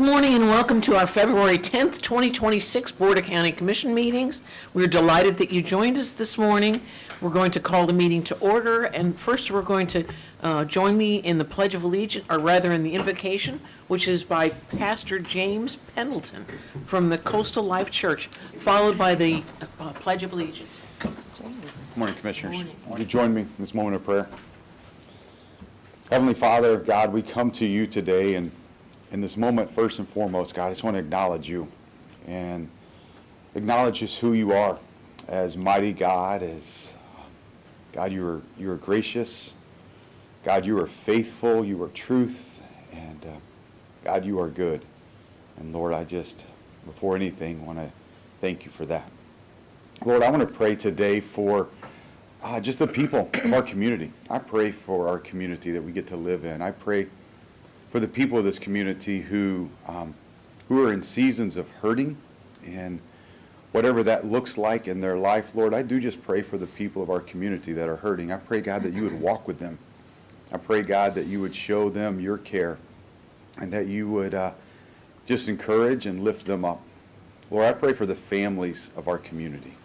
Good morning and welcome to our February 10th, 2026 Board of County Commission meetings. We're delighted that you joined us this morning. We're going to call the meeting to order, and first we're going to join me in the Pledge of Allegiance, or rather in the invocation, which is by Pastor James Pendleton from the Coastal Life Church, followed by the Pledge of Allegiance. Good morning, Commissioners. Good morning. Would you join me in this moment of prayer? Heavenly Father, God, we come to you today, and in this moment, first and foremost, God, I just want to acknowledge you and acknowledge just who you are as mighty God, as God, you are gracious. God, you are faithful, you are truth, and God, you are good. And Lord, I just, before anything, want to thank you for that. Lord, I want to pray today for just the people of our community. I pray for our community that we get to live in. I pray for the people of this community who are in seasons of hurting and whatever that looks like in their life. Lord, I do just pray for the people of our community that are hurting. I pray, God, that you would walk with them. I pray, God, that you would show them your care and that you would just encourage and lift them up. Lord, I pray for the families of our community.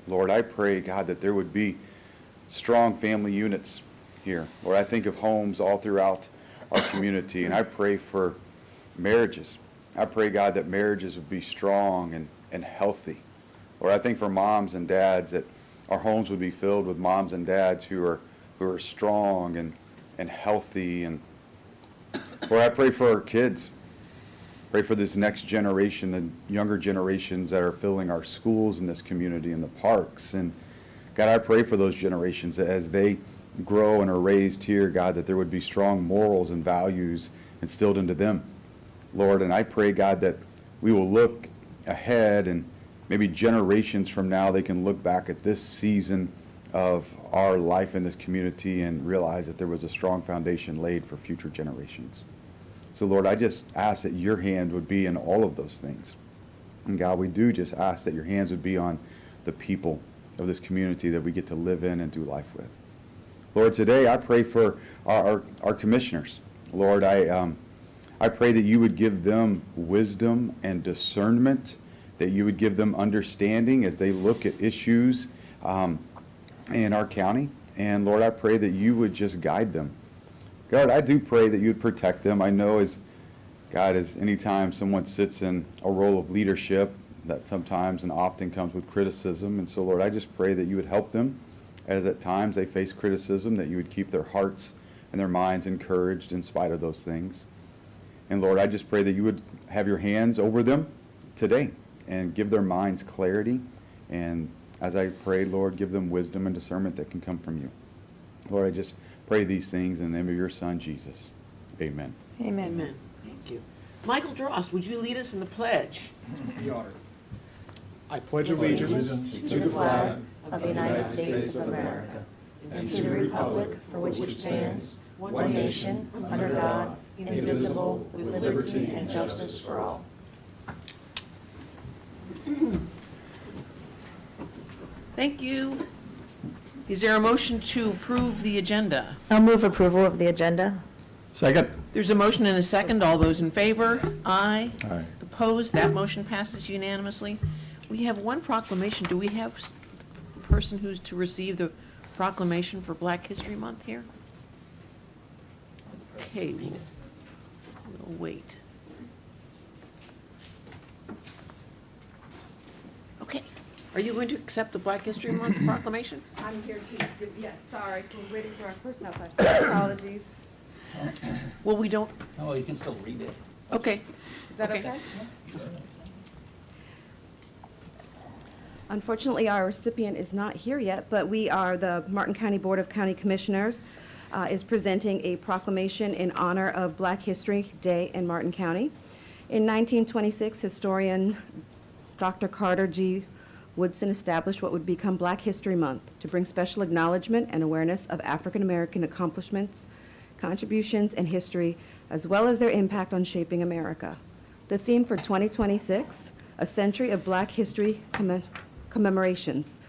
Lord, I pray, God, that there would be strong family units here. Lord, I think of homes all throughout our community, and I pray for marriages. I pray, God, that marriages would be strong and healthy. Lord, I think for moms and dads that our homes would be filled with moms and dads who are strong and healthy. And Lord, I pray for our kids. Pray for this next generation, the younger generations that are filling our schools in this community and the parks. And God, I pray for those generations as they grow and are raised here, God, that there would be strong morals and values instilled into them, Lord. And I pray, God, that we will look ahead and maybe generations from now they can look back at this season of our life in this community and realize that there was a strong foundation laid for future generations. So, Lord, I just ask that your hand would be in all of those things. And God, we do just ask that your hands would be on the people of this community that we get to live in and do life with. Lord, today I pray for our commissioners. Lord, I pray that you would give them wisdom and discernment, that you would give them understanding as they look at issues in our county. And Lord, I pray that you would just guide them. God, I do pray that you would protect them. I know as anytime someone sits in a role of leadership, that sometimes and often comes with criticism. And so, Lord, I just pray that you would help them as at times they face criticism, that you would keep their hearts and their minds encouraged in spite of those things. And Lord, I just pray that you would have your hands over them today and give their minds clarity. And as I pray, Lord, give them wisdom and discernment that can come from you. Lord, I just pray these things in the name of your Son, Jesus. Amen. Amen. Amen. Thank you. Michael Drost, would you lead us in the pledge? Be honored. I pledge allegiance to the flag of the United States of America and to the republic for which it stands, one nation, under God, indivisible, with liberty and justice for all. Thank you. Is there a motion to approve the agenda? I'll move approval of the agenda. Second. There's a motion and a second. All those in favor? Aye. Aye. Opposed? That motion passes unanimously. We have one proclamation. Do we have a person who's to receive the proclamation for Black History Month here? Okay, we'll wait. Okay. Are you going to accept the Black History Month proclamation? I'm here to, yes, sorry, we're waiting for our person outside. Apologies. Well, we don't, Oh, you can still read it. okay. Is that Okay. okay? Unfortunately, our recipient is not here yet, but the Martin County Board of County Commissioners is presenting a proclamation in honor of Black History Day in Martin County. In 1926, historian Dr. Carter G. Woodson established what would become Black History Month to bring special acknowledgement and awareness of African American accomplishments, contributions, and history, as well as their impact on shaping America. The theme for 2026, A Century of Black History Commemorations,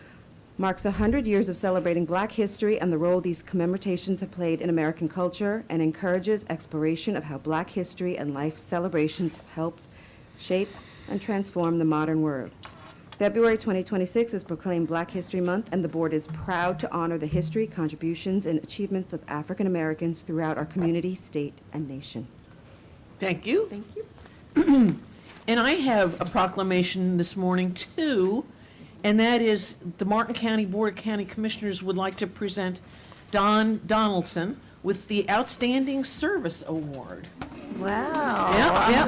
marks 100 years of celebrating Black history and the role these commemorations have played in American culture, and encourages exploration of how Black history and life celebrations have helped shape and transform the modern world. February 2026 is proclaimed Black History Month, and the board is proud to honor the history, contributions, and achievements of African Americans throughout our community, state, and nation. Thank you. Thank you. And I have a proclamation this morning, too, and that is the Martin County Board of County Commissioners would like to present Don Donaldson with the Outstanding Service Award. Wow. Yep, yep.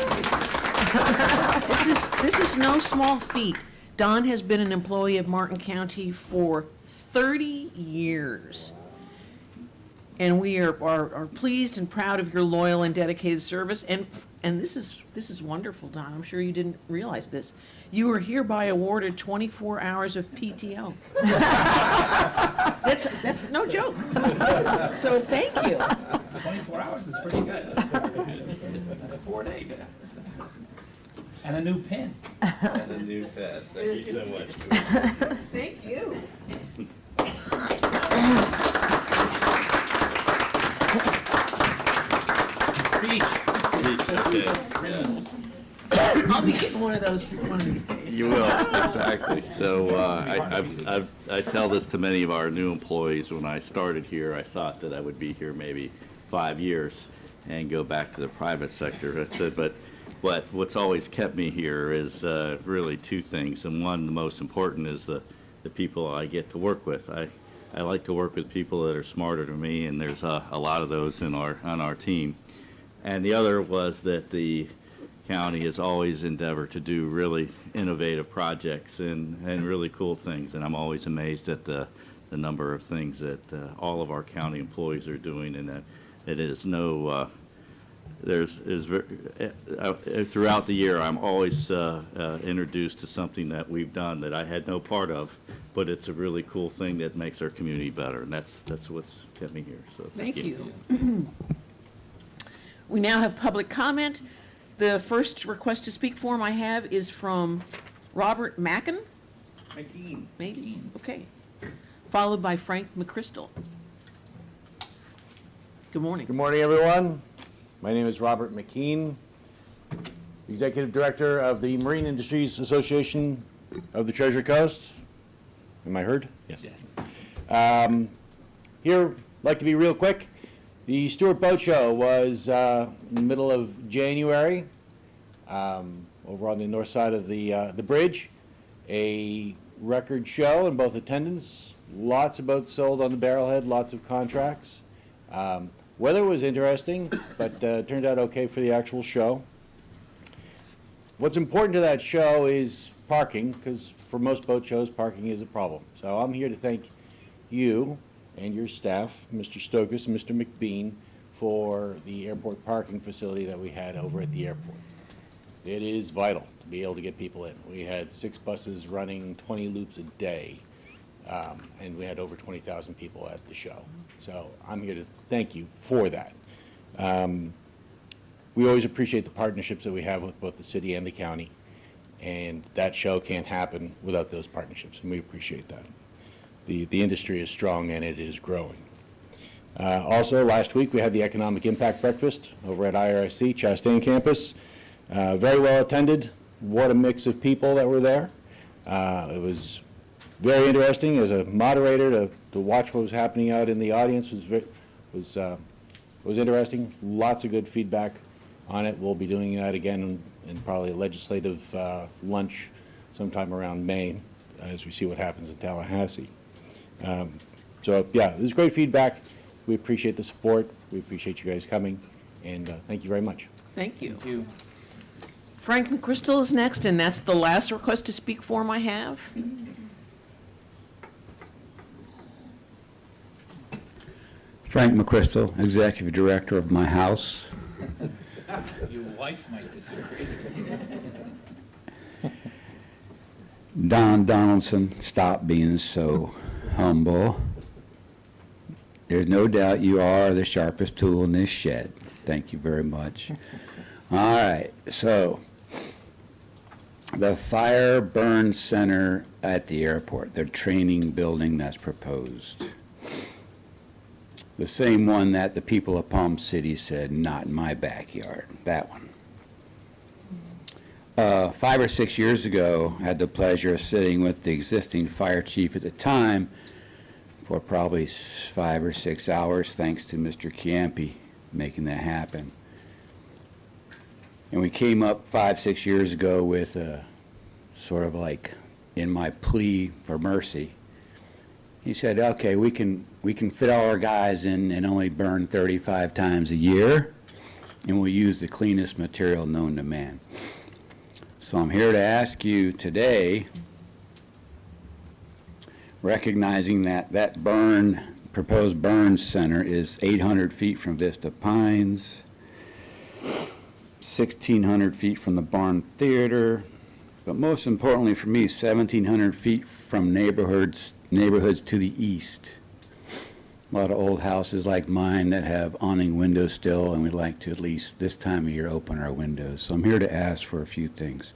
This is no small feat. Don has been an employee of Martin County for 30 years. And we are pleased and proud of your loyal and dedicated service. And this is wonderful, Don. I'm sure you didn't realize this. You are hereby awarded 24 hours of PTO. That's no joke. So thank you. 24 hours is pretty good. That's 4 days. And a new pen. And a new pet. Thank you so much. Thank you. Speech. Okay. Yes. I'll be getting one of those one of these days. You will, exactly. So I tell this to many of our new employees. When I started here, I thought that I would be here maybe 5 years and go back to the private sector. I said, but what's always kept me here is really two things. And one, the most important, is the people I get to work with. I like to work with people that are smarter than me, and there's a lot of those on our team. And the other was that the county has always endeavored to do really innovative projects and really cool things. And I'm always amazed at the number of things that all of our county employees are doing, and that it is no, throughout the year, I'm always introduced to something that we've done that I had no part of, but it's a really cool thing that makes our community better, and that's what's kept me here, so thank you. We now have public comment. The first request to speak form I have is from Robert Mackin. Maybe? Okay. Followed by Frank McChrystal. Good morning. Good morning, everyone. My name is Robert McKean, Executive Director of the Marine Industries Association of the Treasure Coast. Am I heard? Yes. Here, like to be real quick. The Stuart Boat Show was in the middle of January, over on the north side of the bridge. A record show in both attendance, lots of boats sold on the Barrelhead, lots of contracts. Weather was interesting, but turned out okay for the actual show. What's important to that show is parking, because for most boat shows, parking is a problem. So I'm here to thank you and your staff, Mr. Stokas and Mr. McBean, for the airport parking facility that we had over at the airport. It is vital to be able to get people in. We had 6 buses running 20 loops a day, and we had over 20,000 people at the show. So I'm here to thank you for that. We always appreciate the partnerships that we have with both the city and the county, and that show can't happen without those partnerships, and we appreciate that. The industry is strong and it is growing. Also, last week we had the Economic Impact Breakfast over at IRSC, Chastain campus. Very well attended. What a mix of people that were there. It was very interesting as a moderator to watch what was happening out in the audience was interesting. Lots of good feedback on it. We'll be doing that again in probably a legislative lunch sometime around May as we see what happens in Tallahassee. So yeah, it was great feedback. We appreciate the support. We appreciate you guys coming, and thank you very much. Thank you. Thank you. Frank McChrystal is next, and that's the last request to speak form I have. Frank McChrystal, Executive Director of my house. Your wife might disagree. Don Donaldson, stop being so humble. There's no doubt you are the sharpest tool in this shed. Thank you very much. All right, so the fire burn center at the airport, the training building that's proposed. The same one that the people of Palm City said, not in my backyard, that one. 5 or 6 years ago, I had the pleasure of sitting with the existing fire chief at the time for probably 5 or 6 hours, thanks to Mr. Chiampi making that happen. And we came up 5, 6 years ago with a sort of like in my plea for mercy. He said, okay, we can fit all our guys in and only burn 35 times a year, and we'll use the cleanest material known to man. So I'm here to ask you today, recognizing that that proposed burn center is 800 feet from Vista Pines, 1,600 feet from the Barn Theater, but most importantly for me, 1,700 feet from neighborhoods to the east. A lot of old houses like mine that have awning windows still, and we'd like to at least this time of year open our windows. So I'm here to ask for a few things.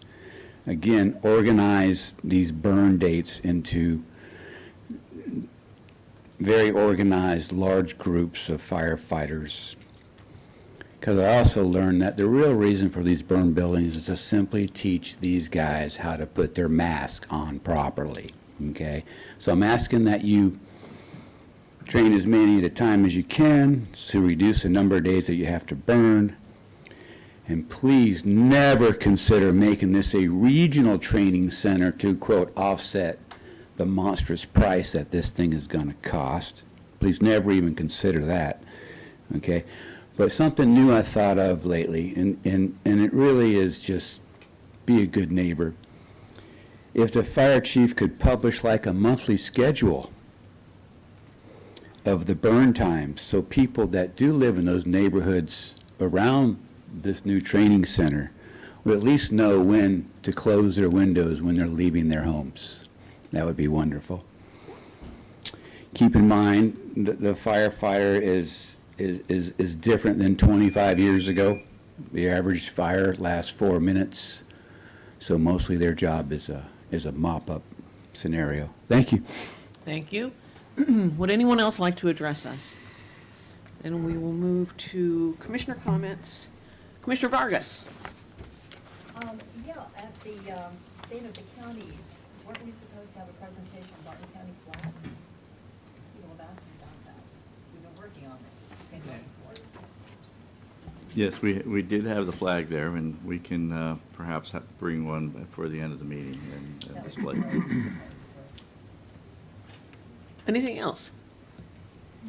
Again, organize these burn dates into very organized large groups of firefighters. Because I also learned that the real reason for these burn buildings is to simply teach these guys how to put their mask on properly, okay? So I'm asking that you train as many at a time as you can to reduce the number of days that you have to burn. And please never consider making this a regional training center to, quote, offset the monstrous price that this thing is going to cost. Please never even consider that, okay? But something new I thought of lately, and it really is just be a good neighbor. If the fire chief could publish like a monthly schedule of the burn times, so people that do live in those neighborhoods around this new training center will at least know when to close their windows when they're leaving their homes. That would be wonderful. Keep in mind that the firefighter is different than 25 years ago. The average fire lasts 4 minutes, so mostly their job is a mop-up scenario. Thank you. Thank you. Would anyone else like to address us? Then we will move to commissioner comments. Commissioner Vargas. Yeah, at the State of the County, weren't we supposed to have a presentation on Martin County flag? People have asked me about that. We've been working on it. Okay. Yes, we did have the flag there, and we can perhaps bring one before the end of the meeting and display it. Anything else?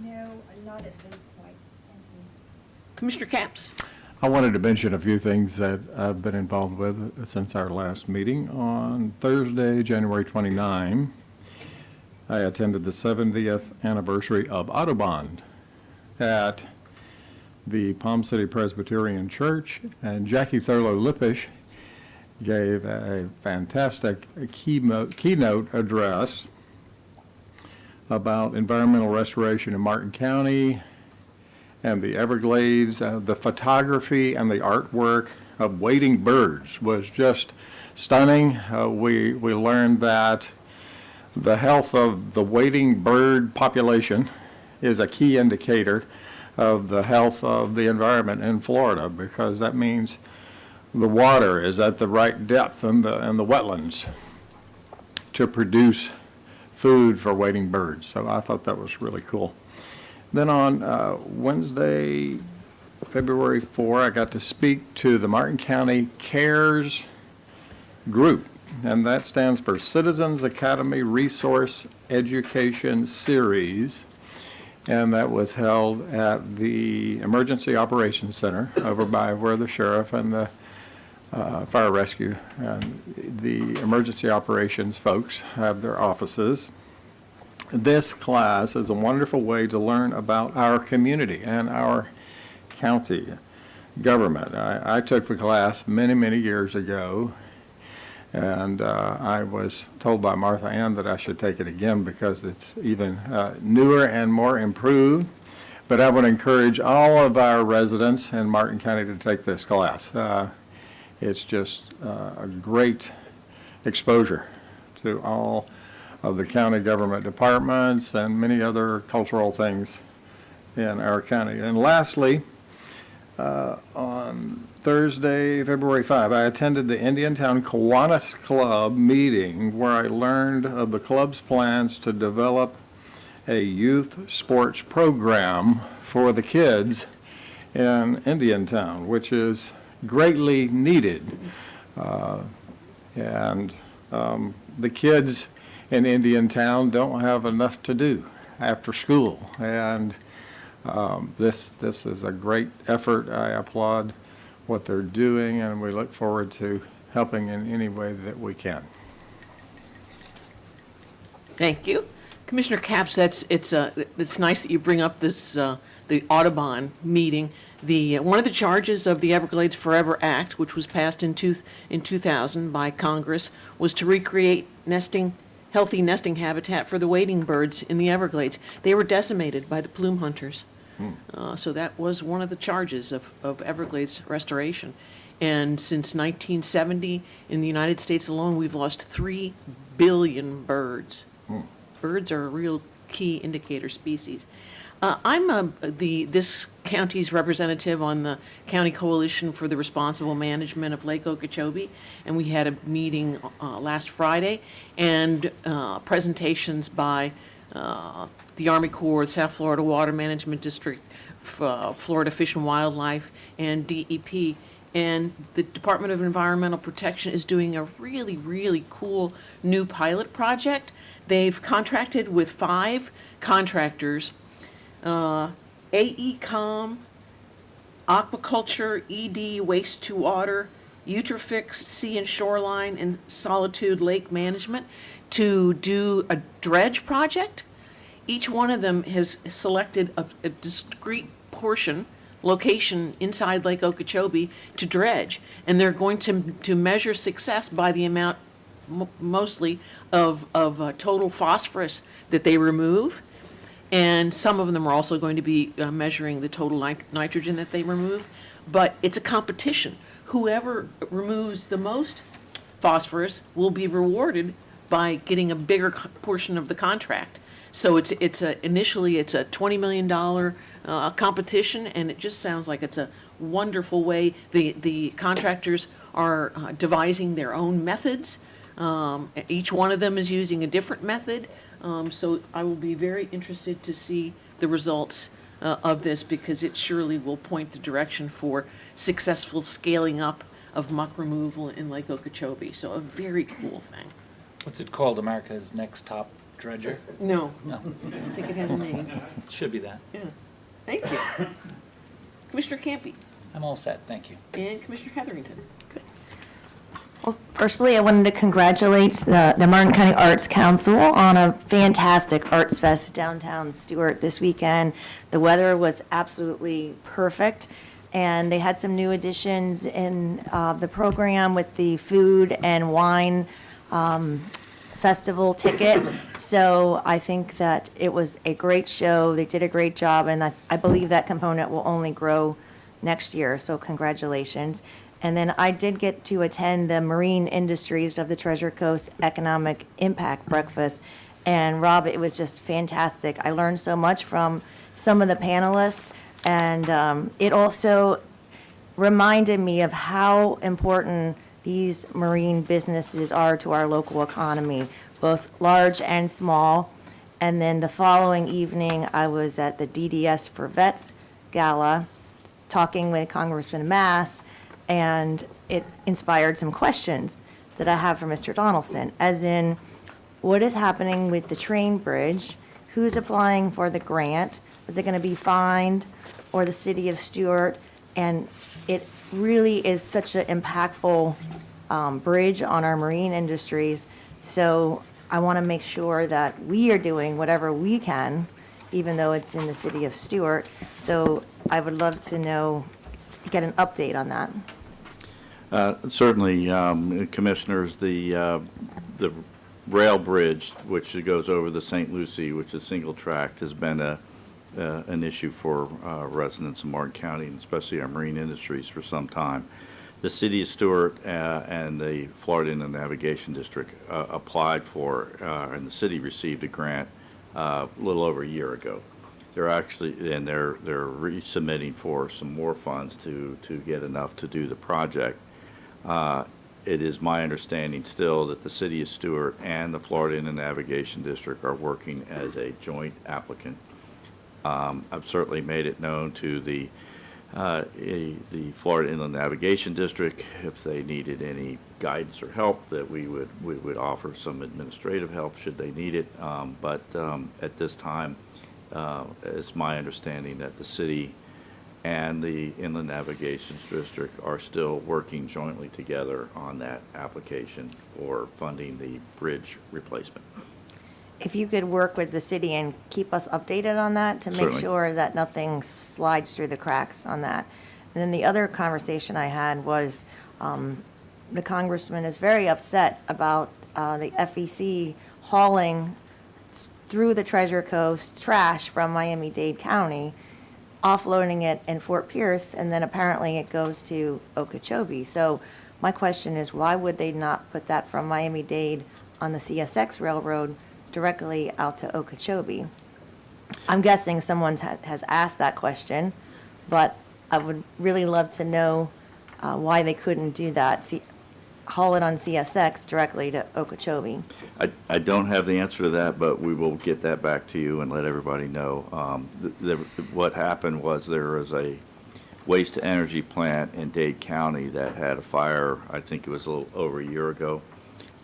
No, not at this point. Thank you. Commissioner Capps. I wanted to mention a few things that I've been involved with since our last meeting. On Thursday, January 29, I attended the 70th anniversary of Autobahn at the Palm City Presbyterian Church, and Jackie Thurlow-Lippisch gave a fantastic keynote address about environmental restoration in Martin County and the Everglades. The photography and the artwork of wading birds was just stunning. We learned that the health of the wading bird population is a key indicator of the health of the environment in Florida, because that means the water is at the right depth in the wetlands to produce food for wading birds. So I thought that was really cool. Then on Wednesday, February 4, I got to speak to the Martin County CARES group, and that stands for Citizens Academy Resource Education Series, and that was held at the Emergency Operations Center over by where the sheriff and the fire rescue and the emergency operations folks have their offices. This class is a wonderful way to learn about our community and our county government. I took the class many, many years ago, and I was told by Martha Ann that I should take it again because it's even newer and more improved. But I would encourage all of our residents in Martin County to take this class. It's just a great exposure to all of the county government departments and many other cultural things in our county. And lastly, on Thursday, February 5, I attended the Indiantown Kiwanis Club meeting where I learned of the club's plans to develop a youth sports program for the kids in Indiantown, which is greatly needed. And the kids in Indiantown don't have enough to do after school. And this is a great effort. I applaud what they're doing, and we look forward to helping in any way that we can. Thank you. Commissioner Capps, it's nice that you bring up this, the Audubon meeting. One of the charges of the Everglades Forever Act, which was passed in 2000 by Congress, was to recreate healthy nesting habitat for the wading birds in the Everglades. They were decimated by the plume hunters. So that was one of the charges of Everglades restoration. And since 1970, in the United States alone, we've lost 3 billion birds. Birds are a real key indicator species. I'm this county's representative on the County Coalition for the Responsible Management of Lake Okeechobee, and we had a meeting last Friday, and presentations by the Army Corps, South Florida Water Management District, Florida Fish and Wildlife, and DEP. And the Department of Environmental Protection is doing a really, really cool new pilot project. They've contracted with 5 contractors, AECOM, Aquaculture, ED, Waste to Water, Eutrofix, Sea and Shoreline, and Solitude Lake Management, to do a dredge project. Each one of them has selected a discrete location inside Lake Okeechobee to dredge, and they're going to measure success by the amount mostly of total phosphorus that they remove, and some of them are also going to be measuring the total nitrogen that they remove. But it's a competition. Whoever removes the most phosphorus will be rewarded by getting a bigger portion of the contract. So initially it's a $20 million competition, and it just sounds like it's a wonderful way. The contractors are devising their own methods. Each one of them is using a different method. So I will be very interested to see the results of this, because it surely will point the direction for successful scaling up of muck removal in Lake Okeechobee. So a very cool thing. What's it called? America's Next Top Dredger? No, No, I don't think it has a name. it should be that. Yeah. Thank you. Commissioner Campy I'm all set, thank you. and Commissioner Heatherington. Well, firstly, I wanted to congratulate the Martin County Arts Council on a fantastic Arts Fest downtown Stuart this weekend. The weather was absolutely perfect, and they had some new additions in the program with the food and wine festival ticket. So I think that it was a great show. They did a great job, and I believe that component will only grow next year, so congratulations. And then I did get to attend the Marine Industries of the Treasure Coast Economic Impact Breakfast. And Rob, it was just fantastic. I learned so much from some of the panelists, and it also reminded me of how important these marine businesses are to our local economy, both large and small. And then the following evening, I was at the DDS for Vets Gala, talking with Congressman Mast, and it inspired some questions that I have for Mr. Donaldson, as in, what is happening with the train bridge? Who's applying for the grant? Is it going to be fined, or the city of Stuart? And it really is such an impactful bridge on our marine industries. So I want to make sure that we are doing whatever we can, even though it's in the city of Stuart. So I would love to know, get an update on that. Certainly, Commissioners, the rail bridge, which goes over the St. Lucie, which is single tracked, has been an issue for residents of Martin County, and especially our marine industries, for some time. the city of Stuart and the Florida Inland Navigation District applied for, and the city received a grant a little over a year ago. They're actually, and they're resubmitting for some more funds to get enough to do the project. It is my understanding still that the city of Stuart and the Florida Inland Navigation District are working as a joint applicant. I've certainly made it known to the Florida Inland Navigation District if they needed any guidance or help, that we would offer some administrative help should they need it. But at this time, it's my understanding that the city and the Inland Navigation District are still working jointly together on that application for funding the bridge replacement. If you could work with the city and keep us updated on that to make Certainly. sure that nothing slides through the cracks on that. And then the other conversation I had was, the congressman is very upset about the FEC hauling through the Treasure Coast trash from Miami-Dade County, offloading it in Fort Pierce, and then apparently it goes to Okeechobee. So my question is, why would they not put that from Miami-Dade on the CSX Railroad directly out to Okeechobee? I'm guessing someone has asked that question, but I would really love to know why they couldn't do that, haul it on CSX directly to Okeechobee. I don't have the answer to that, but we will get that back to you and let everybody know. What happened was there was a waste-to-energy plant in Dade County that had a fire, I think it was a little over a year ago.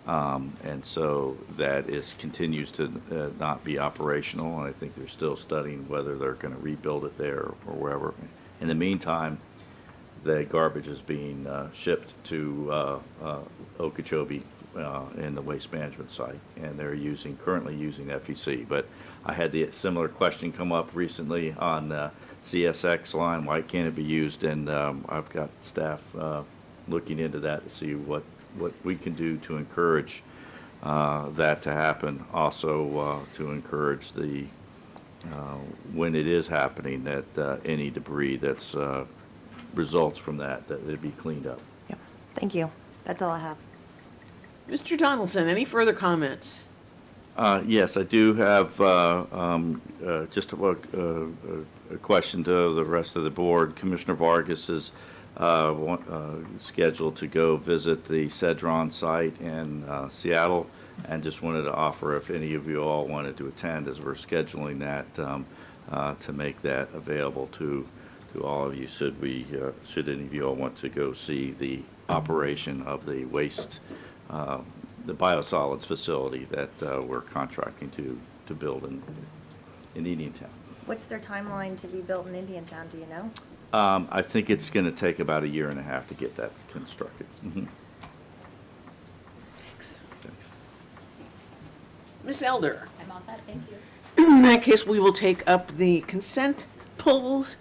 And so that continues to not be operational, and I think they're still studying whether they're going to rebuild it there or wherever. In the meantime, the garbage is being shipped to Okeechobee in the waste management site, and they're currently using FEC. But I had the similar question come up recently on the CSX line, why can't it be used? And I've got staff looking into that to see what we can do to encourage that to happen. Also, to encourage the, when it is happening, that any debris that's results from that it be cleaned up. Yep. Thank you. That's all I have. Mr. Donaldson, any further comments? Yes, I do have just a question to the rest of the board. Commissioner Vargas is scheduled to go visit the Cedron site in Seattle, and just wanted to offer if any of you all wanted to attend, as we're scheduling that to make that available to all of you, should any of you all want to go see the operation of the waste, the biosolids facility that we're contracting to build in Indiantown. What's their timeline to be built in Indiantown, do you know? I think it's going to take about 1.5 years to get that constructed. Mm-hmm. Thanks. Ms. Elder? I'm all set, thank you. In that case, we will take up the consent pulls.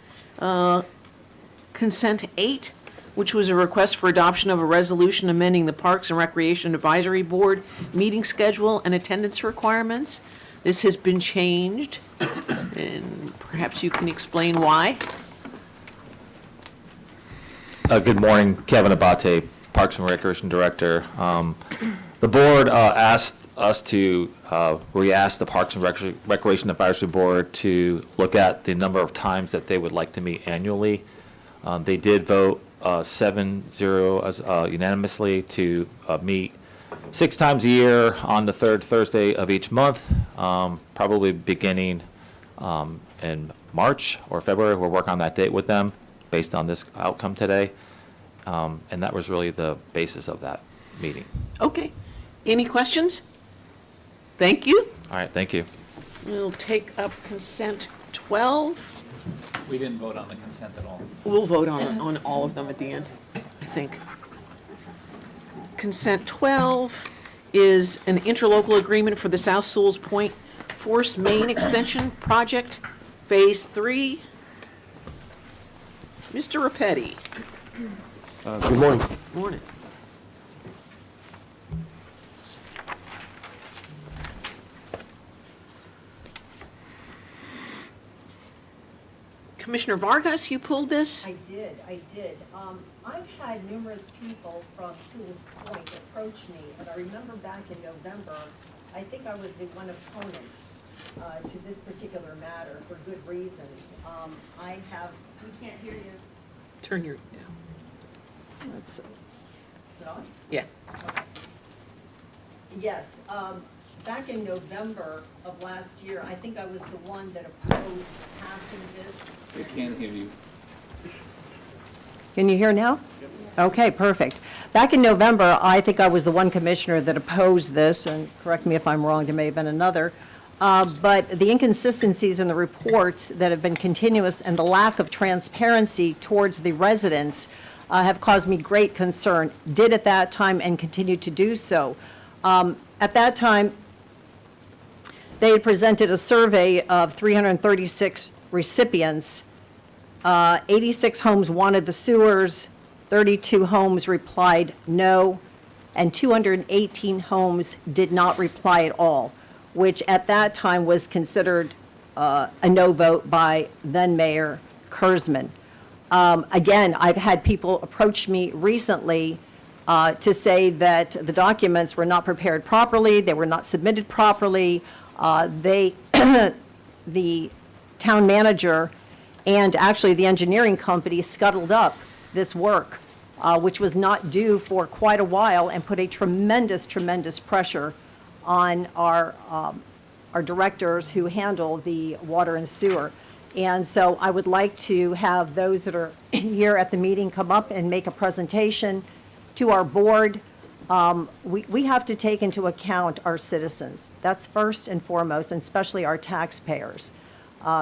Consent 8, which was a request for adoption of a resolution amending the Parks and Recreation Advisory Board meeting schedule and attendance requirements. This has been changed, and perhaps you can explain why. Good morning, Kevin Abate, Parks and Recreation Director. The board asked us to re-ask the Parks and Recreation Advisory Board to look at the number of times that they would like to meet annually. They did vote 7-0 unanimously to meet 6 times a year on the 3rd Thursday of each month, probably beginning in March or February. We'll work on that date with them based on this outcome today. And that was really the basis of that meeting. Okay. Any questions? Thank you. All right, thank you. We'll take up consent 12. We didn't vote on the consent at all. We'll vote on all of them at the end, I think. Consent 12 is an interlocal agreement for the South Sewell's Point Force Main Extension Project, Phase 3. Mr. Repetti. Good morning. Morning. Commissioner Vargas, you pulled this? I did. I've had numerous people from Sewell's Point approach me, and I remember back in November, I think I was the one opponent to this particular matter for good reasons. We can't hear you. Turn your, yeah. Is it on? Yeah. Yes, back in November of last year, I think I was the one that opposed passing this. They can't hear you. Can you hear now? Okay, perfect. Back in November, I think I was the one commissioner that opposed this, and correct me if I'm wrong, there may have been another. But the inconsistencies in the reports that have been continuous and the lack of transparency towards the residents have caused me great concern, did at that time and continue to do so. At that time, they had presented a survey of 336 recipients. 86 homes wanted the sewers, 32 homes replied no, and 218 homes did not reply at all, which at that time was considered a no vote by then Mayor Kurzman. Again, I've had people approach me recently to say that the documents were not prepared properly, they were not submitted properly. The town manager and actually the engineering company scuttled up this work, which was not due for quite a while, and put a tremendous pressure on our directors who handle the water and sewer. And so I would like to have those that are here at the meeting come up and make a presentation to our board. We have to take into account our citizens. That's first and foremost, and especially our taxpayers.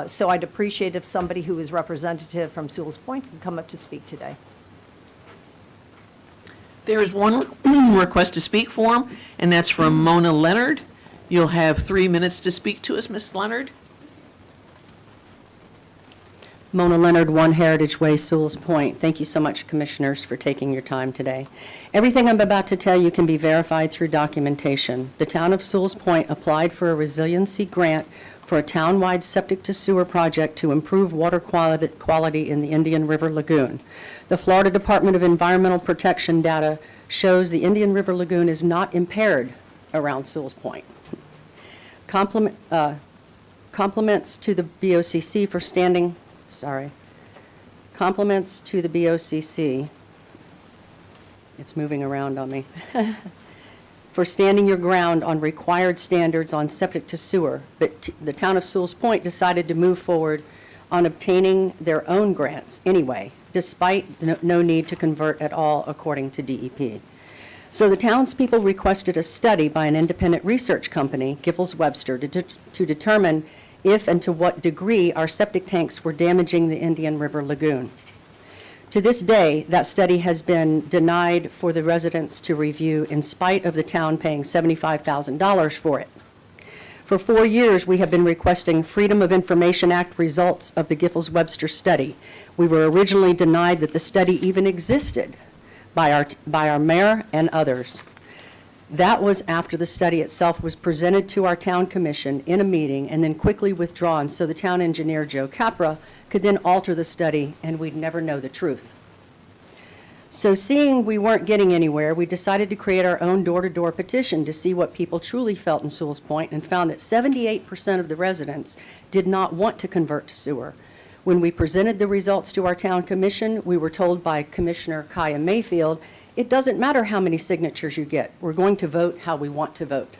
So I'd appreciate if somebody who is representative from Sewell's Point can come up to speak today. There is one request to speak form, and that's from Mona Leonard. You'll have 3 minutes to speak to us, Ms. Leonard. Mona Leonard, 1 Heritage Way, Sewell's Point. Thank you so much, Commissioners, for taking your time today. Everything I'm about to tell you can be verified through documentation. The town of Sewell's Point applied for a resiliency grant for a town-wide septic-to-sewer project to improve water quality in the Indian River Lagoon. The Florida Department of Environmental Protection data shows the Indian River Lagoon is not impaired around Sewell's Point. Compliments to the BOCC for standing, compliments to the BOCC, it's moving around on me, for standing your ground on required standards on septic to sewer, but the town of Sewell's Point decided to move forward on obtaining their own grants anyway, despite no need to convert at all, according to DEP. So the townspeople requested a study by an independent research company, Giffords-Webster, to determine if and to what degree our septic tanks were damaging the Indian River Lagoon. To this day, that study has been denied for the residents to review in spite of the town paying $75,000 for it. For 4 years, we have been requesting Freedom of Information Act results of the Giffords-Webster study. We were originally denied that the study even existed by our mayor and others. That was after the study itself was presented to our town commission in a meeting and then quickly withdrawn so the town engineer, Joe Capra, could then alter the study and we'd never know the truth. So seeing we weren't getting anywhere, we decided to create our own door-to-door petition to see what people truly felt in Sewell's Point, and found that 78% of the residents did not want to convert to sewer. When we presented the results to our town commission, we were told by Commissioner Kaya Mayfield, it doesn't matter how many signatures you get. We're going to vote how we want to vote.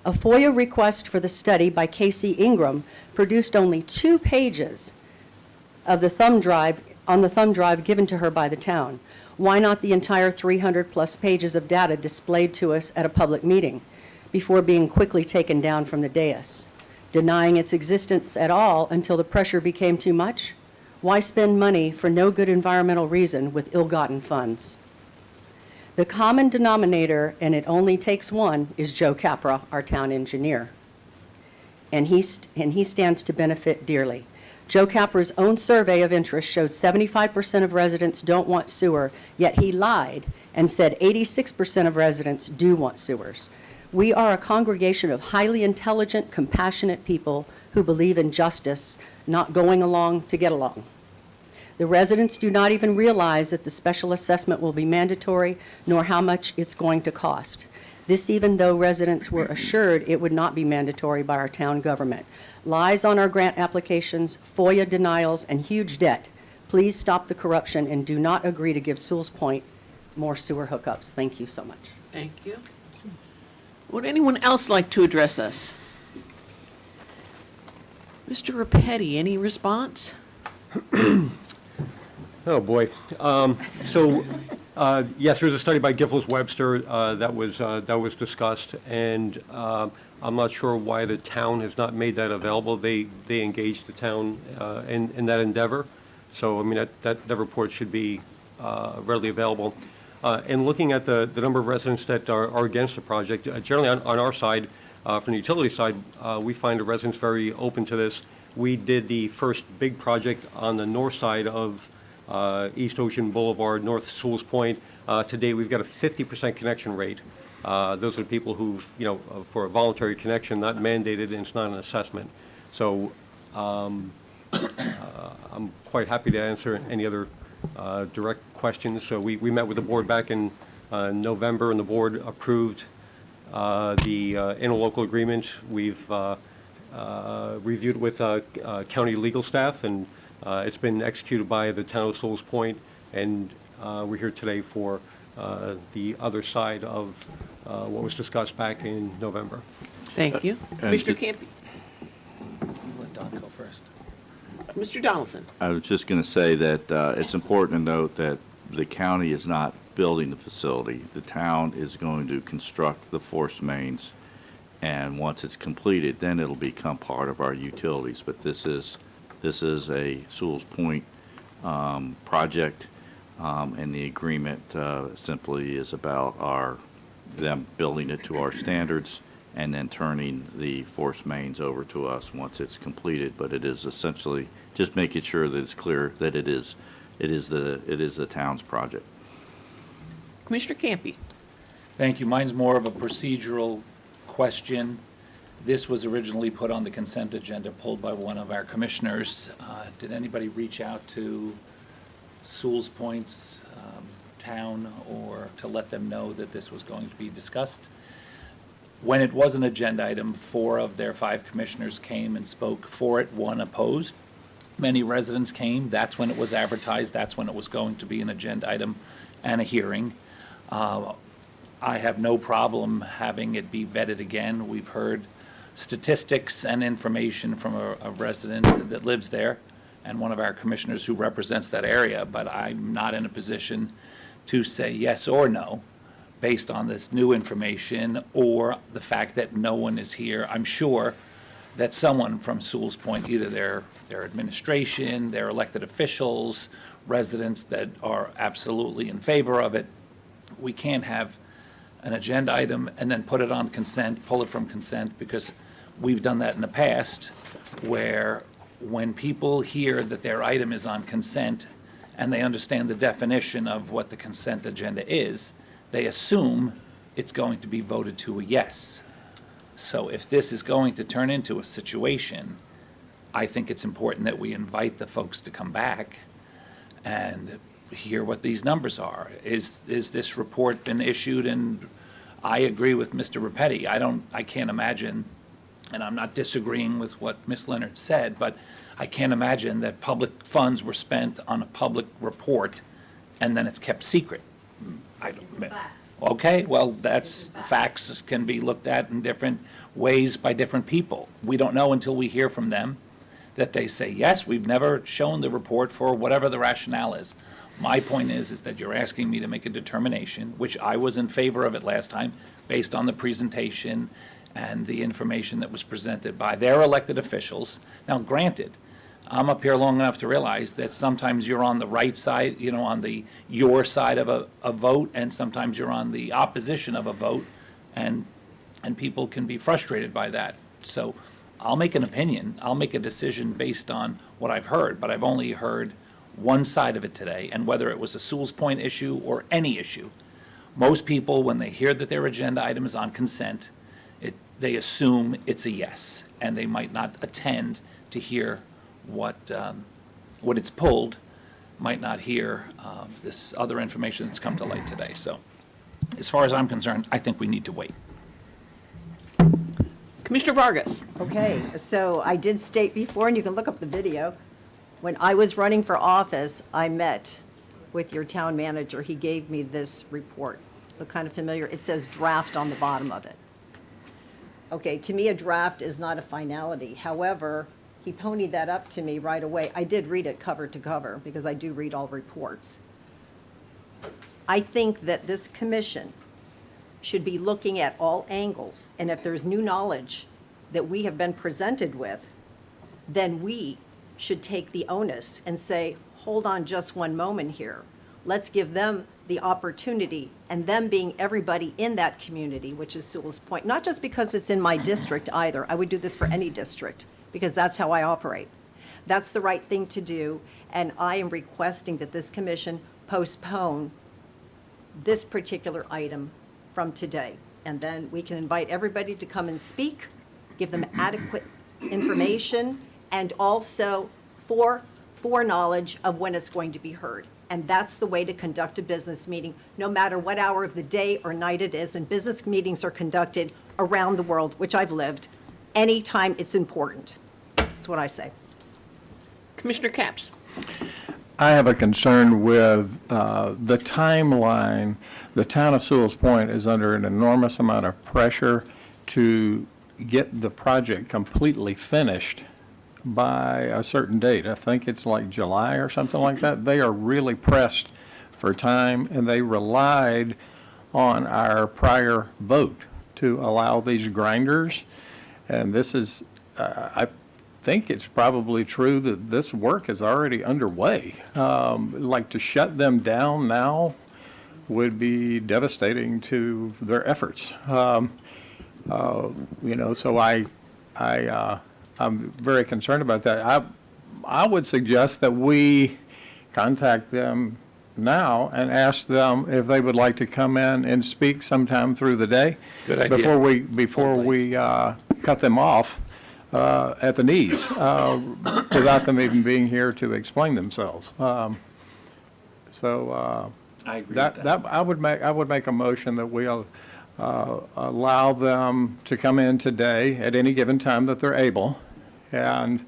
A FOIA request for the study by Casey Ingram produced only 2 pages of the thumb drive given to her by the town. Why not the entire 300-plus pages of data displayed to us at a public meeting before being quickly taken down from the dais? Denying its existence at all until the pressure became too much? Why spend money for no good environmental reason with ill-gotten funds? The common denominator, and it only takes one, is Joe Capra, our town engineer. And he stands to benefit dearly. Joe Capra's own survey of interest showed 75% of residents don't want sewer, yet he lied and said 86% of residents do want sewers. We are a congregation of highly intelligent, compassionate people who believe in justice, not going along to get along. The residents do not even realize that the special assessment will be mandatory, nor how much it's going to cost. This even though residents were assured it would not be mandatory by our town government. Lies on our grant applications, FOIA denials, and huge debt. Please stop the corruption and do not agree to give Sewell's Point more sewer hookups. Thank you so much. Thank you. Would anyone else like to address us? Mr. Repetti, any response? Oh, boy. Yes, there's a study by Giffords Webster that was discussed, and I'm not sure why the town has not made that available. They engaged the town in that endeavor. So, I mean, that report should be readily available. And looking at the number of residents that are against the project, generally on our side, from the utility side, we find the residents very open to this. We did the first big project on the north side of East Ocean Boulevard, North Sewell's Point. Today, we've got a 50% connection rate. Those are people who've, for a voluntary connection, not mandated, and it's not an assessment. So I'm quite happy to answer any other direct questions. So we met with the board back in November, and the board approved the interlocal agreement. We've reviewed with county legal staff, and it's been executed by the town of Sewell's Point, and we're here today for the other side of what was discussed back in November. Thank you. Commissioner Campy. Let Don go first. Mr. Donaldson. I was just going to say that it's important to note that the county is not building the facility. The town is going to construct the force mains, and once it's completed, then it'll become part of our utilities. But this is a Sewell's Point project, and the agreement simply is about them building it to our standards and then turning the force mains over to us once it's completed. But it is essentially just making sure that it's clear that it is the town's project. Commissioner Campy. Thank you. Mine's more of a procedural question. This was originally put on the consent agenda, pulled by one of our commissioners. Did anybody reach out to Sewell's Point's town or to let them know that this was going to be discussed? When it was an agenda item, 4 of their 5 commissioners came and spoke for it, 1 opposed. Many residents came. That's when it was advertised. That's when it was going to be an agenda item and a hearing. I have no problem having it be vetted again. We've heard statistics and information from a resident that lives there and one of our commissioners who represents that area, but I'm not in a position to say yes or no based on this new information or the fact that no one is here. I'm sure that someone from Sewell's Point, either their administration, their elected officials, residents that are absolutely in favor of it. We can't have an agenda item and then put it on consent, pull it from consent, because we've done that in the past where when people hear that their item is on consent and they understand the definition of what the consent agenda is, they assume it's going to be voted to a yes. So if this is going to turn into a situation, I think it's important that we invite the folks to come back and hear what these numbers are. Is this report been issued? And I agree with Mr. Repetti. I can't imagine, and I'm not disagreeing with what Ms. Leonard said, but I can't imagine that public funds were spent on a public report and then it's kept secret. Okay, well, facts can be looked at in different ways by different people. We don't know until we hear from them that they say, yes, we've never shown the report for whatever the rationale is. My point is that you're asking me to make a determination, which I was in favor of it last time, based on the presentation and the information that was presented by their elected officials. Now, granted, I'm up here long enough to realize that sometimes you're on the right side, on your side of a vote, and sometimes you're on the opposition of a vote, and people can be frustrated by that. So I'll make an opinion. I'll make a decision based on what I've heard, but I've only heard one side of it today, and whether it was a Sewell's Point issue or any issue, most people, when they hear that their agenda item is on consent, they assume it's a yes, and they might not attend to hear what it's pulled, might not hear this other information that's come to light today. So as far as I'm concerned, I think we need to wait. Commissioner Vargas? Okay, so I did state before, and you can look up the video, when I was running for office, I met with your town manager. He gave me this report. Look kind of familiar? It says draft on the bottom of it. Okay, to me, a draft is not a finality. However, he ponied that up to me right away. I did read it cover to cover, because I do read all reports. I think that this commission should be looking at all angles, and if there's new knowledge that we have been presented with, then we should take the onus and say, hold on just one moment here. Let's give them the opportunity, and them being everybody in that community, which is Sewell's Point, not just because it's in my district either. I would do this for any district, because that's how I operate. That's the right thing to do, and I am requesting that this commission postpone this particular item from today. And then we can invite everybody to come and speak, give them adequate information, and also foreknowledge of when it's going to be heard. And that's the way to conduct a business meeting, no matter what hour of the day or night it is. And business meetings are conducted around the world, which I've lived, anytime it's important. That's what I say. Commissioner Capps? I have a concern with the timeline. The town of Sewell's Point is under an enormous amount of pressure to get the project completely finished by a certain date. I think it's like July or something like that. They are really pressed for time, and they relied on our prior vote to allow these grinders. And this is, I think it's probably true that this work is already underway. Like, to shut them down now would be devastating to their efforts. So I'm very concerned about that. I would suggest that we contact them now and ask them if they would like to come in and speak sometime through the day. Good idea. Before we cut them off at the knees, without them even being here to explain themselves. I agree with that. I would make a motion that we'll allow them to come in today at any given time that they're able, and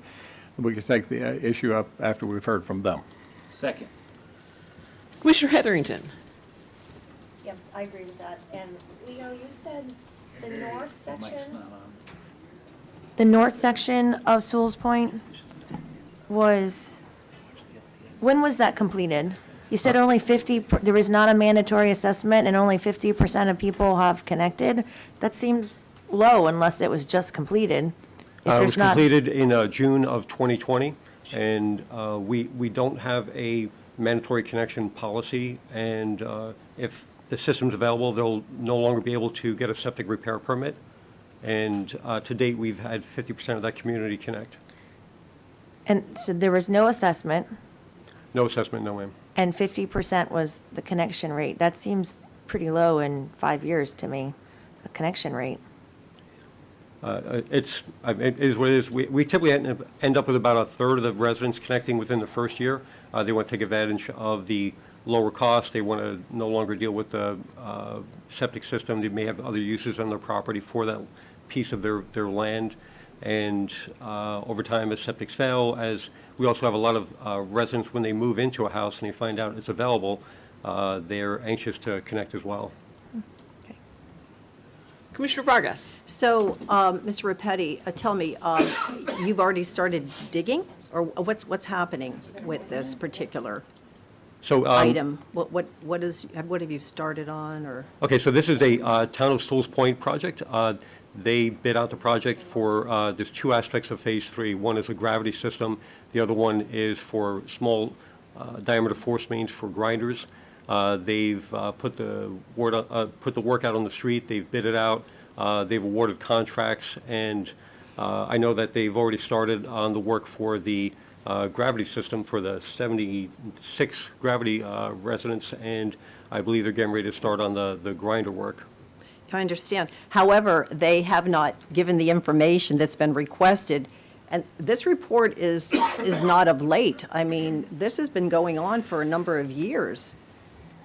we can take the issue up after we've heard from them. Second. Commissioner Heatherington? Yep, I agree with that. And Leo, you said the north section? The north section of Sewell's Point was, when was that completed? You said only 50, there was not a mandatory assessment and only 50% of people have connected? That seems low unless it was just completed. If It was there's not- completed in June of 2020, and we don't have a mandatory connection policy, and if the system's available, they'll no longer be able to get a septic repair permit. And to date, we've had 50% of that community connect. And so there was no assessment, No assessment, no ma'am. and 50% was the connection rate. That seems pretty low in 5 years to me, a connection rate. It is what it is. We typically end up with about a third of the residents connecting within the first year. They want to take advantage of the lower cost. They want to no longer deal with the septic system. They may have other uses on their property for that piece of their land. And over time, as septics fail, as we also have a lot of residents, when they move into a house and they find out it's available, they're anxious to connect as well. Commissioner Vargas? So, Mr. Repetti, tell me, you've already started digging, or what's happening with this particular So, item? What have you started on, or? Okay, so this is a Town of Sewell's Point project. They bid out the project for, there's two aspects of Phase 3. One is a gravity system. The other one is for small diameter force mains for grinders. They've put the work out on the street. They've bid it out. They've awarded contracts, and I know that they've already started on the work for the gravity system for the 76 gravity residents, and I believe they're getting ready to start on the grinder work. I understand. However, they have not given the information that's been requested. And this report is not of late. I mean, this has been going on for a number of years.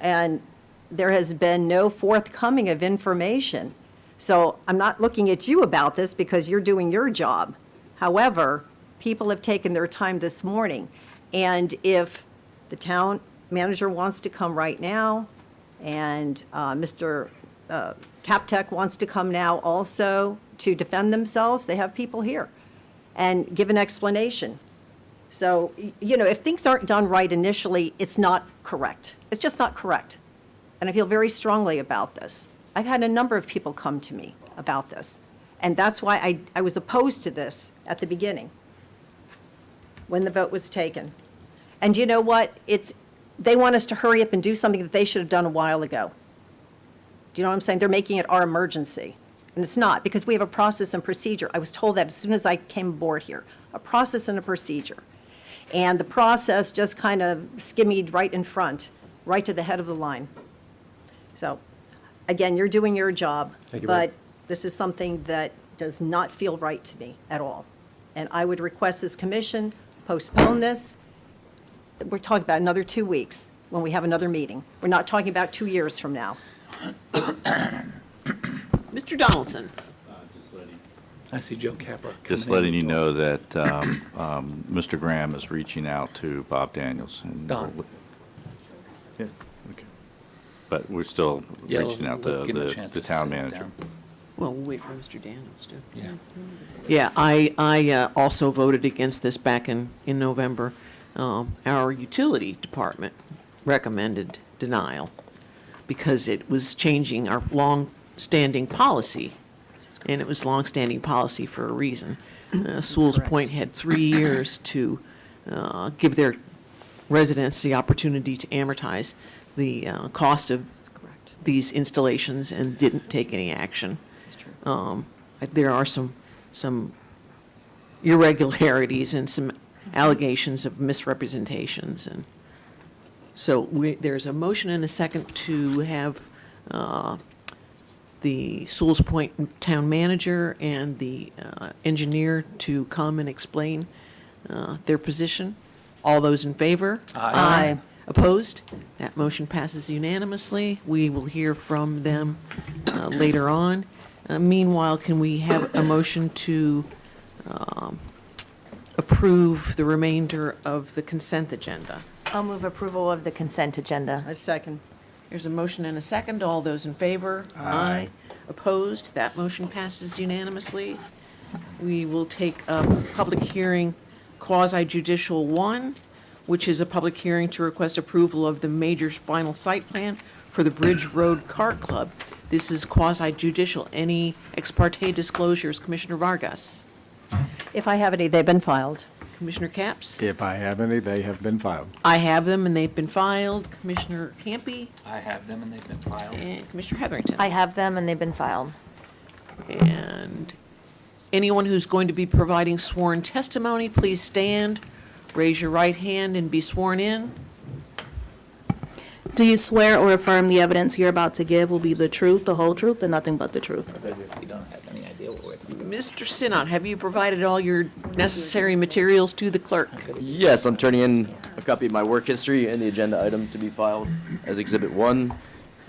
And there has been no forthcoming of information. So I'm not looking at you about this because you're doing your job. However, people have taken their time this morning. And if the town manager wants to come right now, and Mr. Captech wants to come now also to defend themselves, they have people here, and give an explanation. So, you know, if things aren't done right initially, it's not correct. It's just not correct. And I feel very strongly about this. I've had a number of people come to me about this. And that's why I was opposed to this at the beginning, when the vote was taken. And you know what? They want us to hurry up and do something that they should have done a while ago. Do you know what I'm saying? They're making it our emergency. And it's not, because we have a process and procedure. I was told that as soon as I came aboard here, a process and a procedure. And the process just kind of skimmied right in front, right to the head of the line. So, again, you're doing your job. Thank you, ma'am. But this is something that does not feel right to me at all. And I would request this commission postpone this. We're talking about another 2 weeks when we have another meeting. We're not talking about 2 years from now. Mr. Donaldson? I see Joe Capper. Just coming in. letting you know that Mr. Graham is reaching out to Bob Daniels. and- Don. Yeah, okay. But we're still Yeah, reaching out we'll to give him a chance the to town sit manager. down. Well, we'll wait for Mr. Daniels too. Yeah. Yeah, I also voted against this back in November. Our utility department recommended denial because it was changing our long-standing policy, and it was long-standing policy for a reason. Sewell's Point had 3 years to give their residents the opportunity to amortize the cost of these installations and didn't take any action. There are some irregularities and some allegations of misrepresentations, and so there's a motion and a second to have the Sewell's Point town manager and the engineer to come and explain their position. All those in favor? Aye. Opposed? That motion passes unanimously. We will hear from them later on. Meanwhile, can we have a motion to approve the remainder of the consent agenda? I'll move approval of the consent agenda. A second. There's a motion and a second. All those in favor? Aye. Opposed? That motion passes unanimously. We will take up public hearing quasi judicial 1, which is a public hearing to request approval of the major final site plan for the Bridge Road Car Club. This is quasi judicial. Any ex parte disclosures? Commissioner Vargas? If I have any, they've been filed. Commissioner Capps? If I have any, they have been filed. I have them and they've been filed. Commissioner Campy I have them and they've been filed. and Commissioner Heatherington. I have them and they've been filed. And anyone who's going to be providing sworn testimony, please stand, raise your right hand, and be sworn in. Do you swear or affirm the evidence you're about to give will be the truth, the whole truth, and nothing but the truth? We don't have any idea what we're. Mr. Sinat, have you provided all your necessary materials to the clerk? Yes, I'm turning in a copy of my work history and the agenda item to be filed as Exhibit 1,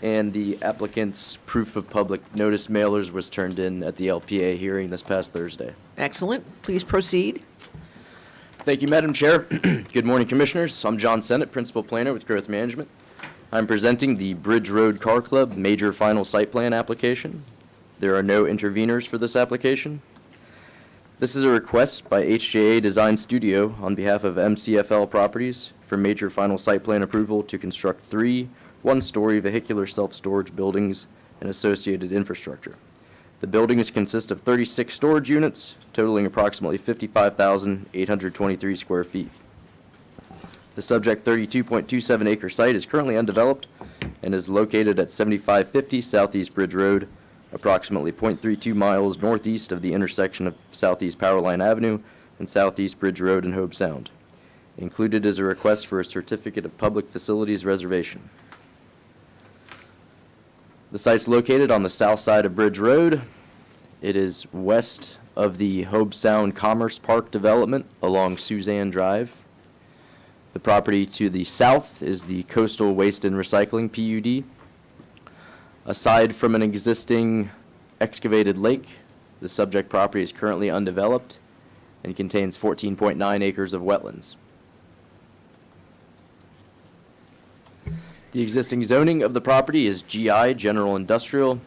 and the applicant's proof of public notice mailers was turned in at the LPA hearing this past Thursday. Excellent. Please proceed. Thank you, Madam Chair. Good morning, Commissioners. I'm John Sennett, Principal Planner with Growth Management. I'm presenting the Bridge Road Car Club Major Final Site Plan application. There are no interveners for this application. This is a request by HJA Design Studio on behalf of MCFL Properties for major final site plan approval to construct 3 one-story vehicular self-storage buildings and associated infrastructure. The buildings consist of 36 storage units, totaling approximately 55,823 square feet. The subject 32.27 acre site is currently undeveloped and is located at 7550 Southeast Bridge Road, approximately 0.32 miles northeast of the intersection of Southeast Powerline Avenue and Southeast Bridge Road in Hobe Sound. Included is a request for a certificate of public facilities reservation. The site's located on the south side of Bridge Road. It is west of the Hobe Sound Commerce Park development along Suzanne Drive. The property to the south is the Coastal Waste and Recycling PUD. Aside from an existing excavated lake, the subject property is currently undeveloped and contains 14.9 acres of wetlands. The existing zoning of the property is GI, General Industrial.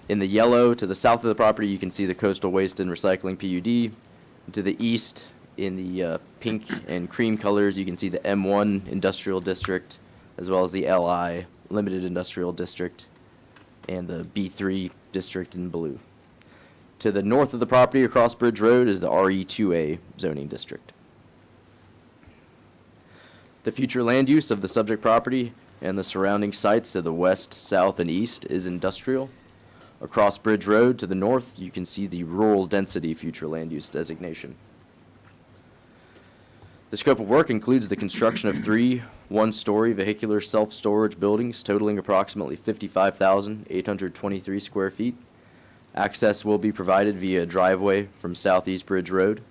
In the yellow to the south of the property, you can see the Coastal Waste and Recycling PUD. To the east, in the pink and cream colors, you can see the M1 Industrial District, as well as the LI Limited Industrial District, and the B3 District in blue. To the north of the property across Bridge Road is the RE2A zoning district. The future land use of the subject property and the surrounding sites to the west, south, and east is industrial. Across Bridge Road to the north, you can see the rural density future land use designation. The scope of work includes the construction of 3 one-story vehicular self-storage buildings totaling approximately 55,823 square feet. Access will be provided via a driveway from Southeast Bridge Road.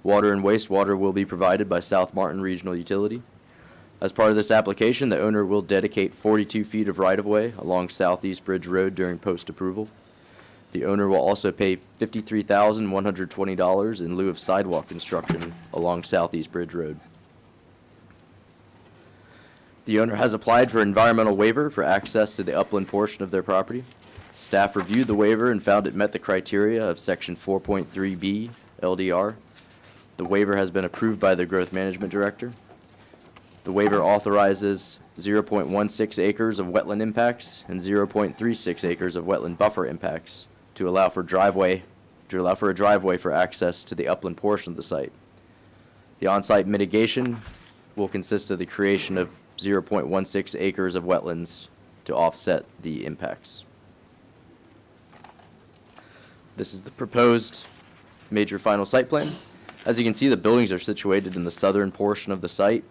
Water and wastewater will be provided by South Martin Regional Utility. As part of this application, the owner will dedicate 42 feet of right-of-way along Southeast Bridge Road during post-approval. The owner will also pay $53,120 in lieu of sidewalk construction along Southeast Bridge Road. The owner has applied for environmental waiver for access to the upland portion of their property. Staff reviewed the waiver and found it met the criteria of Section 4.3B LDR. The waiver has been approved by the Growth Management Director. The waiver authorizes 0.16 acres of wetland impacts and 0.36 acres of wetland buffer impacts to allow for a driveway for access to the upland portion of the site. The on-site mitigation will consist of the creation of 0.16 acres of wetlands to offset the impacts. This is the proposed major final site plan. As you can see, the buildings are situated in the southern portion of the site.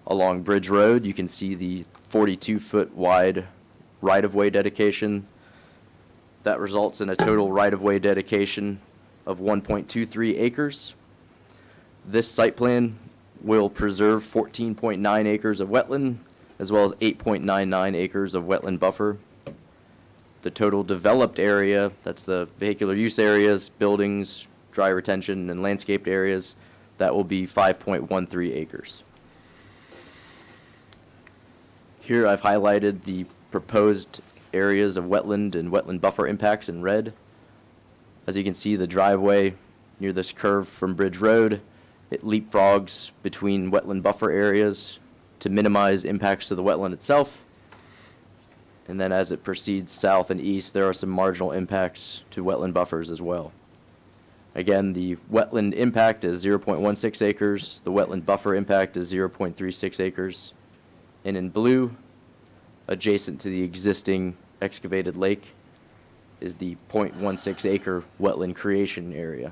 Along Bridge Road, you can see the 42-foot wide right-of-way dedication. That results in a total right-of-way dedication of 1.23 acres. This site plan will preserve 14.9 acres of wetland, as well as 8.99 acres of wetland buffer. The total developed area, that's the vehicular use areas, buildings, dry retention, and landscaped areas, that will be 5.13 acres. Here I've highlighted the proposed areas of wetland and wetland buffer impacts in red. As you can see, the driveway near this curve from Bridge Road, it leapfrogs between wetland buffer areas to minimize impacts to the wetland itself. And then as it proceeds south and east, there are some marginal impacts to wetland buffers as well. Again, the wetland impact is 0.16 acres. The wetland buffer impact is 0.36 acres. And in blue, adjacent to the existing excavated lake, is the 0.16 acre wetland creation area.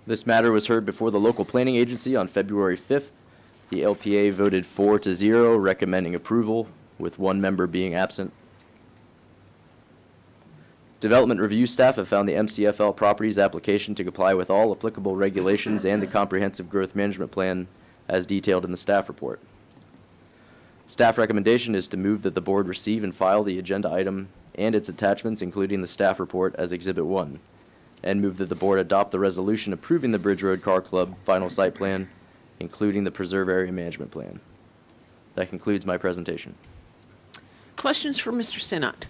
This matter was heard before the local planning agency on February 5th. The LPA voted 4-0, recommending approval, with 1 member being absent. Development review staff have found the MCFL properties application to comply with all applicable regulations and the comprehensive growth management plan as detailed in the staff report. Staff recommendation is to move that the board receive and file the agenda item and its attachments, including the staff report, as Exhibit 1, and move that the board adopt the resolution approving the Bridge Road Car Club final site plan, including the preserve area management plan. That concludes my presentation. Questions for Mr. Sinnott?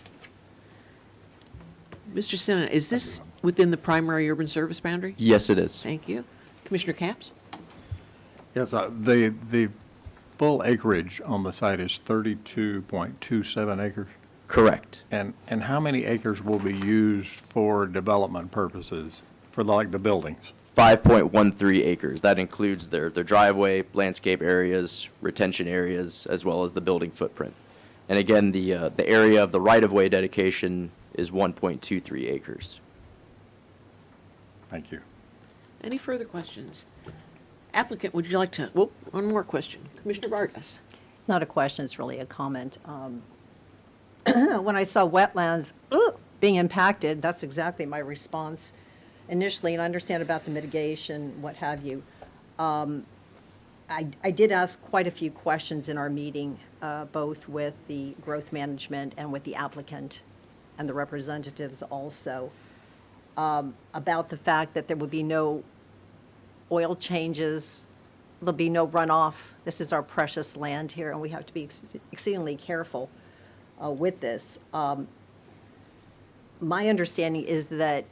Mr. Sinnott, is this within the primary urban service boundary? Yes, it is. Thank you. Commissioner Capps? Yes, the full acreage on the site is 32.27 acres? Correct. And how many acres will be used for development purposes, for like the buildings? 5.13 acres. That includes their driveway, landscape areas, retention areas, as well as the building footprint. And again, the area of the right-of-way dedication is 1.23 acres. Thank you. Any further questions? Applicant, would you like to, one more question. Commissioner Vargas? Not a question, it's really a comment. When I saw wetlands being impacted, that's exactly my response initially, and I understand about the mitigation, what have you. I did ask quite a few questions in our meeting, both with the growth management and with the applicant and the representatives also, about the fact that there would be no oil changes, there'll be no runoff. This is our precious land here, and we have to be exceedingly careful with this. My understanding is that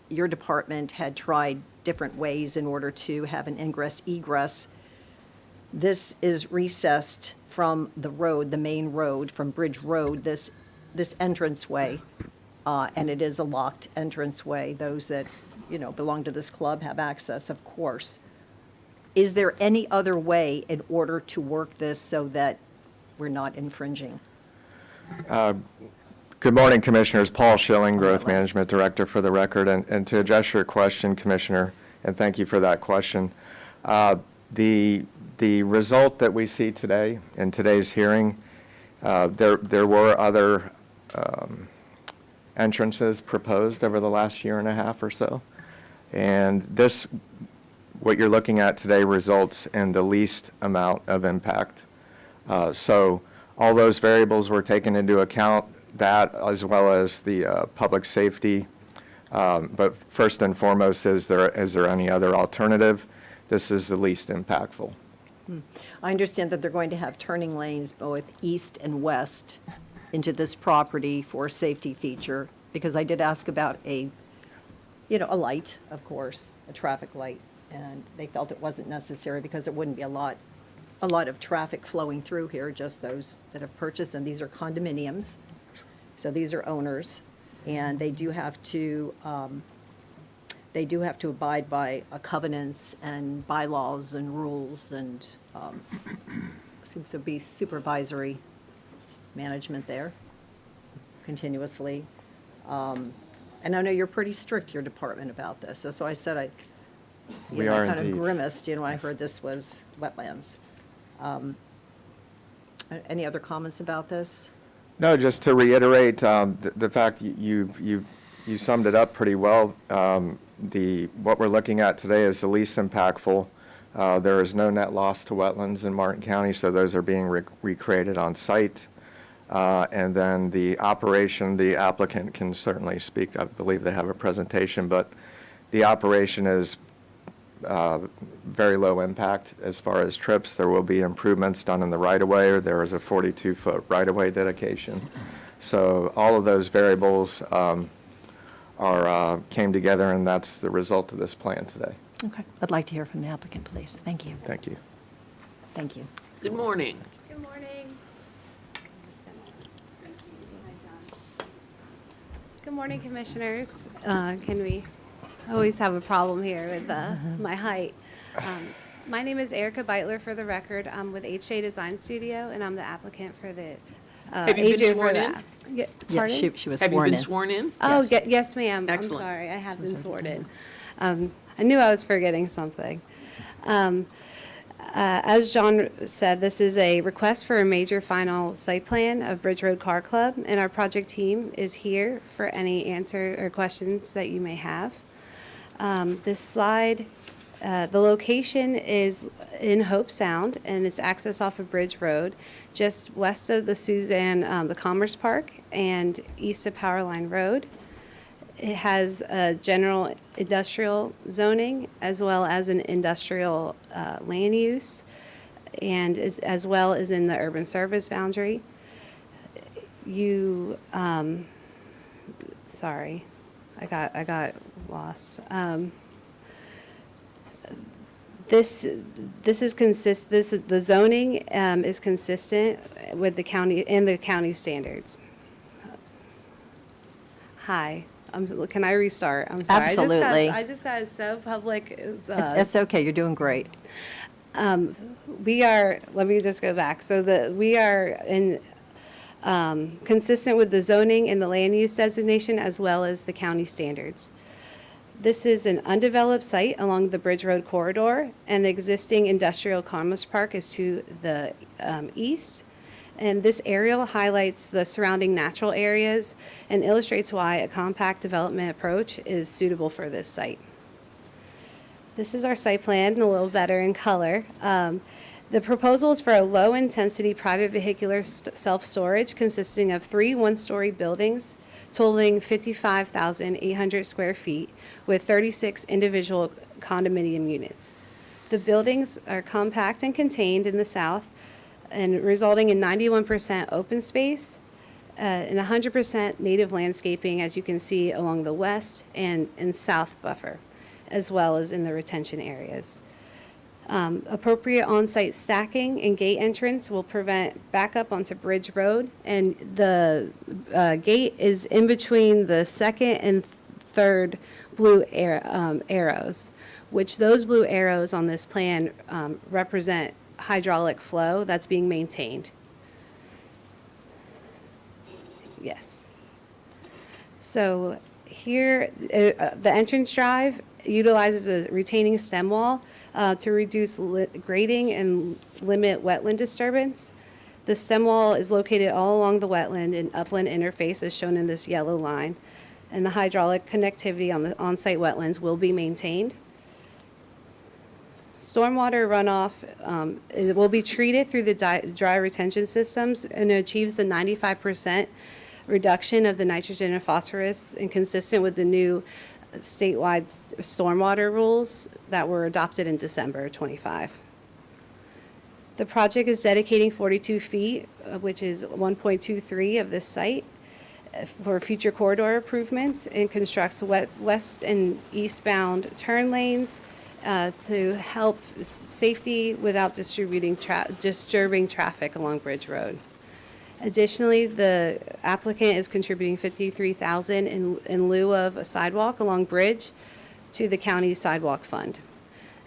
your department had tried different ways in order to have an ingress egress. This is recessed from the road, the main road, from Bridge Road, this entranceway, and it is a locked entranceway. Those that, belong to this club have access, of course. Is there any other way in order to work this so that we're not infringing? Good morning, Commissioners. Paul Schilling, Growth Management Director, for the record. And to address your question, Commissioner, and thank you for that question, the result that we see today in today's hearing, there were other entrances proposed over the last year and a half or so. And this, what you're looking at today, results in the least amount of impact. So all those variables were taken into account, that as well as the public safety. But first and foremost, is there any other alternative? This is the least impactful. I understand that they're going to have turning lanes both east and west into this property for a safety feature, because I did ask about a light, of course, a traffic light, and they felt it wasn't necessary because it wouldn't be a lot of traffic flowing through here, just those that have purchased, and these are condominiums, so these are owners, and they do have to abide by covenants and bylaws and rules, and seems to be supervisory management there continuously. And I know you're pretty strict, your department, about this. So I said We are kind indeed. of grimaced, when I heard this was wetlands. Any other comments about this? No, just to reiterate the fact you summed it up pretty well. What we're looking at today is the least impactful. There is no net loss to wetlands in Martin County, so those are being recreated on site. And then the operation, the applicant can certainly speak. I believe they have a presentation, but the operation is very low impact as far as trips. There will be improvements done in the right-of-way. There is a 42-foot right-of-way dedication. So all of those variables came together, and that's the result of this plan today. Okay. I'd like to hear from the applicant, please. Thank you. Thank you. Thank you. Good morning. Good morning. Good morning, Commissioners. Can we always have a problem here with my height? My name is Erica Beitler, for the record. I'm with HJ Design Studio, and I'm the applicant for the Have you been agent sworn for in? that. Yeah, Pardon? she was Have you sworn been in. sworn in? Oh, Yes. yes, ma'am. Excellent. I'm sorry, I have been sworn in. I knew I was forgetting something. As John said, this is a request for a major final site plan of Bridge Road Car Club, and our project team is here for any answer or questions that you may have. This slide, the location is in Hope Sound, and it's access off of Bridge Road, just west of the the Commerce Park, and east of Powerline Road. It has a general industrial zoning as well as an industrial land use, and as well as in the urban service boundary. Sorry, I got lost. The zoning is consistent with the county and the county standards. Oops. Can I restart? I'm sorry. Absolutely. I just got so public. It's okay. You're doing great. Let me just go back. So we are consistent with the zoning and the land use designation as well as the county standards. This is an undeveloped site along the Bridge Road corridor, and the existing industrial commerce park is to the east. And this aerial highlights the surrounding natural areas and illustrates why a compact development approach is suitable for this site. This is our site plan, a little better in color. The proposal is for a low-intensity private vehicular self-storage consisting of 3 one-story buildings totaling 55,800 square feet with 36 individual condominium units. The buildings are compact and contained in the south, and resulting in 91% open space and 100% native landscaping, as you can see along the west and south buffer, as well as in the retention areas. Appropriate on-site stacking and gate entrance will prevent backup onto Bridge Road, and the gate is in between the second and third blue arrows, which those blue arrows on this plan represent hydraulic flow that's being maintained. Yes. So here, the entrance drive utilizes a retaining stem wall to reduce grading and limit wetland disturbance. The stem wall is located all along the wetland and upland interface as shown in this yellow line, and the hydraulic connectivity on the on-site wetlands will be maintained. Stormwater runoff it will be treated through the dry retention systems, and it achieves a 95% reduction of the nitrogen and phosphorus, and consistent with the new statewide stormwater rules that were adopted in December 25. The project is dedicating 42 feet, which is 1.23 of this site, for future corridor improvements, and constructs west and eastbound turn lanes to help safety without disturbing traffic along Bridge Road. Additionally, the applicant is contributing $53,000 in lieu of a sidewalk along Bridge to the county's sidewalk fund.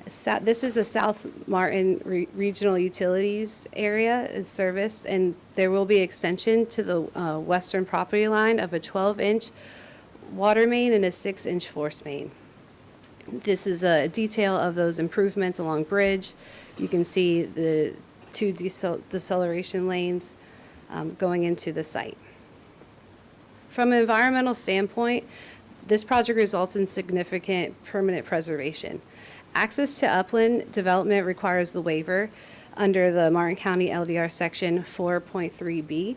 This is a South Martin Regional Utilities area is serviced, and there will be extension to the western property line of a 12-inch water main and a 6-inch force main. This is a detail of those improvements along Bridge. You can see the 2 deceleration lanes going into the site. From an environmental standpoint, this project results in significant permanent preservation. Access to upland development requires the waiver under the Martin County LDR Section 4.3B.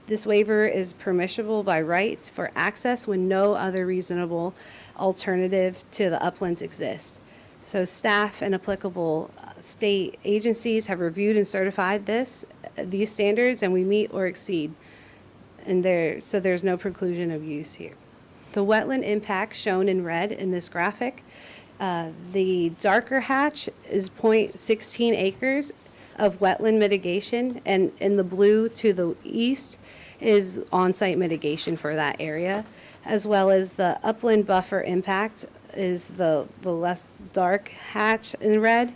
This waiver is permissible by right for access when no other reasonable alternative to the uplands exist. So staff and applicable state agencies have reviewed and certified these standards, and we meet or exceed. So there's no preclusion of use here. The wetland impact shown in red in this graphic, the darker hatch is 0.16 acres of wetland mitigation, and in the blue to the east is on-site mitigation for that area, as well as the upland buffer impact is the less dark hatch in red,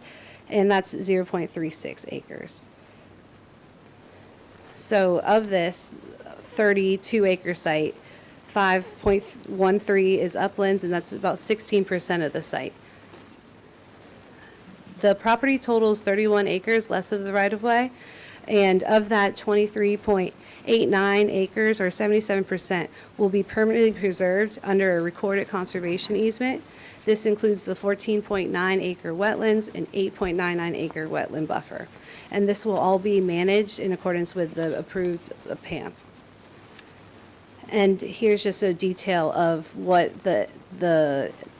and that's 0.36 acres. So of this 32-acre site, 5.13 is uplands, and that's about 16% of the site. The property totals 31 acres, less of the right-of-way, and of that, 23.89 acres, or 77%, will be permanently preserved under a recorded conservation easement. This includes the 14.9 acre wetlands and 8.99 acre wetland buffer. And this will all be managed in accordance with the approved PAMP. And here's just a detail of what the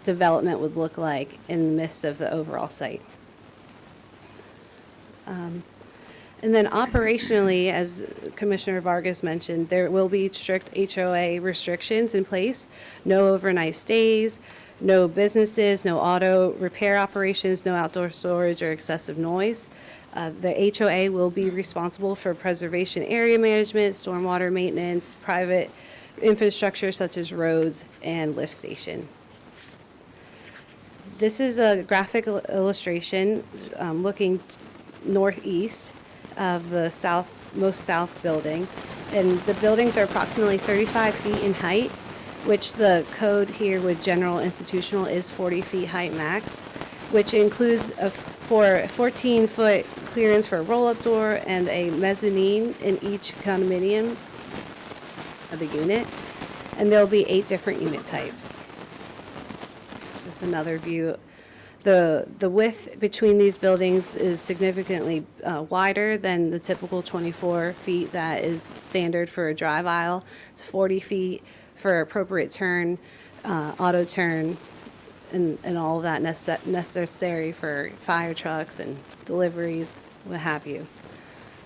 development would look like in the midst of the overall site. And then operationally, as Commissioner Vargas mentioned, there will be strict HOA restrictions in place. No overnight stays, no businesses, no auto repair operations, no outdoor storage or excessive noise. The HOA will be responsible for preservation area management, stormwater maintenance, private infrastructure such as roads and lift station. This is a graphic illustration looking northeast of the most south building, and the buildings are approximately 35 feet in height, which the code here with general institutional is 40 feet height max, which includes a 14-foot clearance for a roll-up door and a mezzanine in each condominium of the unit, and there'll be 8 different unit types. It's just another view. The width between these buildings is significantly wider than the typical 24 feet that is standard for a drive aisle. It's 40 feet for appropriate turn, auto turn, and all of that necessary for fire trucks and deliveries, what have you.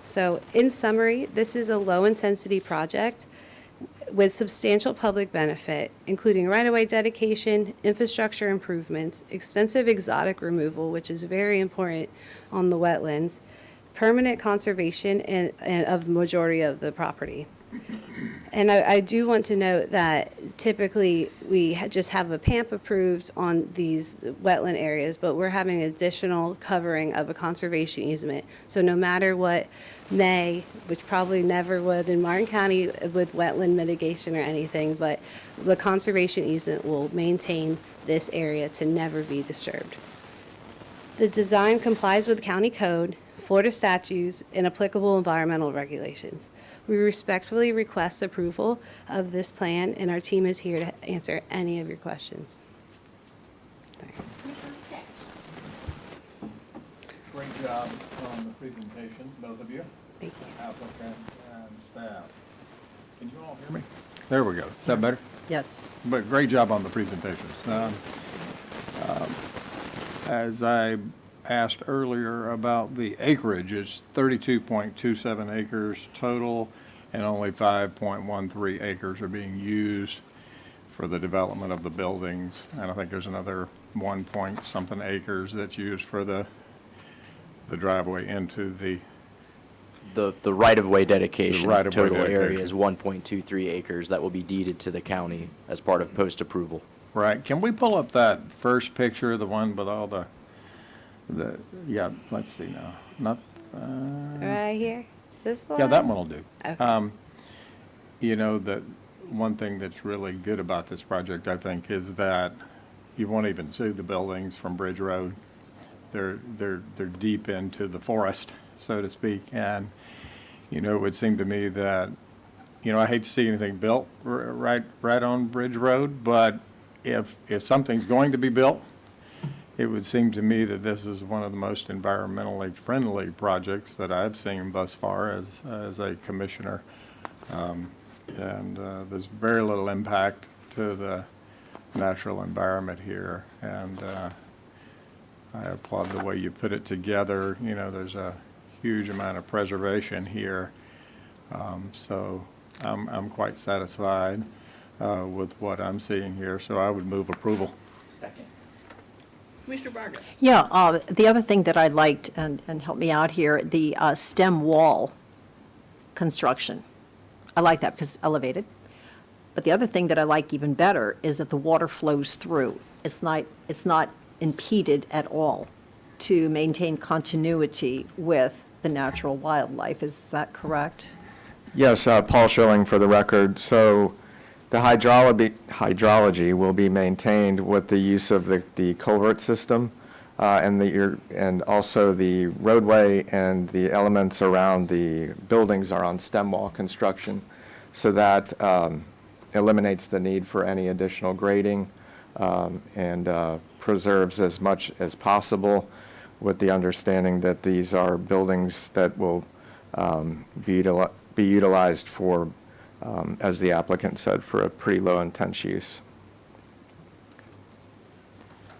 So in summary, this is a low-intensity project with substantial public benefit, including right-of-way dedication, infrastructure improvements, extensive exotic removal, which is very important on the wetlands, permanent conservation and of the majority of the property. And I do want to note that typically we just have a PAMP approved on these wetland areas, but we're having additional covering of a conservation easement. So no matter what may, which probably never would in Martin County with wetland mitigation or anything, but the conservation easement will maintain this area to never be disturbed. The design complies with county code, Florida statutes, and applicable environmental regulations. We respectfully request approval of this plan, and our team is here to answer any of your questions. Great job on the presentation, both of you. Thank you. Applicant and staff. Can you all hear me? There we go. Is that better? Yes. But great job on the presentations. As I asked earlier about the acreage, it's 32.27 acres total, and only 5.13 acres are being used for the development of the buildings. And I think there's another 1 point something acres that's used for the driveway into the The right-of-way dedication The right-of-way total area dedication. is 1.23 acres that will be deeded to the county as part of post-approval. Right. Can we pull up that first picture, the one with all yeah, let's see now. Not, Right here? This one? yeah, that one will do. Okay. You know, the one thing that's really good about this project, I think, is that you won't even see the buildings from Bridge Road. They're deep into the forest, so to speak. And, you know, it would seem to me that, you know, I hate to see anything built right on Bridge Road, but if something's going to be built, it would seem to me that this is one of the most environmentally friendly projects that I've seen thus far as a commissioner. And there's very little impact to the natural environment here. And I applaud the way you put it together. You know, there's a huge amount of preservation here. So I'm quite satisfied with what I'm seeing here. So I would move approval. Second. Commissioner Vargas? Yeah, the other thing that I liked, and help me out here, the stem wall construction. I like that because it's elevated. But the other thing that I like even better is that the water flows through. It's not impeded at all to maintain continuity with the natural wildlife. Is that correct? Yes, Paul Schilling for the record. So the hydrology will be maintained with the use of the culvert system and also the roadway and the elements around the buildings are on stem wall construction. So that eliminates the need for any additional grading and preserves as much as possible, with the understanding that these are buildings that will be utilized for, as the applicant said, for a pretty low intense use.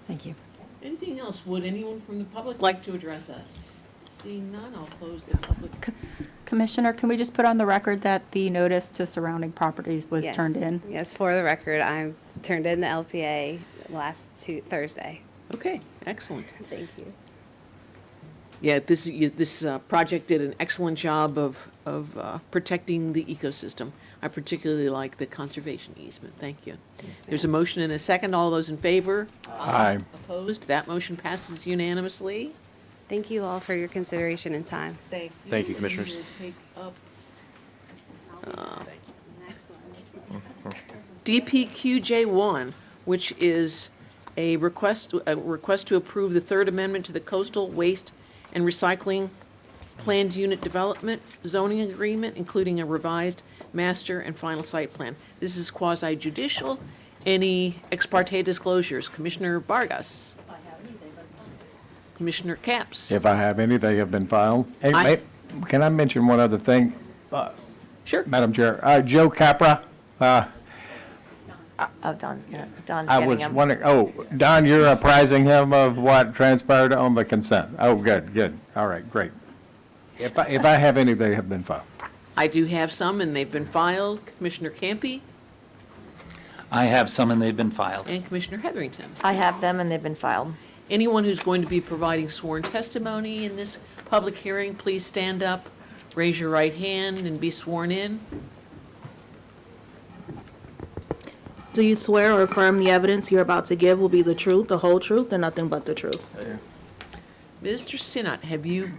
Thank you. Anything else? Would anyone from the public like to address us? Seeing none, I'll close the public. Commissioner, can we just put on the record that the notice to surrounding properties was Yes. turned in? Yes, for the record, I turned in the LPA last Thursday. Okay, excellent. Thank you. Yeah, this project did an excellent job of protecting the ecosystem. I particularly like the conservation easement. Thank you. There's a motion and a second. All those in favor? Aye. Opposed? That motion passes unanimously. Thank you all for your consideration and time. Thank you. Thank you, And Commissioners. we'll take up, Next one. DPQJ1, which is a request to approve the Third Amendment to the Coastal Waste and Recycling Planned Unit Development Zoning Agreement, including a revised master and final site plan. This is quasi-judicial. Any ex parte disclosures? Commissioner Vargas? If I have any, they've been fine. Commissioner Capps? If I have any, they have been filed. Hey, I- can I mention one other thing? Sure. Madam Chair, Joe Capra, Oh, Don's I getting was him. wondering, oh, Don, you're apprising him of what transpired on the consent. Oh, good. All right, great. If I have any, they have been filed. I do have some, and they've been filed. Commissioner Campy I have some and they've been filed. and Commissioner Heatherington. I have them and they've been filed. Anyone who's going to be providing sworn testimony in this public hearing, please stand up, raise your right hand, and be sworn in. Do you swear or affirm the evidence you're about to give will be the truth, the whole truth, and nothing but the truth? Mr. Sinnott, have you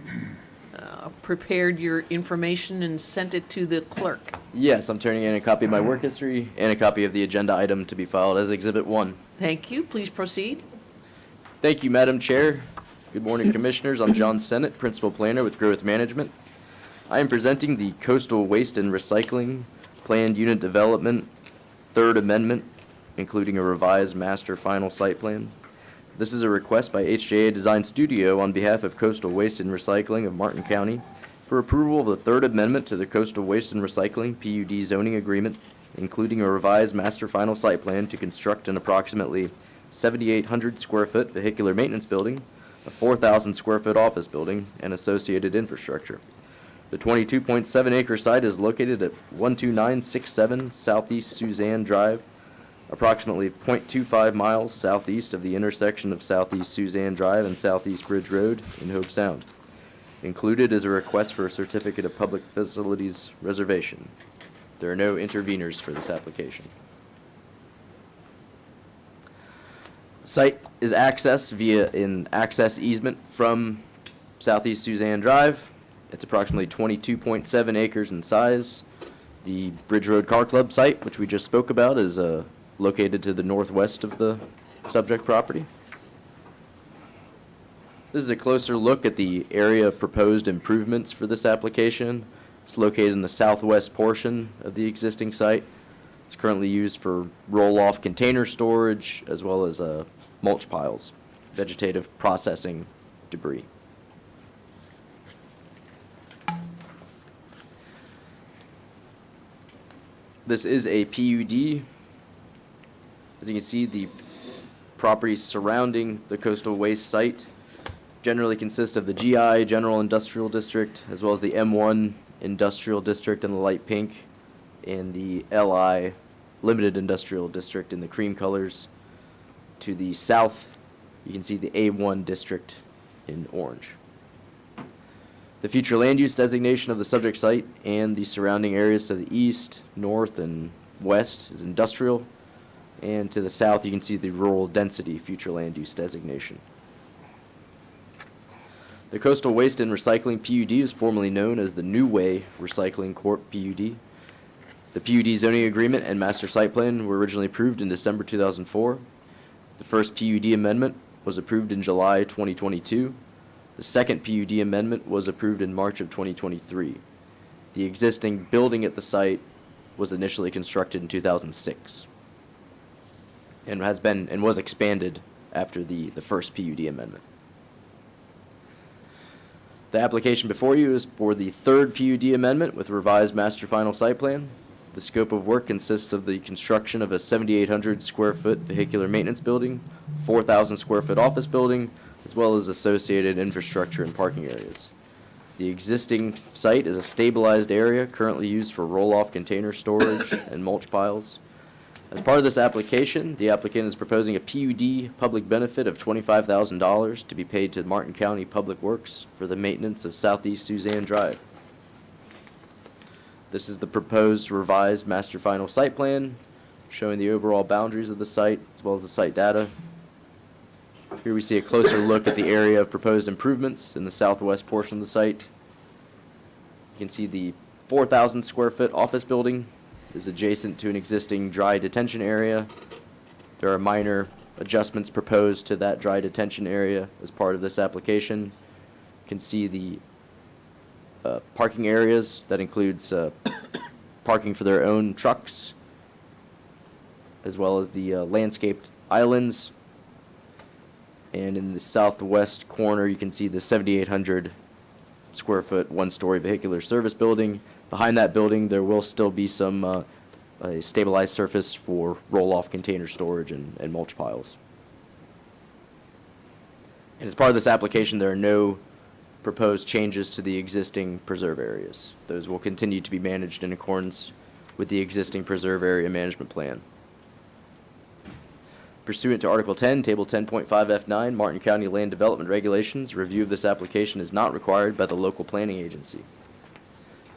prepared your information and sent it to the clerk? Yes, I'm turning in a copy of my work history and a copy of the agenda item to be filed as Exhibit 1. Thank you. Please proceed. Thank you, Madam Chair. Good morning, Commissioners. I'm John Sennett, Principal Planner with Growth Management. I am presenting the Coastal Waste and Recycling Planned Unit Development Third Amendment, including a revised master final site plan. This is a request by HJA Design Studio on behalf of Coastal Waste and Recycling of Martin County for approval of the Third Amendment to the Coastal Waste and Recycling PUD zoning agreement, including a revised master final site plan to construct an approximately 7,800 square foot vehicular maintenance building, a 4,000 square foot office building, and associated infrastructure. The 22.7 acre site is located at 12967 Southeast Suzanne Drive, approximately 0.25 miles southeast of the intersection of Southeast Suzanne Drive and Southeast Bridge Road in Hope Sound. Included is a request for a certificate of public facilities reservation. There are no interveners for this application. The site is accessed via an access easement from Southeast Suzanne Drive. It's approximately 22.7 acres in size. The Bridge Road Car Club site, which we just spoke about, is located to the northwest of the subject property. This is a closer look at the area of proposed improvements for this application. It's located in the southwest portion of the existing site. It's currently used for roll-off container storage as well as mulch piles, vegetative processing debris. This is a PUD. As you can see, the properties surrounding the coastal waste site generally consist of the GI, General Industrial District, as well as the M1 Industrial District in the light pink, and the LI Limited Industrial District in the cream colors. To the south, you can see the A1 District in orange. The future land use designation of the subject site and the surrounding areas to the east, north, and west is industrial. And to the south, you can see the rural density future land use designation. The Coastal Waste and Recycling PUD is formerly known as the New Way Recycling Corp. PUD. The PUD zoning agreement and master site plan were originally approved in December 2004. The first PUD amendment was approved in July 2022. The second PUD amendment was approved in March of 2023. The existing building at the site was initially constructed in 2006 and was expanded after the first PUD amendment. The application before you is for the third PUD amendment with revised master final site plan. The scope of work consists of the construction of a 7,800 square foot vehicular maintenance building, 4,000 square foot office building, as well as associated infrastructure and parking areas. The existing site is a stabilized area currently used for roll-off container storage and mulch piles. As part of this application, the applicant is proposing a PUD public benefit of $25,000 to be paid to Martin County Public Works for the maintenance of Southeast Suzanne Drive. This is the proposed revised master final site plan, showing the overall boundaries of the site as well as the site data. Here we see a closer look at the area of proposed improvements in the southwest portion of the site. You can see the 4,000 square foot office building is adjacent to an existing dry detention area. There are minor adjustments proposed to that dry detention area as part of this application. You can see the parking areas. That includes parking for their own trucks, as well as the landscaped islands. And in the southwest corner, you can see the 7,800 square foot, one-story vehicular service building. Behind that building, there will still be some a stabilized surface for roll-off container storage and mulch piles. And as part of this application, there are no proposed changes to the existing preserve areas. Those will continue to be managed in accordance with the existing preserve area management plan. Pursuant to Article 10, Table 10.5 F9, Martin County Land Development Regulations, review of this application is not required by the local planning agency.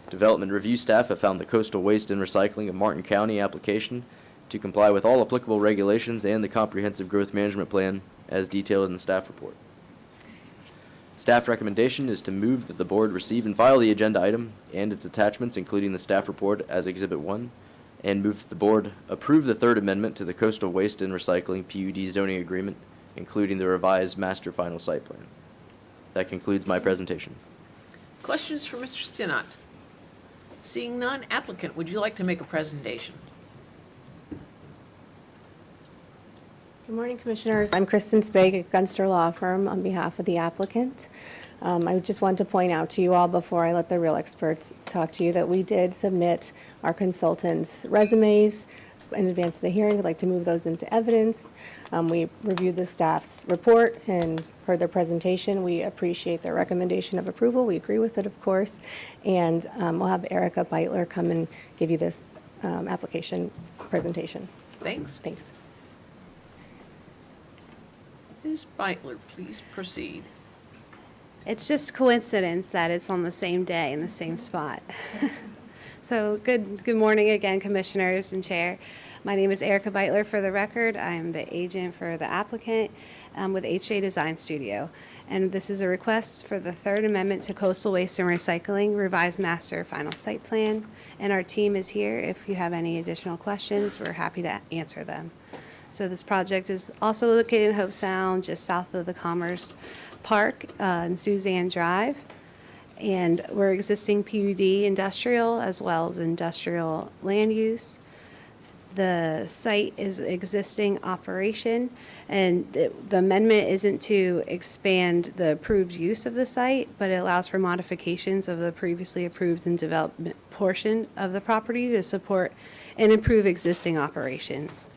Development review staff have found the coastal waste and recycling of Martin County application to comply with all applicable regulations and the comprehensive growth management plan as detailed in the staff report. Staff recommendation is to move that the board receive and file the agenda item and its attachments, including the staff report as Exhibit 1, and move that the board approve the third amendment to the coastal waste and recycling PUD zoning agreement, including the revised master final site plan. That concludes my presentation. Questions for Mr. Sinnott? Seeing none, applicant, would you like to make a presentation? Good morning, Commissioners. I'm Kristen Spake at Gunster Law Firm on behalf of the applicant. I just wanted to point out to you all before I let the real experts talk to you that we did submit our consultants' resumes in advance of the hearing. I'd like to move those into evidence. We reviewed the staff's report and heard their presentation. We appreciate their recommendation of approval. We agree with it, of course. And we'll have Erica Beitler come and give you this application presentation. Thanks. Thanks. Ms. Beitler, please proceed. It's just coincidence that it's on the same day in the same spot. So good morning again, Commissioners and Chair. My name is Erica Beitler for the record. I'm the agent for the applicant with HJ Design Studio. And this is a request for the third amendment to Coastal Waste and Recycling Revised Master Final Site Plan. And our team is here. If you have any additional questions, we're happy to answer them. So this project is also located in Hope Sound, just south of the Commerce Park in Suzanne Drive. And we're existing PUD industrial as well as industrial land use. The site is existing operation, and the amendment isn't to expand the approved use of the site, but it allows for modifications of the previously approved and development portion of the property to support and improve existing operations.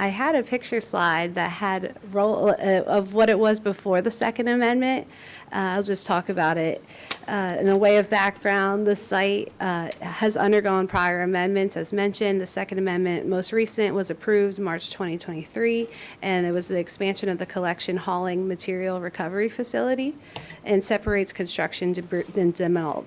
I had a picture slide that had of what it was before the Second Amendment. I'll just talk about it. In a way of background, the site has undergone prior amendments, as mentioned. The Second Amendment, most recent, was approved March 2023, and it was the expansion of the collection hauling material recovery facility and separates construction debris and demo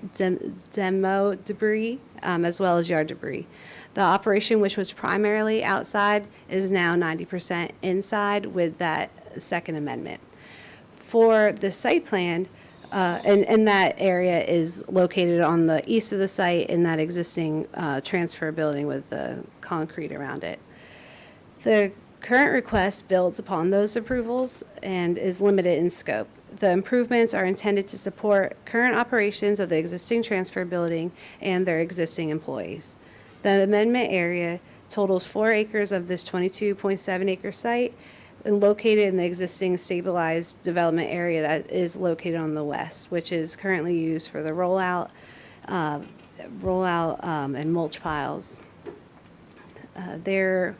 debris, as well as yard debris. The operation, which was primarily outside, is now 90% inside with that Second Amendment. For the site plan, and that area is located on the east of the site in that existing transfer building with the concrete around it. The current request builds upon those approvals and is limited in scope. The improvements are intended to support current operations of the existing transfer building and their existing employees. The amendment area totals 4 acres of this 22.7 acre site and located in the existing stabilized development area that is located on the west, which is currently used for the rollout and mulch piles. There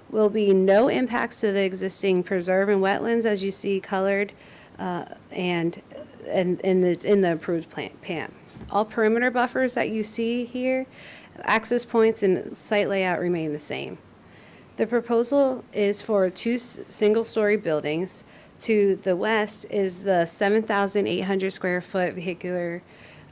will be no impacts to the existing preserve and wetlands, as you see colored, and it's in the approved plan. All perimeter buffers that you see here, access points and site layout remain the same. The proposal is for 2 single-story buildings. To the west is the 7,800 square foot vehicular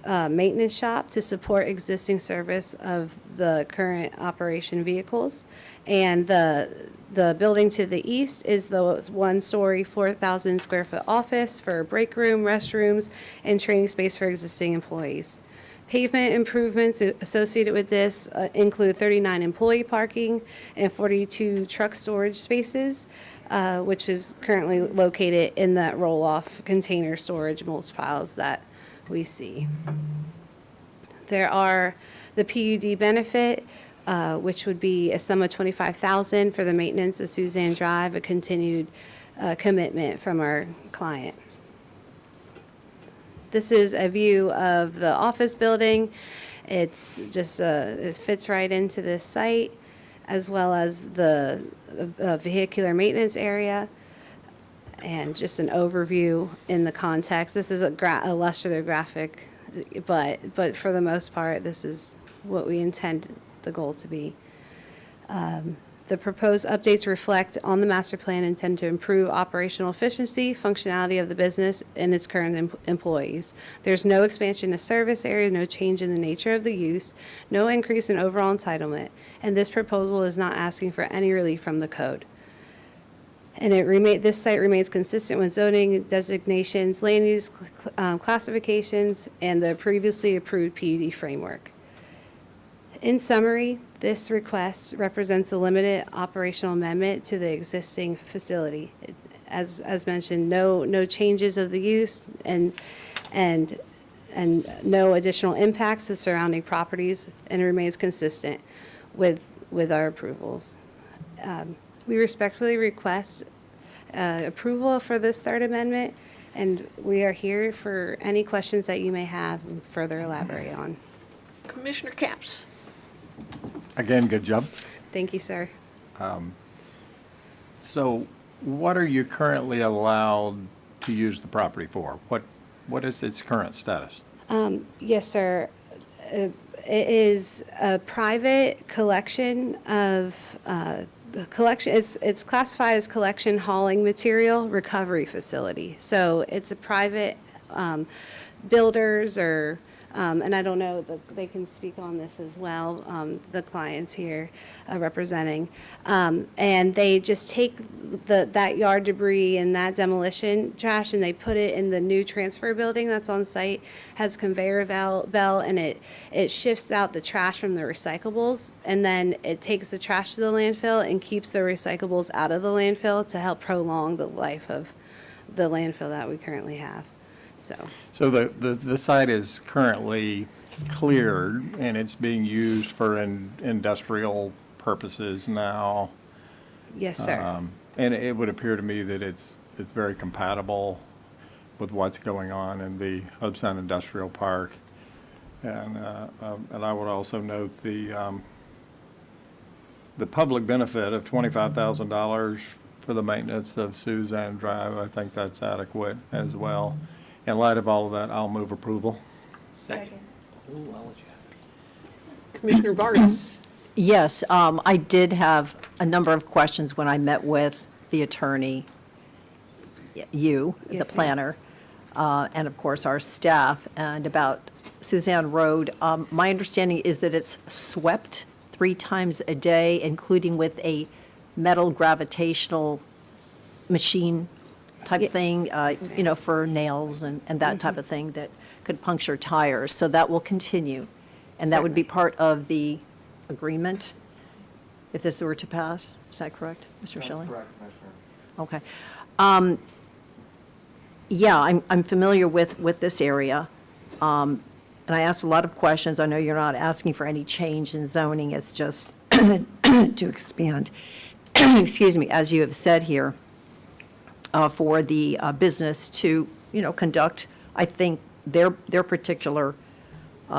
maintenance shop to support existing service of the current operation vehicles. And the building to the east is the one-story, 4,000 square foot office for a break room, restrooms, and training space for existing employees. Pavement improvements associated with this include 39 employee parking and 42 truck storage spaces, which is currently located in that roll-off container storage mulch piles that we see. There are the PUD benefit, which would be a sum of $25,000 for the maintenance of Suzanne Drive, a continued commitment from our client. This is a view of the office building. It's just, it fits right into this site, as well as the vehicular maintenance area, and just an overview in the context. This is a illustrative graphic, but for the most part, this is what we intend the goal to be. The proposed updates reflect on the master plan intend to improve operational efficiency, functionality of the business, and its current employees. There's no expansion of service area, no change in the nature of the use, no increase in overall entitlement, and this proposal is not asking for any relief from the code. And this site remains consistent with zoning designations, land use classifications, and the previously approved PUD framework. In summary, this request represents a limited operational amendment to the existing facility. As mentioned, no changes of the use and no additional impacts to surrounding properties, and it remains consistent with our approvals. We respectfully request approval for this third amendment, and we are here for any questions that you may have and further elaborate on. Commissioner Capps. Again, good job. Thank you, sir. So what are you currently allowed to use the property for? What is its current status? Yes, sir. It is a private collection of collection. It's classified as collection hauling material recovery facility. So it's a private builders or and I don't know, they can speak on this as well, the clients here representing. And they just take that yard debris and that demolition trash and they put it in the new transfer building that's on site, has a conveyor belt, and it shifts out the trash from the recyclables. And then it takes the trash to the landfill and keeps the recyclables out of the landfill to help prolong the life of the landfill that we currently have. So the site is currently cleared and it's being used for industrial purposes now. Yes, sir. And it would appear to me that it's very compatible with what's going on in the Hubsan Industrial Park. And I would also note the public benefit of $25,000 for the maintenance of Suzanne Drive. I think that's adequate as well. In light of all of that, I'll move approval. Second. Commissioner Vargas. Yes, I did have a number of questions when I met with the attorney, you, the Yes, ma'am. planner, and of course our staff, and about Suzanne Road. My understanding is that it's swept 3 times a day, including with a metal gravitational machine type thing, for nails and that type of thing that could puncture tires. So that will continue. And that would be part of the agreement if this were to pass. Is that correct, Mr. Schilling? That's correct, Okay. Commissioner. Yeah, I'm familiar with this area. And I asked a lot of questions. I know you're not asking for any change in zoning. It's just to expand, excuse me, as you have said here, for the business to, conduct, I think, their particular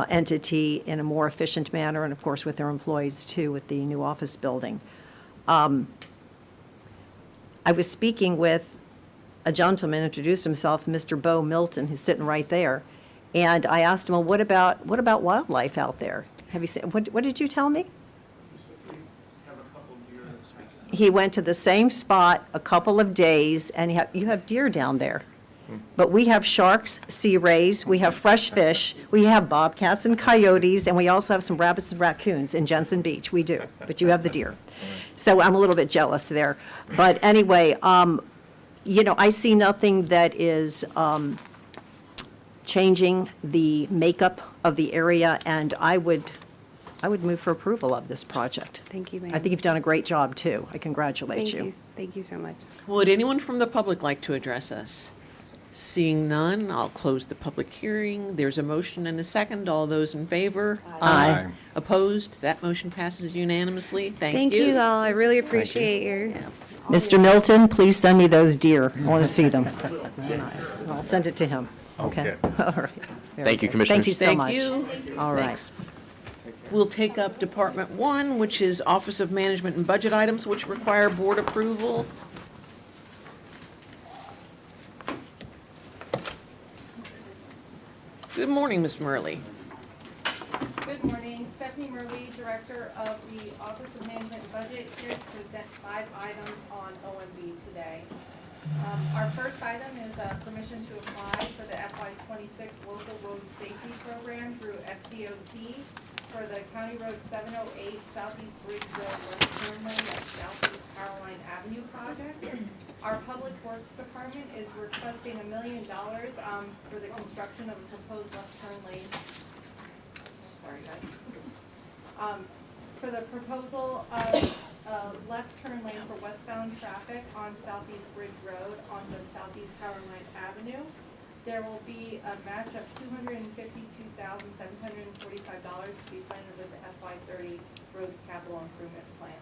entity in a more efficient manner, and of course with their employees too, with the new office building. I was speaking with a gentleman, introduced himself, Mr. Bo Milton, who's sitting right there, and I asked him, well, what about wildlife out there? Have you seen, what did you tell me? He went to the same spot a couple of days, and you have deer down there. But we have sharks, sea rays, we have fresh fish, we have bobcats and coyotes, and we also have some rabbits and raccoons in Jensen Beach. We do, but you have the deer. So I'm a little bit jealous there. But anyway, I see nothing that is changing the makeup of the area, and I would move for approval of this project. Thank you, ma'am. I think you've done a great job, too. I congratulate you. Thank you so much. Would anyone from the public like to address us? Seeing none, I'll close the public hearing. There's a motion and a second. All those in favor? Aye. Opposed? That motion passes unanimously. Thank you. Thank you all. I really appreciate your. Mr. Milton, please send me those deer. I want to see them. Nice. I'll send it to him. Okay? All right. Very Thank you, good. Commissioners. Thank you so much. Thank you. All right. Thanks. We'll take up Department 1, which is Office of Management and Budget items, which require board approval. Good morning, Ms. Murley. Good morning, Stephanie Murley, Director of the Office of Management and Budget, here to present 5 items on OMB today. Our first item is permission to apply for the FY26 Local Road Safety Program through FDOT for the County Road 708 Southeast Bridge Road West Turn Lane at Southeast Caroline Avenue project. Our Public Works Department is requesting $1 million for the construction of a proposed left turn lane. Sorry, guys. For the proposal of left turn lane for westbound traffic on Southeast Bridge Road onto Southeast Caroline Avenue. There will be a match of $252,745 to be funded with the FY30 Roads Capital Improvement Plan.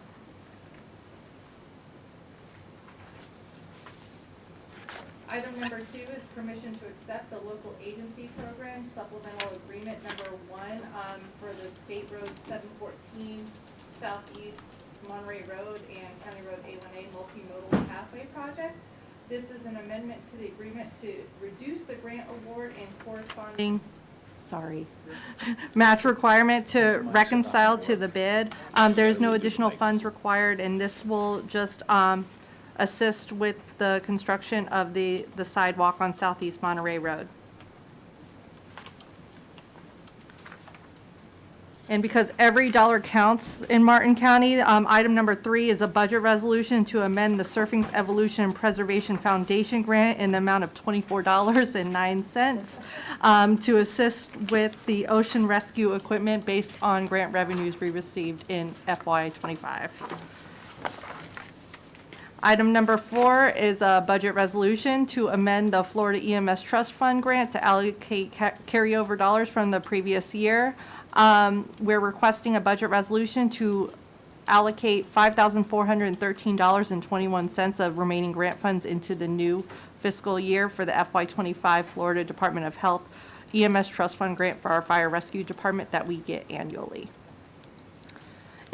Item number 2 is permission to accept the local agency program supplemental agreement number 1 for the State Road 714 Southeast Monterey Road and County Road A1A multimodal pathway project. This is an amendment to the agreement to reduce the grant award and corresponding match requirement to reconcile to the bid. There's no additional funds required, and this will just assist with the construction of the sidewalk on Southeast Monterey Road. And because every dollar counts in Martin County, item number 3 is a budget resolution to amend the Surfing's Evolution and Preservation Foundation grant in the amount of $24.09 to assist with the ocean rescue equipment based on grant revenues we received in FY25. Item number 4 is a budget resolution to amend the Florida EMS Trust Fund grant to allocate carryover dollars from the previous year. We're requesting a budget resolution to allocate $5,413.21 of remaining grant funds into the new fiscal year for the FY25 Florida Department of Health EMS Trust Fund grant for our fire rescue department that we get annually.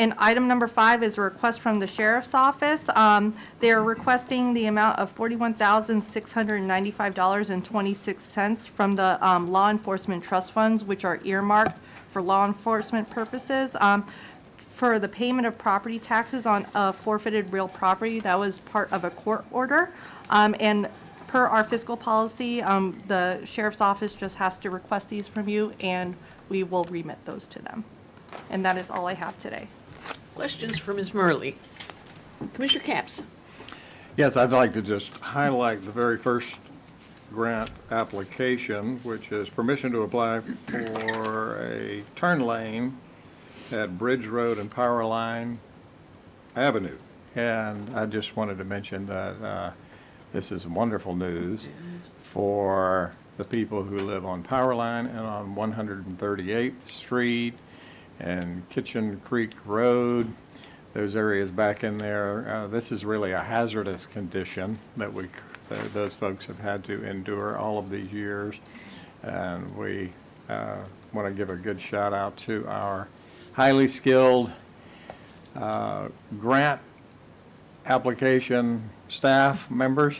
And item number 5 is a request from the Sheriff's Office. They're requesting the amount of $41,695.26 from the law enforcement trust funds, which are earmarked for law enforcement purposes, for the payment of property taxes on forfeited real property. That was part of a court order. And per our fiscal policy, the Sheriff's Office just has to request these from you, and we will remit those to them. And that is all I have today. Questions for Ms. Murley? Commissioner Capps? Yes, I'd like to just highlight the very first grant application, which is permission to apply for a turn lane at Bridge Road and Powerline Avenue. And I just wanted to mention that this is wonderful news for the people who live on Powerline and on 138th Street and Kitchen Creek Road, those areas back in there. This is really a hazardous condition that those folks have had to endure all of these years. And we want to give a good shout out to our highly skilled grant application staff members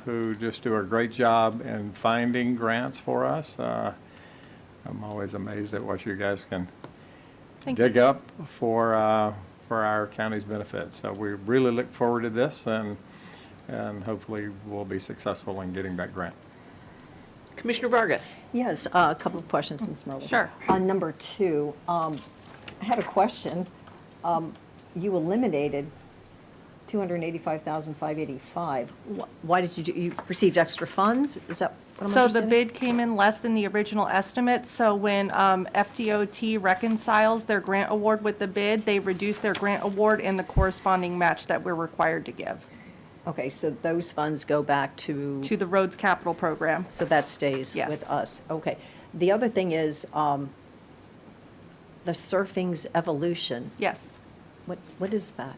who just do a great job in finding grants for us. I'm always amazed at what you guys can dig up for our county's benefit. So we really look forward to this, and hopefully we'll be successful in getting that grant. Commissioner Vargas? Yes, a couple of questions, Ms. Merle. Sure. On number 2, I had a question. You eliminated $285,585. Why did you received extra funds? Is that what I'm So the understanding? bid came in less than the original estimate, so when FDOT reconciles their grant award with the bid, they reduce their grant award and the corresponding match that we're required to give Okay, so those funds go back to, to the roads capital program. so that stays Yes. with us. Okay. The other thing is the surfing's evolution. Yes. What is that?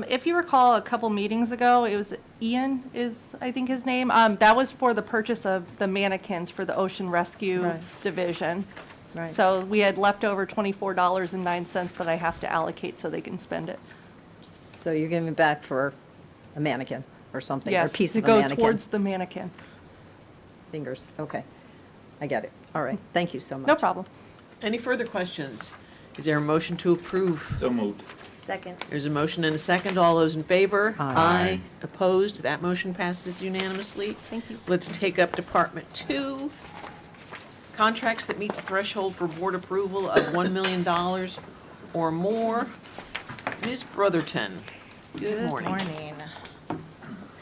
If you recall, a couple meetings ago, it was Ian is, I think his name, that was for the purchase of the mannequins for the Ocean Rescue Right. Division. Right. So we had leftover $24.09 that I have to allocate so they can spend it. So you're giving back for a mannequin or something, or a Yes, piece to of a go mannequin? towards the mannequin. Fingers, okay. I get it. All right, thank you so much. No problem. Any further questions? Is there a motion to approve? So moved. Second. There's a motion and a second. All those in favor? Aye. Opposed? That motion passes unanimously. Thank you. Let's take up Department 2. Contracts that meet the threshold for board approval of $1 million or more. Ms. Brotherton, good morning.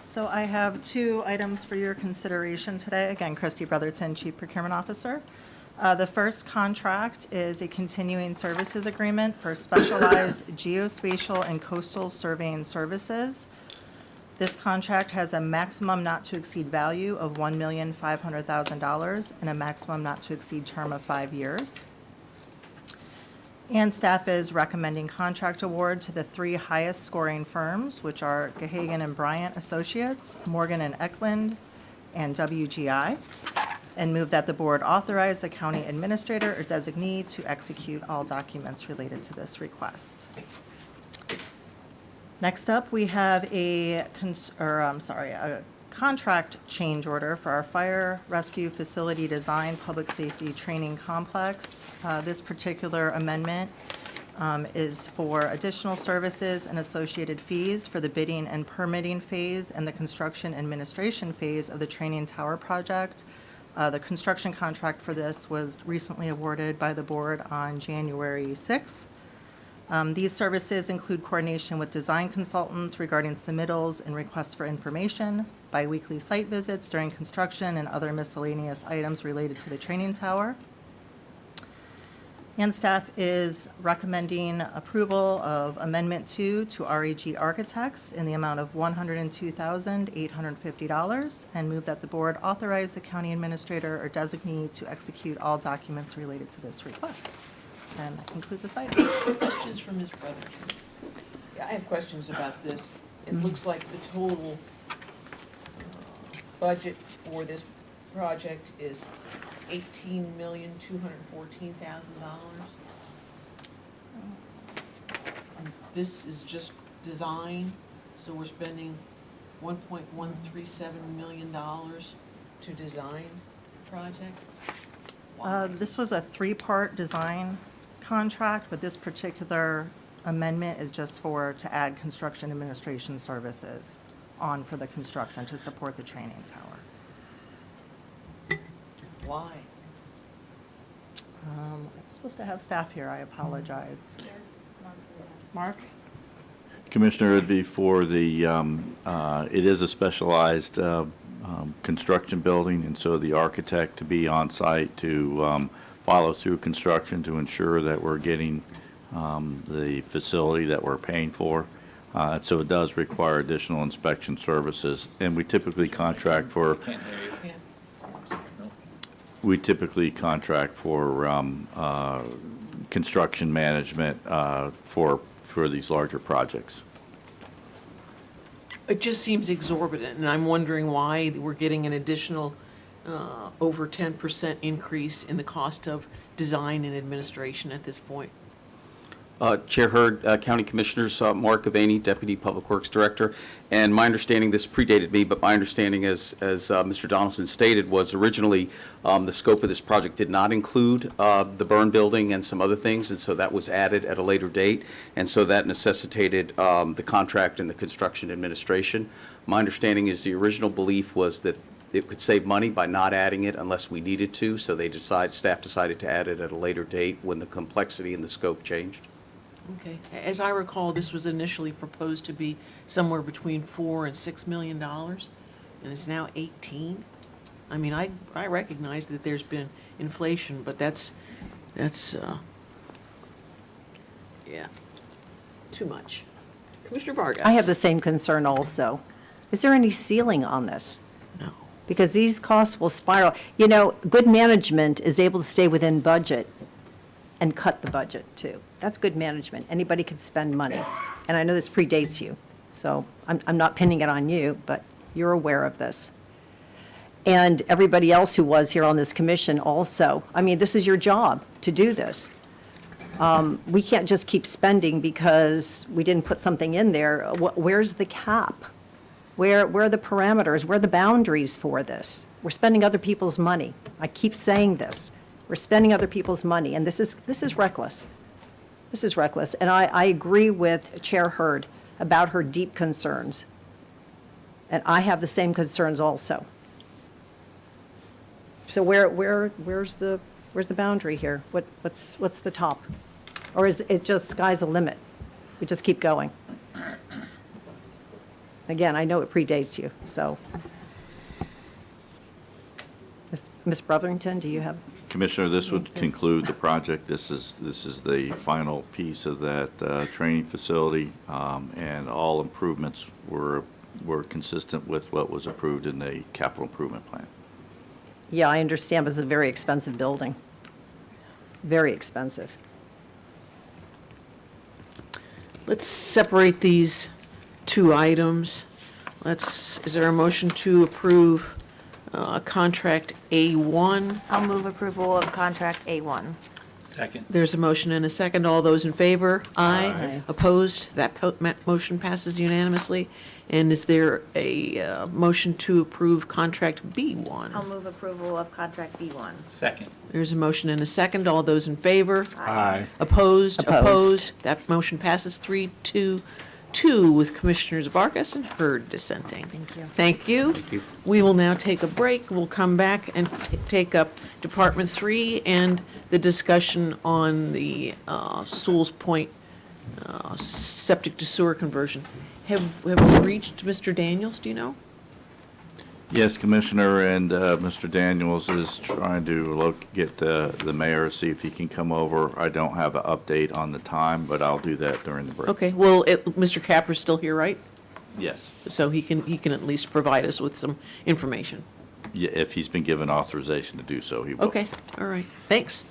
So I have 2 items for your consideration today. Again, Christy Brotherton, Chief Procurement Officer. The first contract is a continuing services agreement for specialized geospatial and coastal surveying services. This contract has a maximum not to exceed value of $1,500,000 and a maximum not to exceed term of 5 years. And staff is recommending contract award to the 3 highest scoring firms, which are Gahagan and Bryant Associates, Morgan and Eklund, and WGI, and move that the board authorize the county administrator or designee to execute all documents related to this request. Next up, we have a contract change order for our fire rescue facility design public safety training complex. This particular amendment is for additional services and associated fees for the bidding and permitting phase and the construction administration phase of the training tower project. The construction contract for this was recently awarded by the board on January 6th. These services include coordination with design consultants regarding submittals and requests for information, biweekly site visits during construction, and other miscellaneous items related to the training tower. And staff is recommending approval of Amendment 2 to REG Architects in the amount of $102,850 and move that the board authorize the county administrator or designee to execute all documents related to this request. And that concludes this item. Questions from Ms. Brotherton? Yeah, I have questions about this. It looks like the total budget for this project is $18,214,000. This is just design, so we're spending $1.137 million to design the project? This was a 3-part design contract, but this particular amendment is just to add construction administration services on for the construction to support the training tower. Why? I'm supposed to have staff here, I apologize. Mark? Commissioner, it'd be for the, it is a specialized construction building, and so the architect to be on site to follow through construction to ensure that we're getting the facility that we're paying for. So it does require additional inspection services, and we typically contract for, Can't hear you. we typically contract for construction management for these larger projects. It just seems exorbitant, and I'm wondering why we're getting an additional over 10% increase in the cost of design and administration at this point. Chair Hurd, County Commissioners, Mark Avaney, Deputy Public Works Director. And my understanding, this predated me, but my understanding, as Mr. Donaldson stated, was originally the scope of this project did not include the burn building and some other things, and so that was added at a later date. And so that necessitated the contract and the construction administration. My understanding is the original belief was that it could save money by not adding it unless we needed to, so staff decided to add it at a later date when the complexity and the scope changed. Okay. As I recall, this was initially proposed to be somewhere between $4 and $6 million, and it's now 18. I mean, I recognize that there's been inflation, but that's, yeah, too much. Commissioner Vargas? I have the same concern also. Is there any ceiling on this? No. Because these costs will spiral. You know, good management is able to stay within budget and cut the budget too. That's good management. Anybody can spend money. And I know this predates you, so I'm not pinning it on you, but you're aware of this. And everybody else who was here on this commission also. I mean, this is your job to do this. We can't just keep spending because we didn't put something in there. Where's the cap? Where are the parameters? Where are the boundaries for this? We're spending other people's money. I keep saying this. We're spending other people's money, and this is reckless. This is reckless. And I agree with Chair Hurd about her deep concerns. And I have the same concerns also. So where's the boundary here? What's the top? Or is it just sky's the limit? We just keep going? Again, I know it predates you, so. Ms. Brotherington, do you have? Commissioner, this would conclude the project. This is the final piece of that training facility, and all improvements were consistent with what was approved in the capital improvement plan. Yeah, I understand, but it's a very expensive building. Very expensive. Let's separate these two items. Is there a motion to approve contract A1? I'll move approval of contract A1. Second. There's a motion and a second. All those in favor? Aye. Aye. Opposed? That motion passes unanimously. And is there a motion to approve contract B1? I'll move approval of contract B1. Second. There's a motion and a second. All those in favor? Aye. Opposed? Opposed. That motion passes 3-2 with Commissioners Vargas and Hurd dissenting. Thank you. Thank you. Thank you. We will now take a break. We'll come back and take up Department 3 and the discussion on the Sewell's Point septic to sewer conversion. Have we reached Mr. Daniels, do you know? Yes, Commissioner, and Mr. Daniels is trying to get the mayor, see if he can come over. I don't have an update on the time, but I'll do that during the break. Okay, well, Mr. Capper's still here, right? Yes. So he can at least provide us with some information. Yeah, if he's been given authorization to do so, he will. Okay, all right, thanks.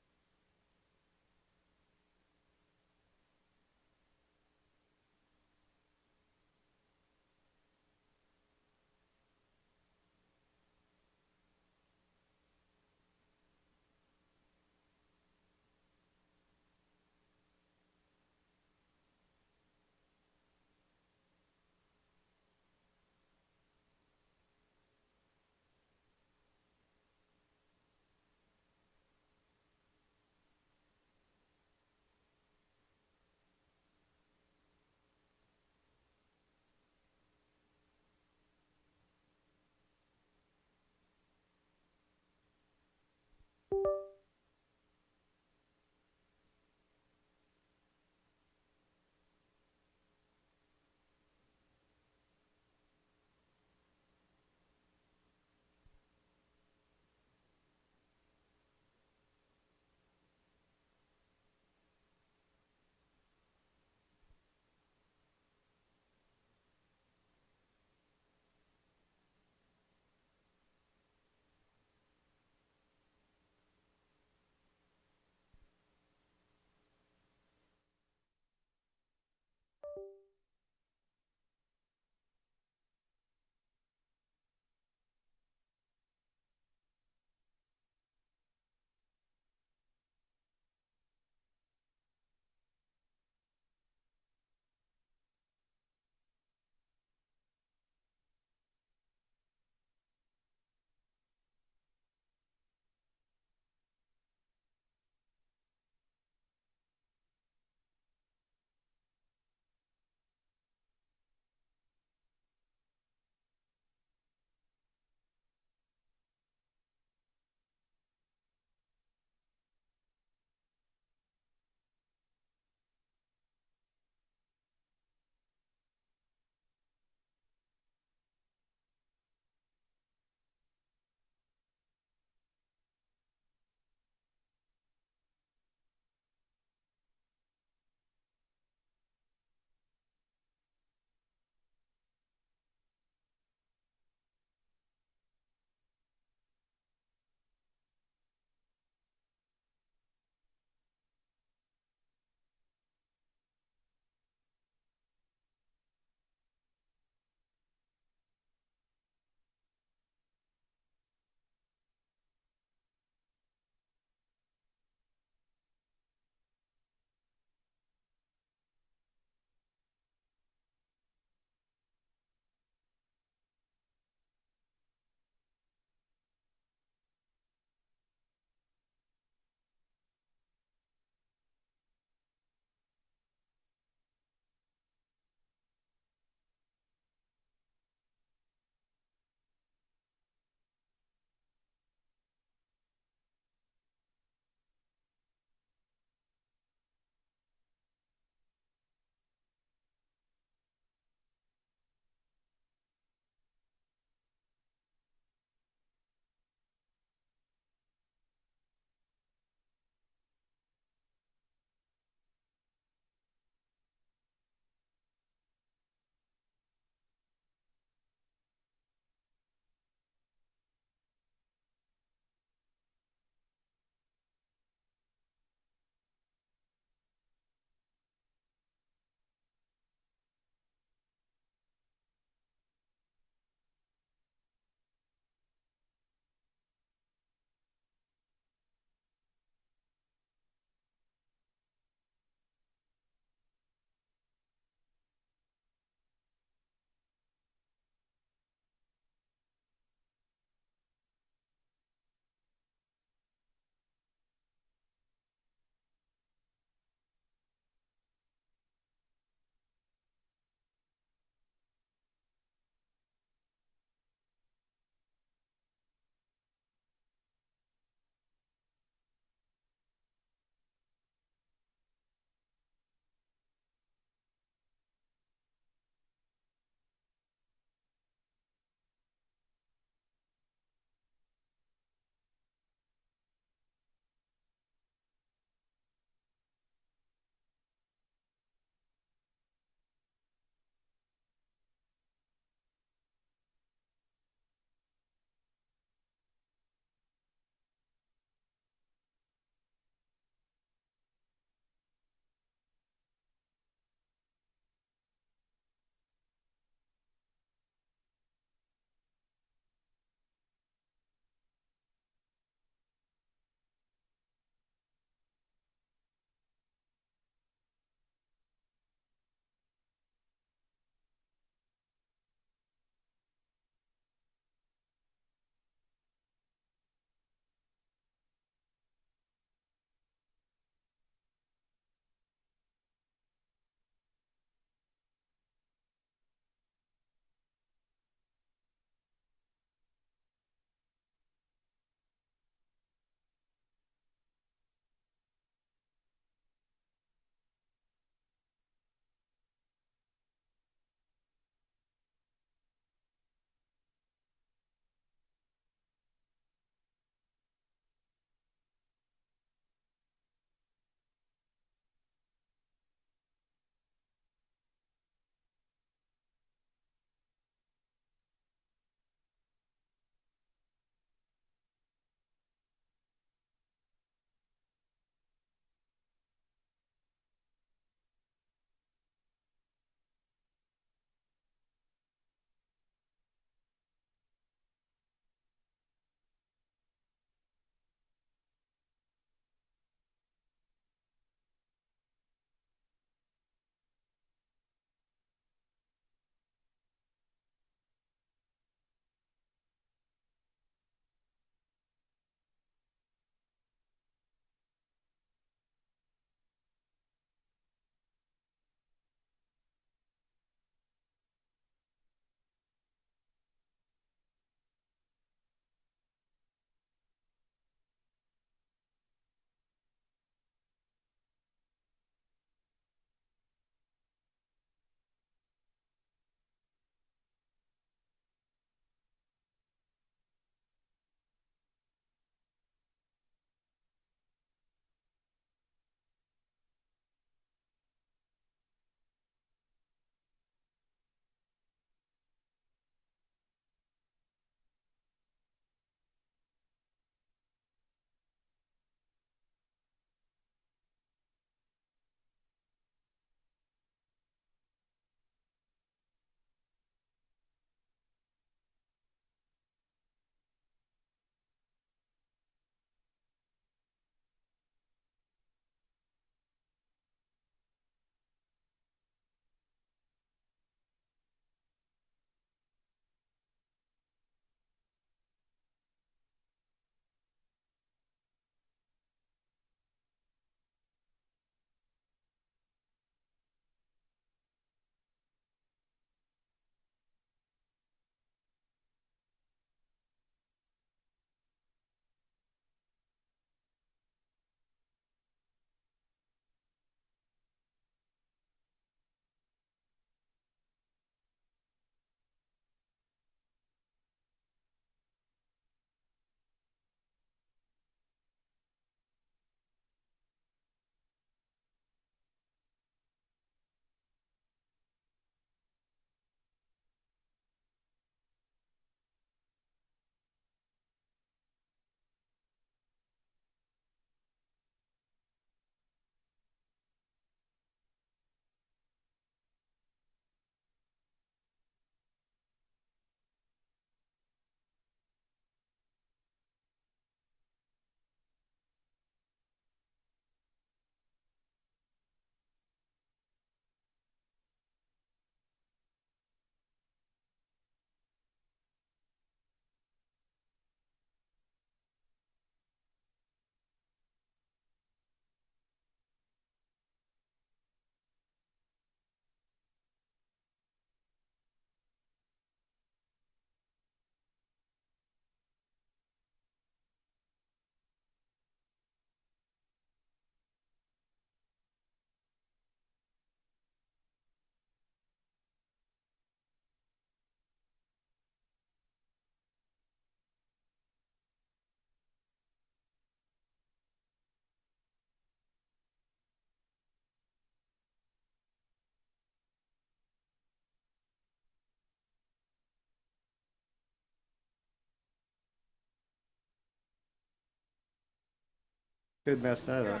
Could mess that up.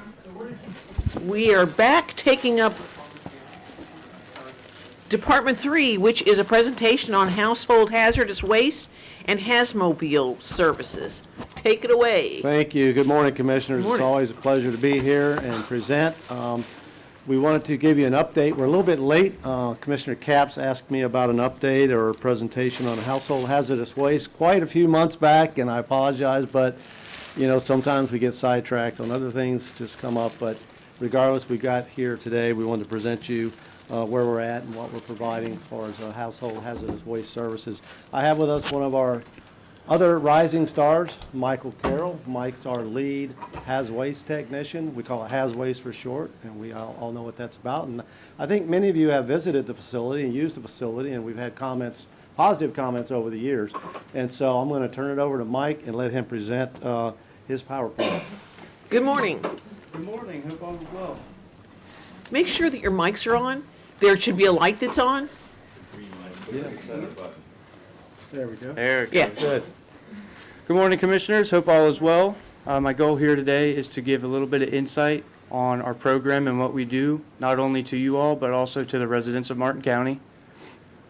We are back taking up Department 3, which is a presentation on household hazardous waste and hazmobile services. Take it away. Thank you. Good morning, Commissioners. Good morning. It's always a pleasure to be here and present. We wanted to give you an update. We're a little bit late. Commissioner Capps asked me about an update or a presentation on household hazardous waste quite a few months back, and I apologize, but, you know, sometimes we get sidetracked on other things just come up. But regardless, we got here today. We wanted to present you where we're at and what we're providing as far as household hazardous waste services. I have with us one of our other rising stars, Michael Carroll. Mike's our lead Haz Waste technician. We call it Haz Waste for short, and we all know what that's about. And I think many of you have visited the facility and used the facility, and we've had comments, positive comments over the years. And so I'm going to turn it over to Mike and let him present his PowerPoint. Good morning. Good morning. Hope all is well. Make sure that your mics are on. There should be a light that's on. There we go. There it Yeah. goes. Good. Good morning, Commissioners. Hope all is well. My goal here today is to give a little bit of insight on our program and what we do, not only to you all, but also to the residents of Martin County.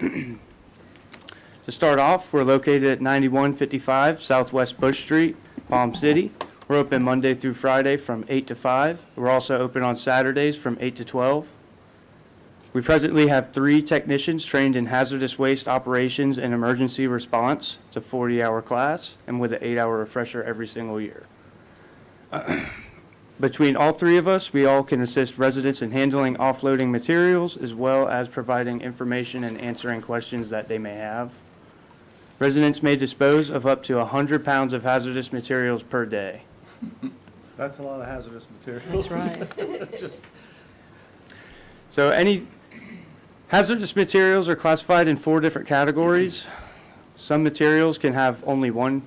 To start off, we're located at 9155 Southwest Bush Street, Palm City. We're open Monday through Friday from 8 to 5. We're also open on Saturdays from 8 to 12. We presently have 3 technicians trained in hazardous waste operations and emergency response. It's a 40-hour class and with an 8-hour refresher every single year. Between all 3 of us, we all can assist residents in handling offloading materials as well as providing information and answering questions that they may have. Residents may dispose of up to 100 pounds of hazardous materials per day. That's a lot of hazardous materials. That's right. So any hazardous materials are classified in 4 different categories. Some materials can have only one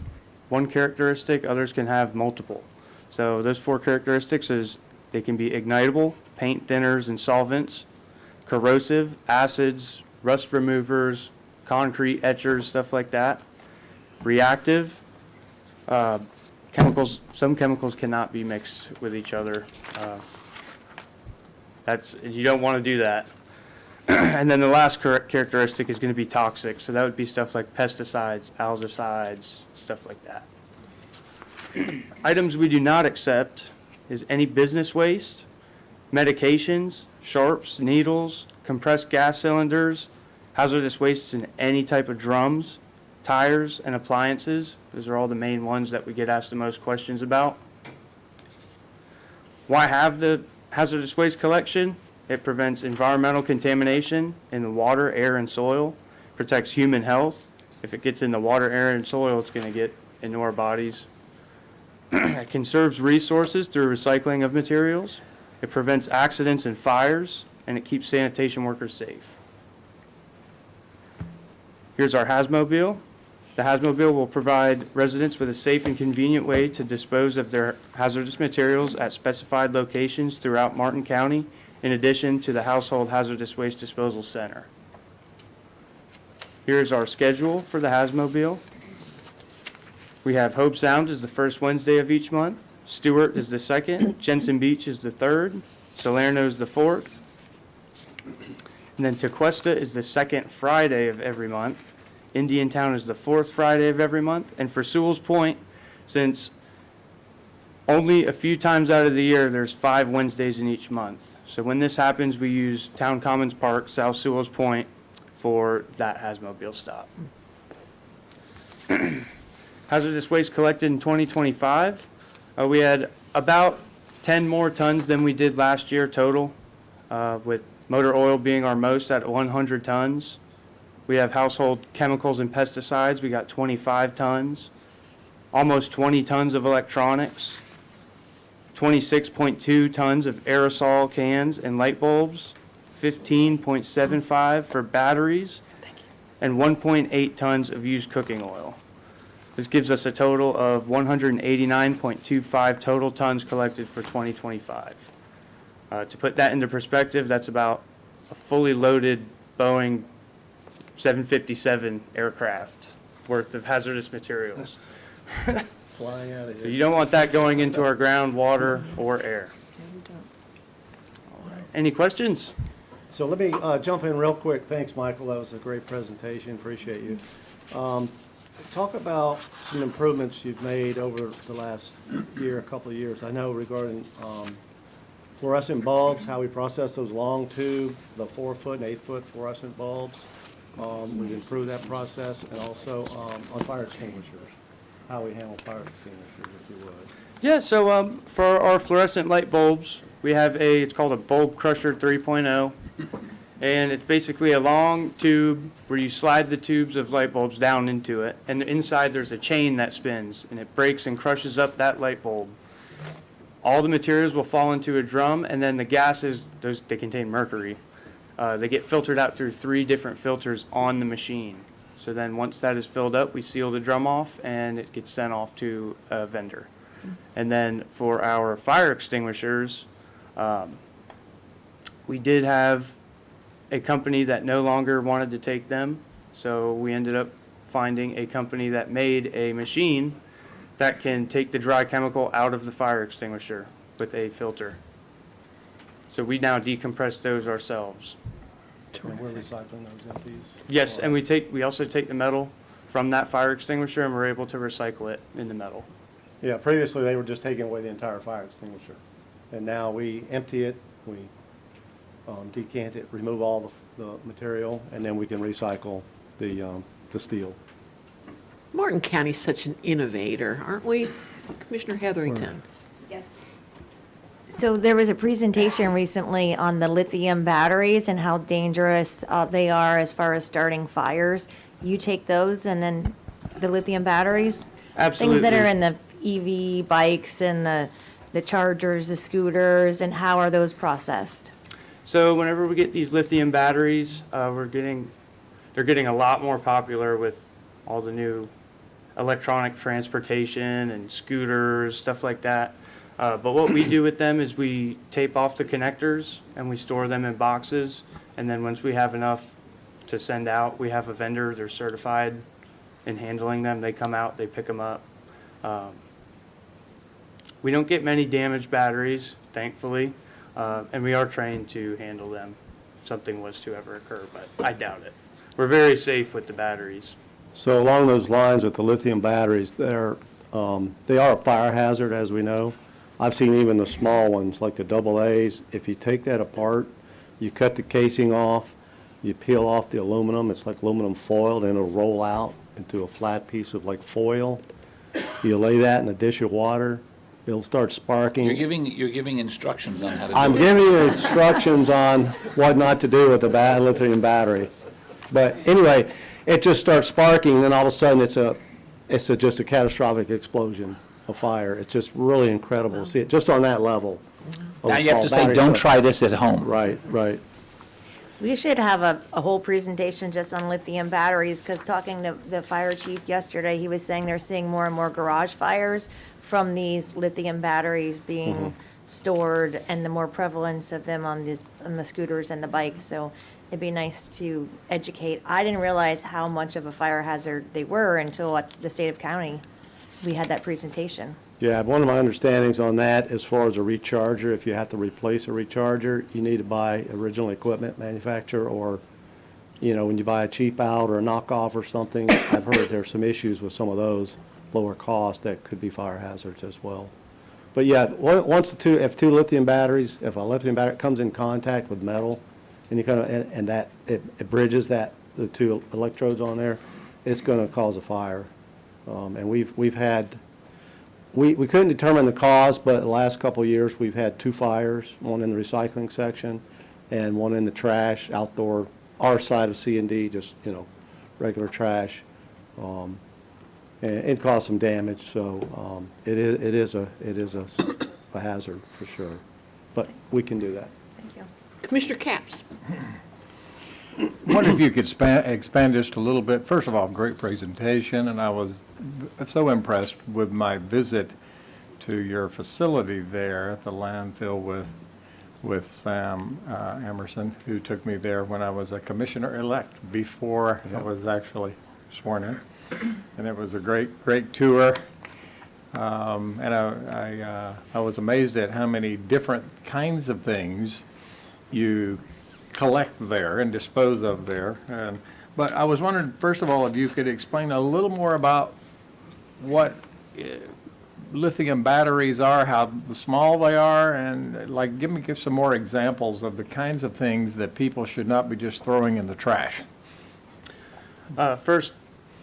characteristic, others can have multiple. So those 4 characteristics is they can be ignitable, paint thinners and solvents, corrosive, acids, rust removers, concrete etchers, stuff like that. Reactive, chemicals, some chemicals cannot be mixed with each other. You don't want to do that. And then the last characteristic is going to be toxic. So that would be stuff like pesticides, algicides, stuff like that. Items we do not accept is any business waste, medications, sharps, needles, compressed gas cylinders, hazardous wastes in any type of drums, tires, and appliances. Those are all the main ones that we get asked the most questions about. Why have the hazardous waste collection? It prevents environmental contamination in the water, air, and soil, protects human health. If it gets in the water, air, and soil, it's going to get into our bodies. It conserves resources through recycling of materials. It prevents accidents and fires, and it keeps sanitation workers safe. Here's our Hazmobile. The Hazmobile will provide residents with a safe and convenient way to dispose of their hazardous materials at specified locations throughout Martin County, in addition to the Household Hazardous Waste Disposal Center. Here's our schedule for the Hazmobile. We have Hope Sound is the first Wednesday of each month. Stuart is the second. Jensen Beach is the third. Salerno is the fourth. And then Tequesta is the second Friday of every month. Indiantown is the fourth Friday of every month. And for Sewell's Point, since only a few times out of the year, there's 5 Wednesdays in each month. So when this happens, we use Town Commons Park, South Sewell's Point, for that Hazmobile stop. Hazardous waste collected in 2025. We had about 10 more tons than we did last year total, with motor oil being our most at 100 tons. We have household chemicals and pesticides. We got 25 tons, almost 20 tons of electronics, 26.2 tons of aerosol cans and light bulbs, 15.75 for batteries, and 1.8 tons of used cooking oil. This gives us a total of 189.25 total tons collected for 2025. To put that into perspective, that's about a fully loaded Boeing 757 aircraft worth of hazardous materials. Flying out of So here. you don't want that going into our ground, water, or air. All right. Any questions? So let me jump in real quick. Thanks, Michael. That was a great presentation. Appreciate you. Talk about some improvements you've made over the last year, a couple of years. I know regarding fluorescent bulbs, how we process those long tube, the 4-foot and 8-foot fluorescent bulbs. We've improved that process, and also on fire extinguishers, how we handle fire extinguishers, if you would. Yeah, so for our fluorescent light bulbs, we have it's called a bulb crusher 3.0. And it's basically a long tube where you slide the tubes of light bulbs down into it. And inside there's a chain that spins, and it breaks and crushes up that light bulb. All the materials will fall into a drum, and then the gases, they contain mercury. They get filtered out through 3 different filters on the machine. So then once that is filled up, we seal the drum off, and it gets sent off to a vendor. And then for our fire extinguishers, we did have a company that no longer wanted to take them, so we ended up finding a company that made a machine that can take the dry chemical out of the fire extinguisher with a filter. So we now decompress those ourselves. And we're recycling those empties? Yes, and we also take the metal from that fire extinguisher, and we're able to recycle it in the metal. Yeah, previously they were just taking away the entire fire extinguisher. And now we empty it, we decant it, remove all the material, and then we can recycle the steel. Martin County's such an innovator, aren't we? Commissioner Hetherington? Yes. So there was a presentation recently on the lithium batteries and how dangerous they are as far as starting fires. You take those and then the lithium batteries? Absolutely. Things that are in the EV bikes and the chargers, the scooters, and how are those processed? So whenever we get these lithium batteries, they're getting a lot more popular with all the new electronic transportation and scooters, stuff like that. But what we do with them is we tape off the connectors and we store them in boxes. And then once we have enough to send out, we have a vendor, they're certified in handling them. They come out, they pick them up. We don't get many damaged batteries, thankfully. And we are trained to handle them if something was to ever occur, but I doubt it. We're very safe with the batteries. So along those lines with the lithium batteries, they are a fire hazard, as we know. I've seen even the small ones, like the AA's. If you take that apart, you cut the casing off, you peel off the aluminum, it's like aluminum foil, then it'll roll out into a flat piece of like foil. You lay that in a dish of water, it'll start sparking. You're giving instructions on how to do it. I'm giving you instructions on what not to do with the lithium battery. But anyway, it just starts sparking, then all of a sudden it's just a catastrophic explosion of fire. It's just really incredible to see it just on that level. Now you have to say, don't try this at home. Right, right. We should have a whole presentation just on lithium batteries, because talking to the fire chief yesterday, he was saying they're seeing more and more garage fires from these lithium batteries being stored, and the more prevalence of them on the scooters and the bikes. So it'd be nice to educate. I didn't realize how much of a fire hazard they were until at the state of county, we had that presentation. Yeah, one of my understandings on that, as far as a recharger, if you have to replace a recharger, you need to buy original equipment manufacturer, or, when you buy a cheap out or a knockoff or something, I've heard there's some issues with some of those lower cost that could be fire hazards as well. But yeah, if a lithium battery comes in contact with metal, and you and that it bridges the 2 electrodes on there, it's going to cause a fire. And we've had. We couldn't determine the cause, but the last couple of years, we've had 2 fires, one in the recycling section and one in the trash, outdoor, our side of C&D, just, regular trash. And it caused some damage, so it is a hazard for sure. But we can do that. Thank you. Commissioner Capps? Wonder if you could expand just a little bit. First of all, great presentation, and I was so impressed with my visit to your facility there at the landfill with Sam Emerson, who took me there when I was a commissioner-elect before I was actually sworn in. And it was a great tour. And I was amazed at how many different kinds of things you collect there and dispose of there. But I was wondering, first of all, if you could explain a little more about what lithium batteries are, how small they are, and like give some more examples of the kinds of things that people should not be just throwing in the trash. First,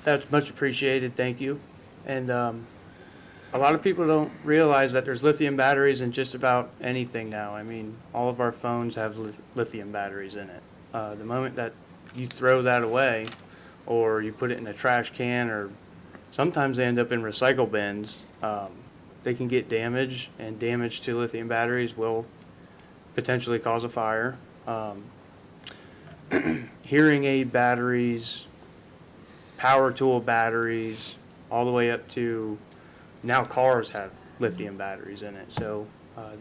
that's much appreciated, thank you. And a lot of people don't realize that there's lithium batteries in just about anything now. I mean, all of our phones have lithium batteries in it. The moment that you throw that away, or you put it in a trash can, or sometimes they end up in recycle bins, they can get damaged, and damage to lithium batteries will potentially cause a fire. Hearing aid batteries, power tool batteries, all the way up to now cars have lithium batteries in it. So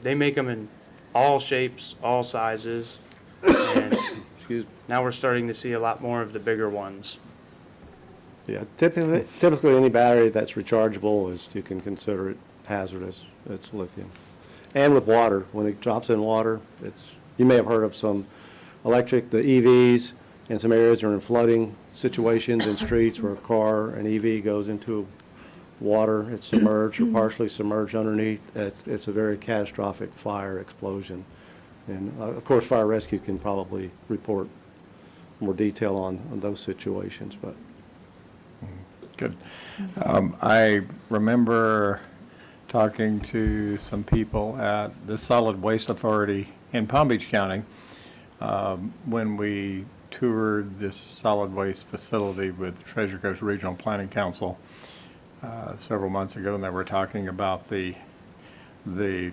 they make them in all shapes, all sizes, and now we're starting to see a lot more of the bigger ones. Yeah, typically any battery that's rechargeable is, you can consider it hazardous. It's lithium. And with water, when it drops in water, you may have heard of some the EVs in some areas are in flooding situations in streets where a car, an EV goes into water, it's submerged or partially submerged underneath. It's a very catastrophic fire explosion. And of course, fire rescue can probably report more detail on those situations, but. Good. I remember talking to some people at the Solid Waste Authority in Palm Beach County when we toured this solid waste facility with Treasure Coast Regional Planning Council several months ago, and they were talking about the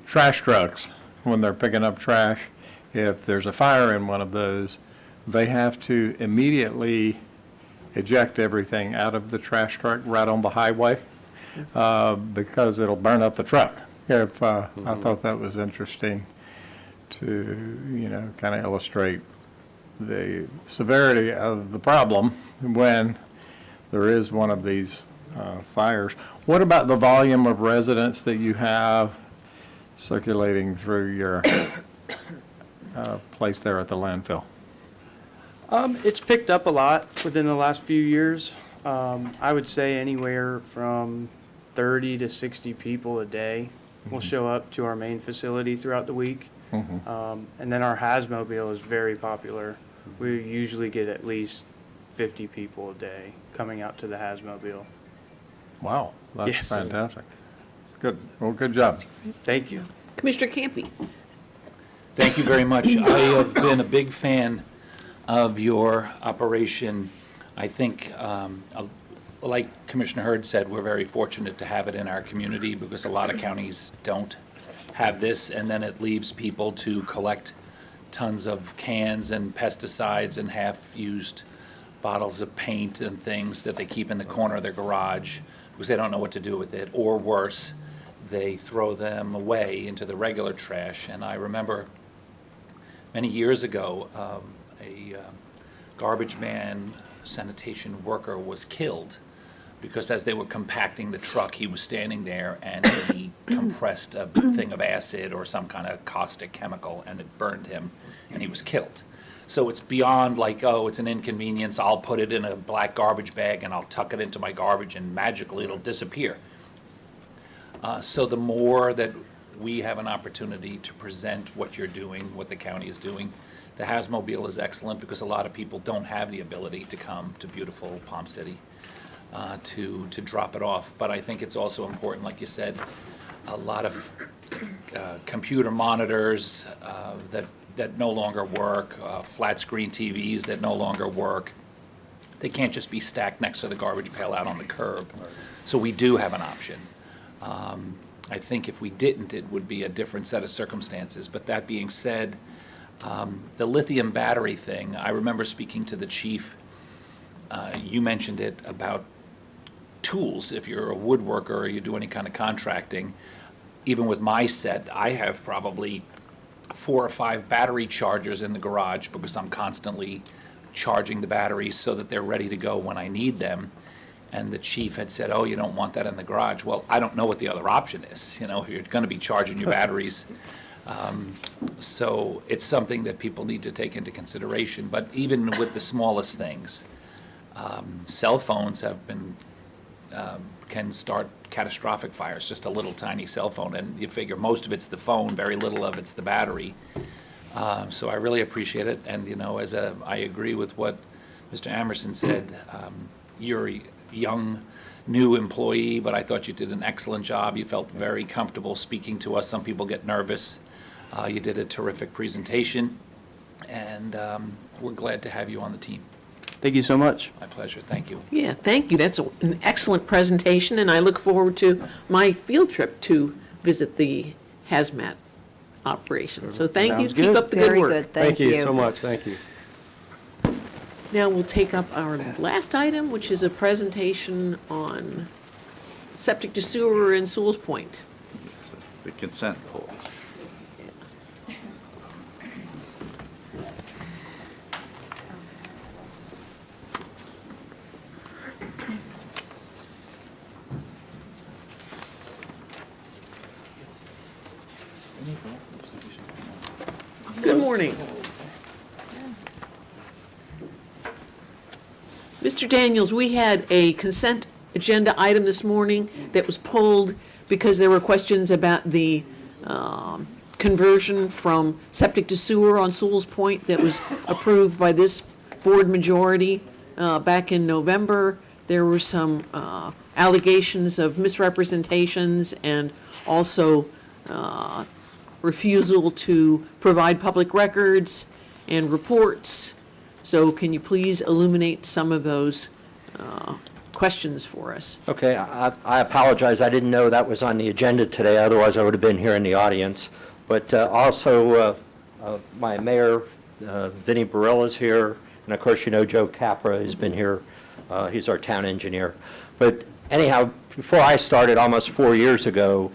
trash trucks when they're picking up trash. If there's a fire in one of those, they have to immediately eject everything out of the trash truck right on the highway because it'll burn up the truck. I thought that was interesting to, kind of illustrate the severity of the problem when there is one of these fires. What about the volume of residents that you have circulating through your place there at the landfill? It's picked up a lot within the last few years. I would say anywhere from 30 to 60 people a day will show up to our main facility throughout the week. And then our Hazmobile is very popular. We usually get at least 50 people a day coming out to the Hazmobile. Wow, that's Yes. fantastic. Good. Well, good job. Thank you. Commissioner Campy. Thank you very much. I have been a big fan of your operation. I think, like Commissioner Hurd said, we're very fortunate to have it in our community because a lot of counties don't have this, and then it leaves people to collect tons of cans and pesticides and half-used bottles of paint and things that they keep in the corner of their garage because they don't know what to do with it, or worse, they throw them away into the regular trash. And I remember many years ago, a garbage man sanitation worker was killed because as they were compacting the truck, he was standing there and he compressed a thing of acid or some kind of caustic chemical and it burned him and he was killed. So it's beyond like, oh, it's an inconvenience, I'll put it in a black garbage bag and I'll tuck it into my garbage and magically it'll disappear. So the more that we have an opportunity to present what you're doing, what the county is doing, the Hazmobile is excellent because a lot of people don't have the ability to come to beautiful Palm City to drop it off. But I think it's also important, like you said, a lot of computer monitors that no longer work, flat screen TVs that no longer work. They can't just be stacked next to the garbage pail out on the curb. So we do have an option. I think if we didn't, it would be a different set of circumstances. But that being said, the lithium battery thing, I remember speaking to the chief. You mentioned it about tools. If you're a woodworker or you do any kind of contracting, even with my set, I have probably 4 or 5 battery chargers in the garage because I'm constantly charging the batteries so that they're ready to go when I need them. and the chief had said, oh, you don't want that in the garage. Well, I don't know what the other option is, you know, if you're going to be charging your batteries. So it's something that people need to take into consideration. But even with the smallest things, cell phones have been, can start catastrophic fires, just a little tiny cell phone. And you figure most of it's the phone, very little of it's the battery. So I really appreciate it. And, you know, I agree with what Mr. Amerson said. You're a young, new employee, but I thought you did an excellent job. You felt very comfortable speaking to us. Some people get nervous. You did a terrific presentation, and we're glad to have you on the team. Thank you so much. My pleasure. Thank you. Yeah, thank you. That's an excellent presentation, and I look forward to my field trip to visit the hazmat operation. So thank you. Sounds Keep good. up the good Very work. good, thank you. Thank you so much, thank you. Now we'll take up our last item, which is a presentation on septic to sewer in Sewell's Point. The consent poll. Good morning. Mr. Daniels, we had a consent agenda item this morning that was pulled because there were questions about the conversion from septic to sewer on Sewell's Point that was approved by this board majority back in November. There were some allegations of misrepresentations and also refusal to provide public records and reports. So can you please illuminate some of those questions for us? Okay, I apologize. I didn't know that was on the agenda today. Otherwise, I would have been here in the audience. But also, my mayor, Vinnie Burrell, is here. And of course, you know Joe Capra has been here. He's our town engineer. But anyhow, before I started almost 4 years ago,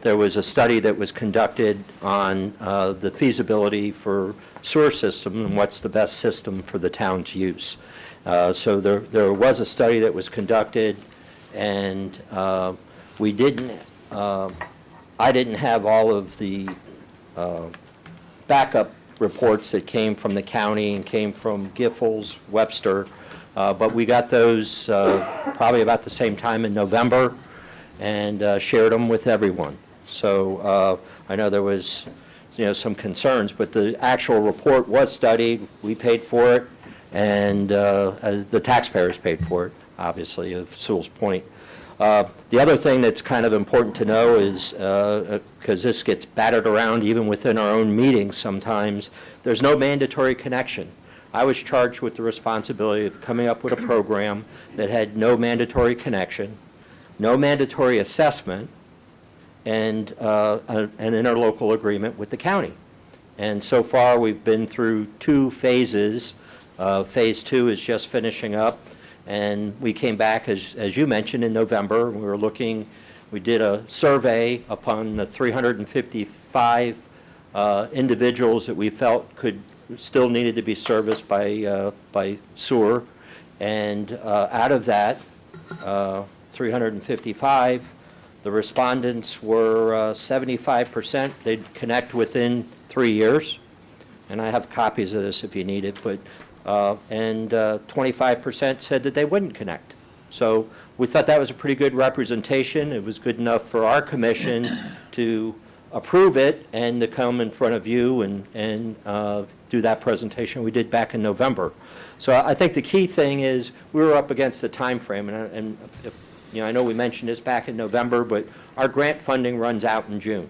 there was a study that was conducted on the feasibility for sewer system and what's the best system for the town to use. So there was a study that was conducted, and we didn't, I didn't have all of the backup reports that came from the county and came from Giffords, Webster, but we got those probably about the same time in November and shared them with everyone. So I know there was, you know, some concerns, but the actual report was studied. We paid for it, and the taxpayers paid for it, obviously, of Sewell's Point. The other thing that's kind of important to know is, because this gets battered around even within our own meetings sometimes, there's no mandatory connection. I was charged with the responsibility of coming up with a program that had no mandatory connection, no mandatory assessment, and an interlocal agreement with the county. And so far, we've been through 2 phases. Phase 2 is just finishing up, and we came back, as you mentioned, in November. We were looking, we did a survey upon the 355 individuals that we felt still needed to be serviced by sewer, and out of that, 355, the respondents were 75%. They'd connect within 3 years, and I have copies of this if you need it, but and 25% said that they wouldn't connect. So we thought that was a pretty good representation. It was good enough for our commission to approve it and to come in front of you and do that presentation we did back in November. So I think the key thing is we were up against the time frame, and you know, I know we mentioned this back in November, but our grant funding runs out in June.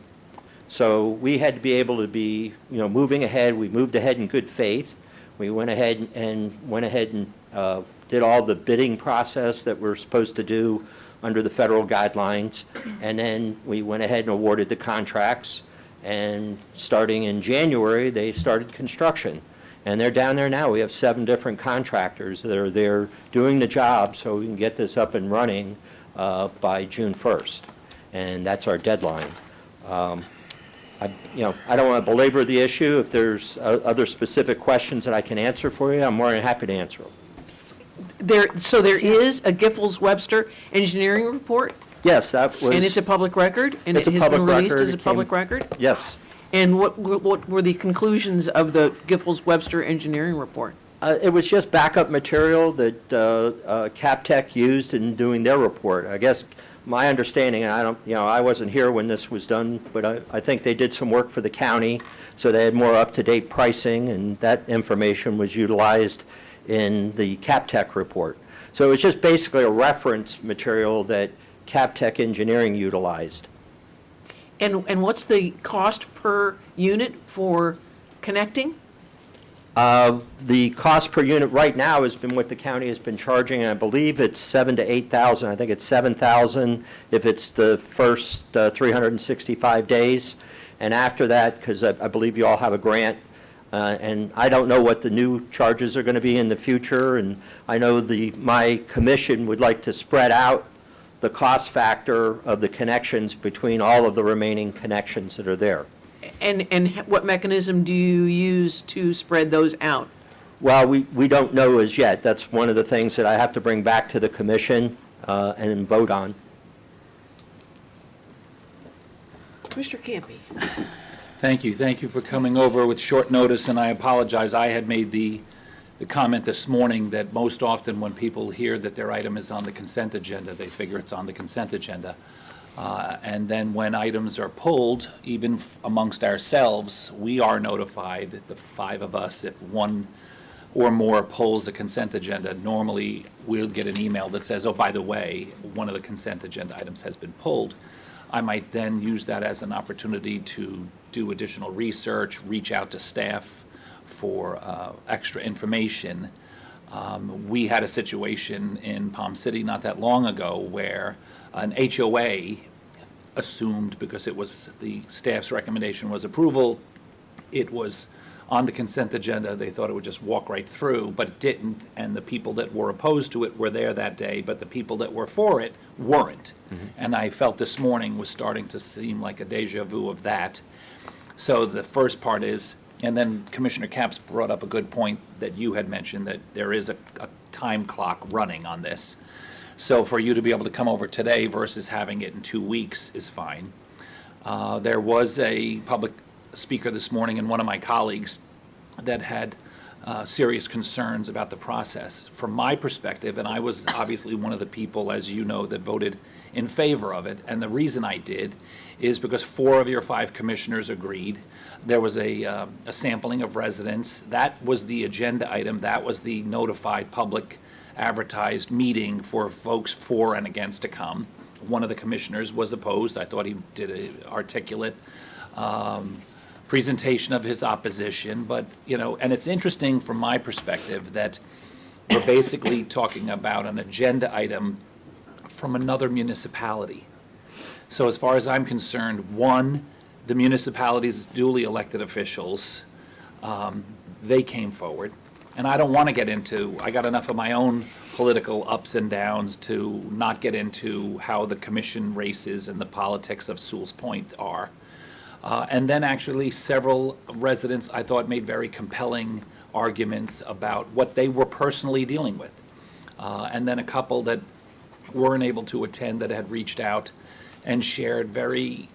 So we had to be able to be, you know, moving ahead. We moved ahead in good faith. We went ahead and did all the bidding process that we're supposed to do under the federal guidelines, and then we went ahead and awarded the contracts, and starting in January, they started construction. And they're down there now. We have 7 different contractors that are there doing the job so we can get this up and running by June 1st. And that's our deadline. I don't want to belabor the issue. If there's other specific questions that I can answer for you, I'm more than happy to answer them. So there is a Giffords-Webster engineering report, Yes, that was. and it's a public record? And It's a it has public been released record. as a It came- public record? Yes. And what were the conclusions of the Giffords-Webster engineering report? It was just backup material that CapTech used in doing their report. I guess my understanding, and I don't, I wasn't here when this was done, but I think they did some work for the county, so they had more up-to-date pricing, and that information was utilized in the CapTech report. So it was just basically a reference material that CapTech Engineering utilized. And what's the cost per unit for connecting? The cost per unit right now has been what the county has been charging, and I believe it's $7,000 to $8,000. I think it's $7,000 if it's the first 365 days. And after that, because I believe you all have a grant, and I don't know what the new charges are going to be in the future, and I know my commission would like to spread out the cost factor of the connections between all of the remaining connections that are there. And what mechanism do you use to spread those out? Well, we don't know as yet. That's one of the things that I have to bring back to the commission and vote on. Mr. Campy? Thank you. Thank you for coming over with short notice, and I apologize. I had made the comment this morning that most often when people hear that their item is on the consent agenda, they figure it's on the consent agenda. And then when items are pulled, even amongst ourselves, we are notified, the five of us, if one or more pulls the consent agenda. Normally, we'll get an email that says, oh, by the way, one of the consent agenda items has been pulled. I might then use that as an opportunity to do additional research, reach out to staff for extra information. We had a situation in Palm City not that long ago where an HOA assumed, because it was the staff's recommendation was approval, it was on the consent agenda, they thought it would just walk right through, but it didn't, and the people that were opposed to it were there that day, but the people that were for it weren't. And I felt this morning was starting to seem like a deja vu of that. So the first part is, and then Commissioner Capps brought up a good point that you had mentioned, that there is a time clock running on this. So for you to be able to come over today versus having it in 2 weeks is fine. There was a public speaker this morning and one of my colleagues that had serious concerns about the process. From my perspective, and I was obviously one of the people, as you know, that voted in favor of it, and the reason I did is because 4 of your 5 commissioners agreed. There was a sampling of residents. That was the agenda item. That was the notified public advertised meeting for folks for and against to come. One of the commissioners was opposed. I thought he did an articulate presentation of his opposition, but, and it's interesting from my perspective that we're basically talking about an agenda item from another municipality. So as far as I'm concerned, one, the municipality's duly elected officials, they came forward. And I don't want to get into, I got enough of my own political ups and downs to not get into how the commission races and the politics of Sewell's Point are. And then actually several residents, I thought, made very compelling arguments about what they were personally dealing with. And then a couple that weren't able to attend that had reached out and shared very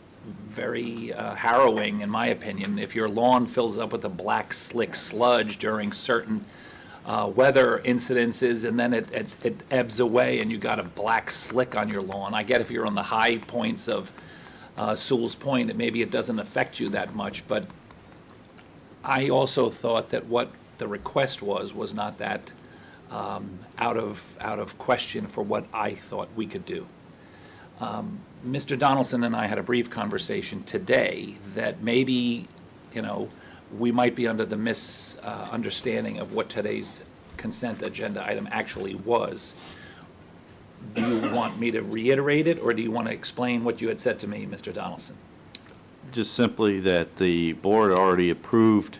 harrowing, in my opinion. If your lawn fills up with a black slick sludge during certain weather incidences and then it ebbs away and you got a black slick on your lawn. I get if you're on the high points of Sewell's Point, maybe it doesn't affect you that much, but I also thought that what the request was not that out of question for what I thought we could do. Mr. Donaldson and I had a brief conversation today that maybe, we might be under the misunderstanding of what today's consent agenda item actually was. Do you want me to reiterate it, or do you want to explain what you had said to me, Mr. Donaldson? Just simply that the board already approved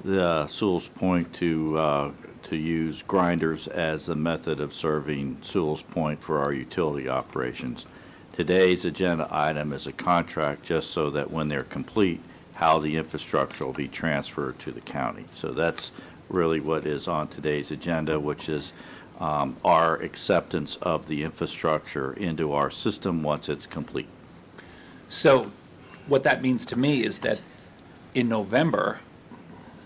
the Sewell's Point to use grinders as the method of serving Sewell's Point for our utility operations. Today's agenda item is a contract just so that when they're complete, how the infrastructure will be transferred to the county. So that's really what is on today's agenda, which is our acceptance of the infrastructure into our system once it's complete. So what that means to me is that in November,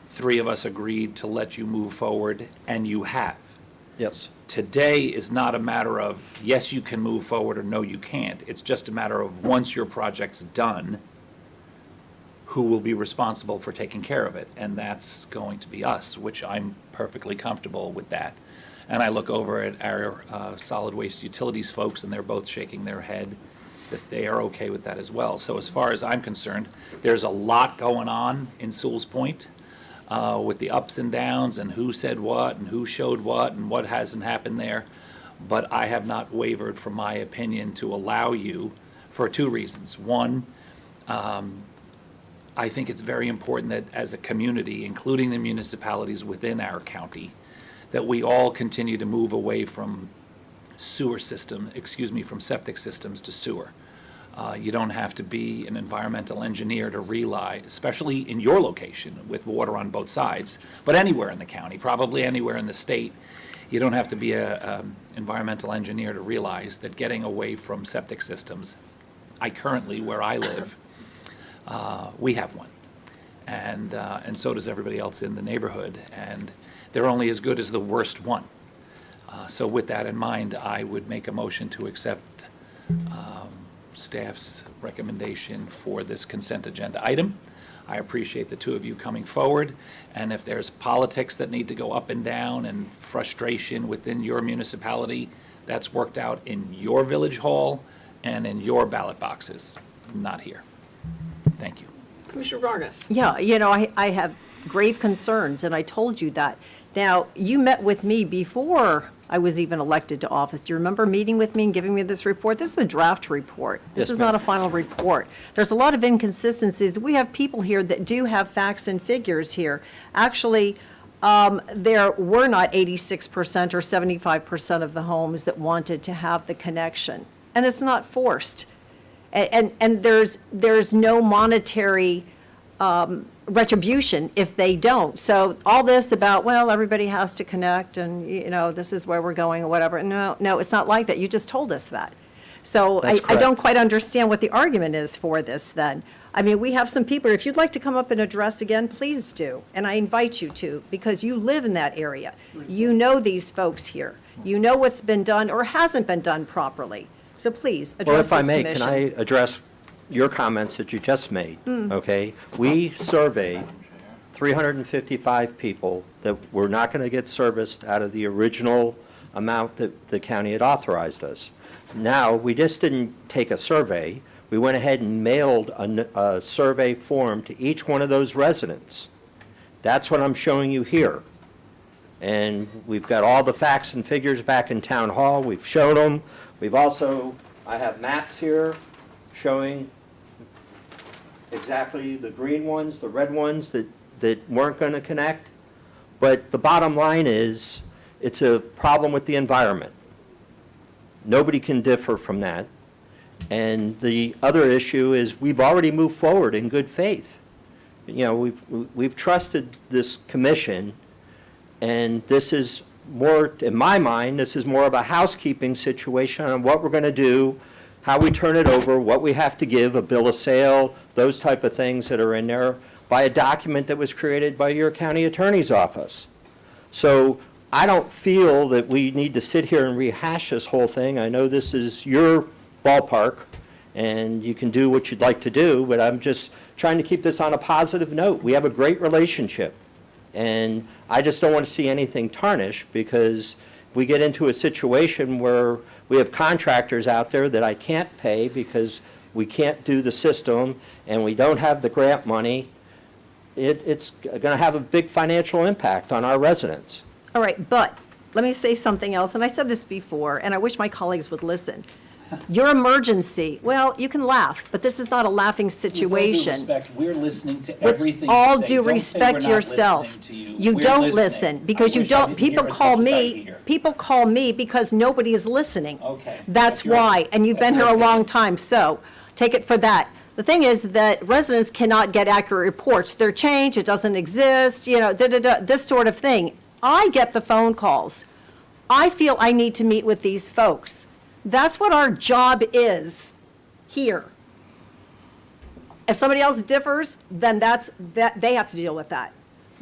3 of us agreed to let you move forward, and you have. Yes. Today is not a matter of, yes, you can move forward, or no, you can't. It's just a matter of, once your project's done, who will be responsible for taking care of it? And that's going to be us, which I'm perfectly comfortable with that. And I look over at our solid waste utilities folks, and they're both shaking their head that they are okay with that as well. So as far as I'm concerned, there's a lot going on in Sewell's Point with the ups and downs and who said what and who showed what and what hasn't happened there. But I have not wavered from my opinion to allow you for 2 reasons. One, I think it's very important that as a community, including the municipalities within our county, that we all continue to move away from from septic systems to sewer. You don't have to be an environmental engineer to realize, especially in your location with water on both sides, but anywhere in the county, probably anywhere in the state, you don't have to be an environmental engineer to realize that getting away from septic systems, currently, where I live, we have one. And so does everybody else in the neighborhood. And they're only as good as the worst one. So with that in mind, I would make a motion to accept staff's recommendation for this consent agenda item. I appreciate the 2 of you coming forward. And if there's politics that need to go up and down and frustration within your municipality, that's worked out in your village hall and in your ballot boxes, not here. Thank you. Commissioner Vargas. Yeah, I have grave concerns, and I told you that. Now, you met with me before I was even elected to office. Do you remember meeting with me and giving me this report? This is a draft report. This Yes, is ma'am. not a final report. There's a lot of inconsistencies. We have people here that do have facts and figures here. Actually, there were not 86% or 75% of the homes that wanted to have the connection, and it's not forced. And there's no monetary retribution if they don't. So all this about, well, everybody has to connect and, this is where we're going or whatever. No, it's not like that. You just told us that. So That's I don't correct. quite understand what the argument is for this then. I mean, we have some people, if you'd like to come up and address again, please do. And I invite you to, because you live in that area. You know these folks here. You know what's been done or hasn't been done properly. So please, Well, address if I this may, commission. can I address your comments that you just made? Okay? We surveyed 355 people that were not going to get serviced out of the original amount that the county had authorized us. Now, we just didn't take a survey. We went ahead and mailed a survey form to each one of those residents. That's what I'm showing you here. And we've got all the facts and figures back in town hall. We've showed them. We've also, I have maps here showing exactly the green ones, the red ones that weren't going to connect. But the bottom line is, it's a problem with the environment. Nobody can differ from that. And the other issue is, we've already moved forward in good faith. We've trusted this commission, and this is more, in my mind, this is more of a housekeeping situation on what we're going to do, how we turn it over, what we have to give, a bill of sale, those type of things that are in there, by a document that was created by your county attorney's office. So I don't feel that we need to sit here and rehash this whole thing. I know this is your ballpark, and you can do what you'd like to do, but I'm just trying to keep this on a positive note. We have a great relationship, and I just don't want to see anything tarnished, because if we get into a situation where we have contractors out there that I can't pay because we can't do the system and we don't have the grant money, it's going to have a big financial impact on our residents. All right, but let me say something else, and I said this before, and I wish my colleagues would listen. Your emergency, well, you can laugh, but this is not a laughing situation. With all due respect, we're listening to With everything you all say. due Don't say respect we're not yourself, listening to you. you We're don't listening. listen, because I you wish I don't, didn't people hear as call much as I me, hear. people call me because nobody is listening. Okay. That's That's your- why, and you've been that's here a your long opinion. time, so take it for that. The thing is that residents cannot get accurate reports. They're changed, it doesn't exist, this sort of thing. I get the phone calls I feel I need to meet with these folks. That's what our job is here. If somebody else differs, then they have to deal with that.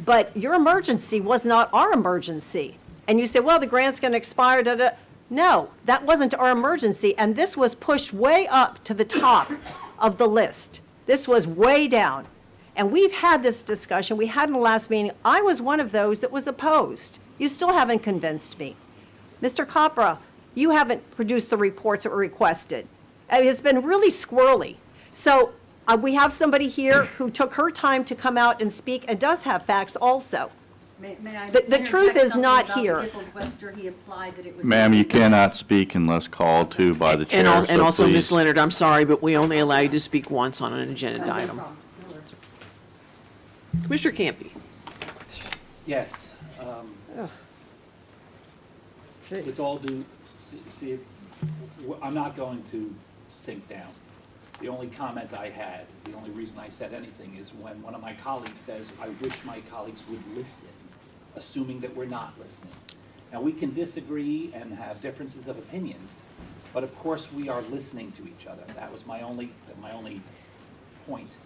But your emergency was not our emergency. And you say, well, the grant's going to expire, da, da. No, that wasn't our emergency, and this was pushed way up to the top of the list. This was way down. And we've had this discussion, we had in the last meeting. I was one of those that was opposed. You still haven't convinced me. Mr. Capra, you haven't produced the reports that were requested. I mean, it's been really squirrely. So we have somebody here who took her time to come out and speak and does have facts also. May I The truth interject is something not about here. Giffords-Webster? He implied that it was. Ma'am, you cannot speak unless called to by the chair, And so also, Ms. please. Leonard, I'm sorry, but we only allow you to speak once on an agenda item. Commissioner Campy. Yes. With all due, see, I'm not going to sink down. The only comment I had, the only reason I said anything is when one of my colleagues says, I wish my colleagues would listen, assuming that we're not listening. Now, we can disagree and have differences of opinions, but of course we are listening to each other. That was my only point.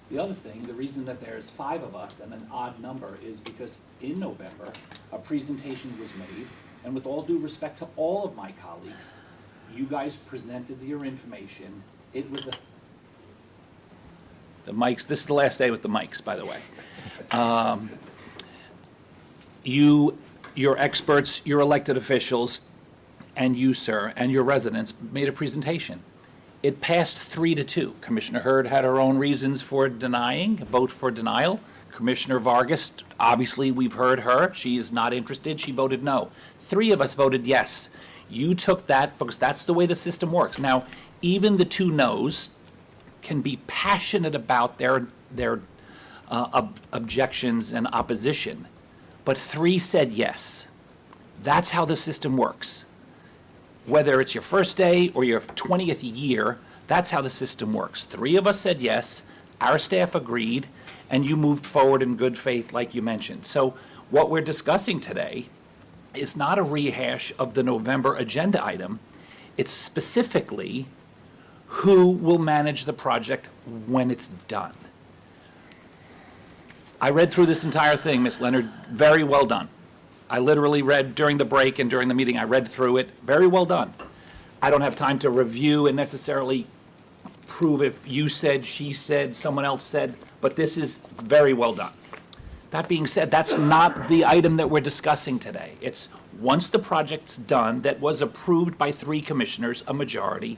The other thing, the reason that there's 5 of us and an odd number is because in November, a presentation was made, and with all due respect to all of my colleagues, you guys presented your information. It was the mics, this is the last day with the mics, by the way. Your experts, your elected officials, and you, sir, and your residents made a presentation. It passed 3-2. Commissioner Hurd had her own reasons for vote for denial. Commissioner Vargas, obviously, we've heard her. She is not interested. She voted no. 3 of us voted yes. You took that because that's the way the system works. Now, even the 2 no's can be passionate about their objections and opposition, but 3 said yes. That's how the system works. Whether it's your first day or your 20th year, that's how the system works. 3 of us said yes, our staff agreed, and you moved forward in good faith like you mentioned. So what we're discussing today is not a rehash of the November agenda item. It's specifically who will manage the project when it's done. I read through this entire thing, Ms. Leonard, very well done. I literally read during the break and during the meeting, I read through it, very well done. I don't have time to review and necessarily prove if you said, she said, someone else said, but this is very well done. That being said, that's not the item that we're discussing today. It's once the project's done, that was approved by 3 commissioners, a majority,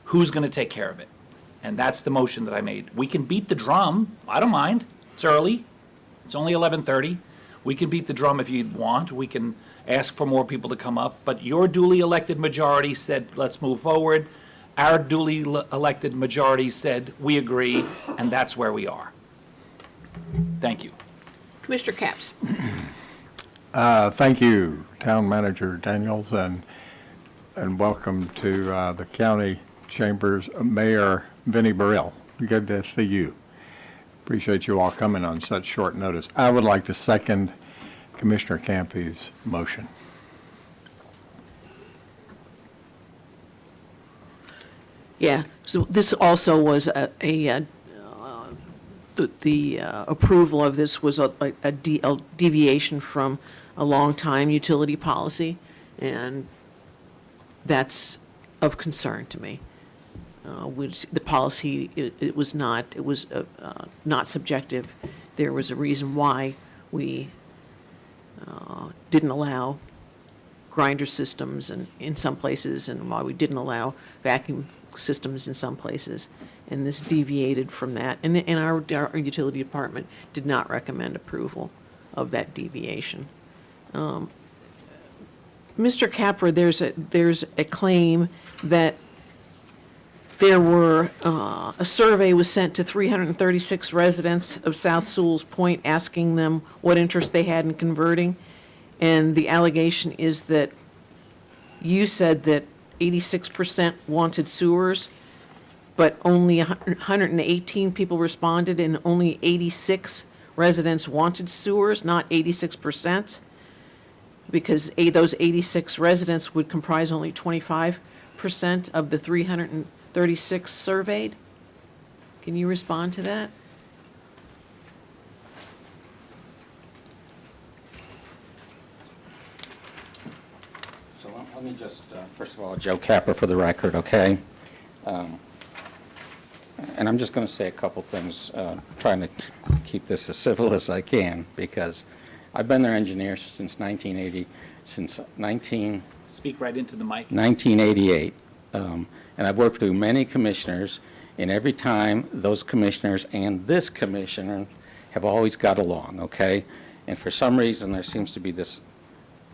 who's going to take care of it? And that's the motion that I made. We can beat the drum. I don't mind. It's early. It's only 11:30. We can beat the drum if you want. We can ask for more people to come up. But your duly elected majority said, let's move forward. Our duly elected majority said, we agree, and that's where we are. Thank you. Commissioner Capps. Thank you, Town Manager Daniels, and welcome to the County Chambers, Mayor Vinnie Burrell. Good to see you. Appreciate you all coming on such short notice. I would like to second Commissioner Campy's motion. Yeah, so this also was the approval of this was a deviation from a long-time utility policy, and that's of concern to me. Which the policy, it was not subjective. There was a reason why we didn't allow grinder systems in some places, and why we didn't allow vacuum systems in some places. And this deviated from that. And our utility department did not recommend approval of that deviation. Mr. Capra, there's a claim that there were, a survey was sent to 336 residents of South Sewell's Point asking them what interest they had in converting. And the allegation is that you said that 86% wanted sewers, but only 118 people responded and only 86 residents wanted sewers, not 86%. because those 86 residents would comprise only 25% of the 336 surveyed. Can you respond to that? So let me just, first of all, Joe Capper for the record, okay? And I'm just going to say a couple things, trying to keep this as civil as I can, because I've been their engineer since 1980, since Speak right into the mic. 1988. And I've worked through many commissioners, and every time, those commissioners and this commissioner have always got along, okay? And for some reason, there seems to be this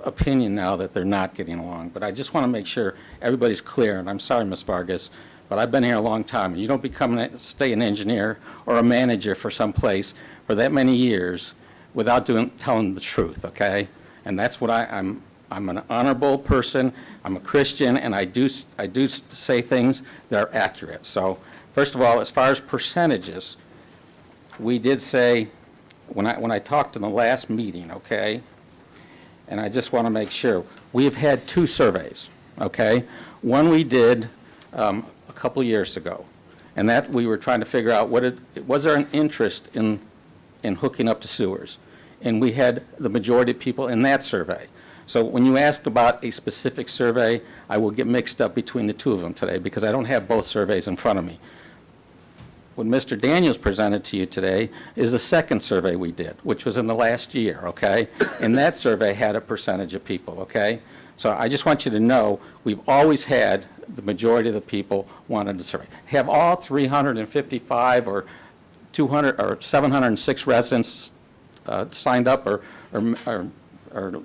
opinion now that they're not getting along. But I just want to make sure everybody's clear, and I'm sorry, Ms. Vargas, but I've been here a long time, and you don't stay an engineer or a manager for some place for that many years without telling the truth, okay? And that's what I'm an honorable person, I'm a Christian, and I do say things that are accurate. So, first of all, as far as percentages, we did say, when I talked in the last meeting, okay, and I just want to make sure, we've had 2 surveys, okay? One we did a couple years ago, and that we were trying to figure out was there an interest in hooking up to sewers? And we had the majority of people in that survey. So when you ask about a specific survey, I will get mixed up between the 2 of them today because I don't have both surveys in front of me. What Mr. Daniels presented to you today is the second survey we did, which was in the last year, okay? And that survey had a percentage of people, okay? So I just want you to know, we've always had the majority of the people wanted to survey. Have all 355 or 200 or 706 residents signed up or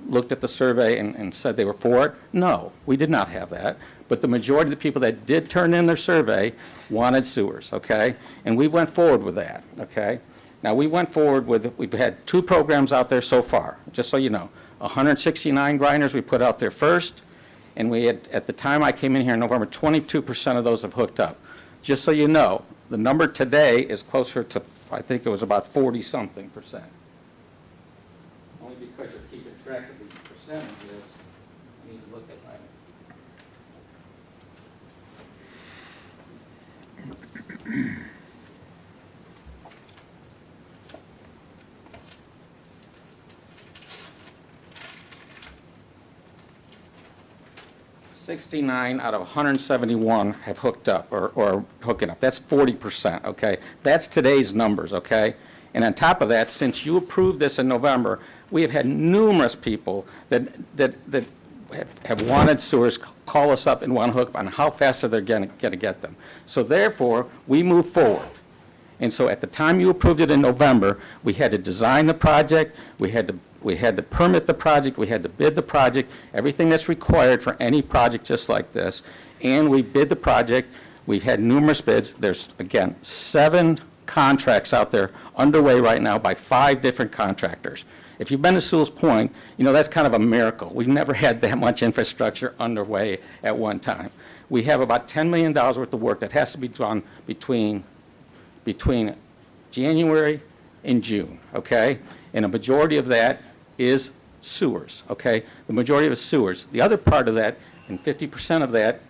looked at the survey and said they were for it? No, we did not have that. But the majority of the people that did turn in their survey wanted sewers, okay? And we went forward with that, okay? Now, we've had 2 programs out there so far, just so you know. 169 grinders we put out there first, and we had, at the time I came in here in November, 22% of those have hooked up. Just so you know, the number today is closer to, I think it was about 40-something%. Only because you're keeping track of these percentages, you need to look at that. 69 out of 171 have hooked up or hooking up. That's 40%, okay? That's today's numbers, okay? And on top of that, since you approved this in November, we have had numerous people that have wanted sewers call us up and want to hook up on how fast are they going to get them. So therefore, we move forward. And so at the time you approved it in November, we had to design the project, we had to permit the project, we had to bid the project, everything that's required for any project just like this. And we bid the project, we've had numerous bids. There's, again, 7 contracts out there underway right now by 5 different contractors. If you've been to Sewell's Point, you know that's kind of a miracle. We've never had that much infrastructure underway at one time. We have about $10 million worth of work that has to be done between January and June, okay? And a majority of that is sewers, okay? The majority of it is sewers. The other part of that, and 50% of that,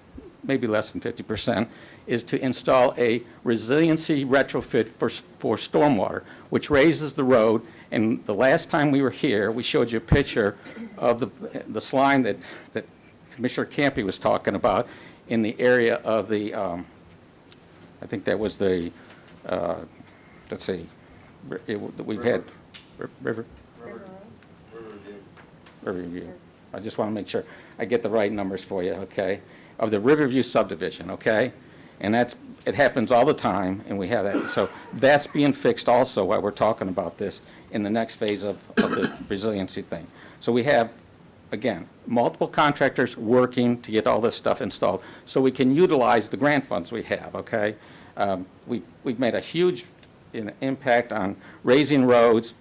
maybe less than 50%, is to install a resiliency retrofit for stormwater, which raises the road. And the last time we were here, we showed you a picture of the slime that Commissioner Campy was talking about in the area of the, I think that was the, let's see, we've had Riverview. I just want to make sure I get the right numbers for you, okay? Of the Riverview subdivision, okay? And it happens all the time, and we have that. So that's being fixed also while we're talking about this in the next phase of the resiliency thing. So we have, again, multiple contractors working to get all this stuff installed so we can utilize the grant funds we have, okay? We've made a huge impact on raising roads,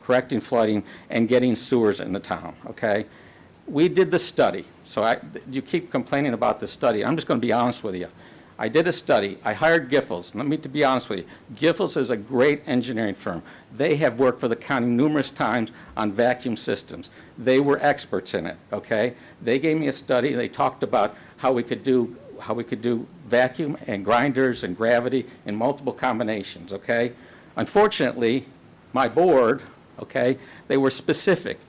correcting flooding, and getting sewers in the town, okay? We did the study. So you keep complaining about the study. I'm just going to be honest with you. I did a study. I hired Giffords. Let me to be honest with you. Giffords is a great engineering firm. They have worked for the county numerous times on vacuum systems. They were experts in it, okay? They gave me a study. They talked about how we could do vacuum and grinders and gravity in multiple combinations, okay? Unfortunately, my board, okay, they were specific.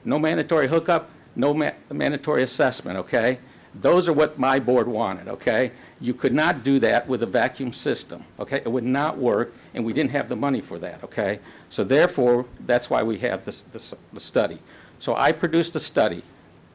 No mandatory hookup, no mandatory assessment, okay? Those are what my board wanted, okay? You could not do that with a vacuum system, okay? It would not work, and we didn't have the money for that, okay? So therefore, that's why we have the study. So I produced a study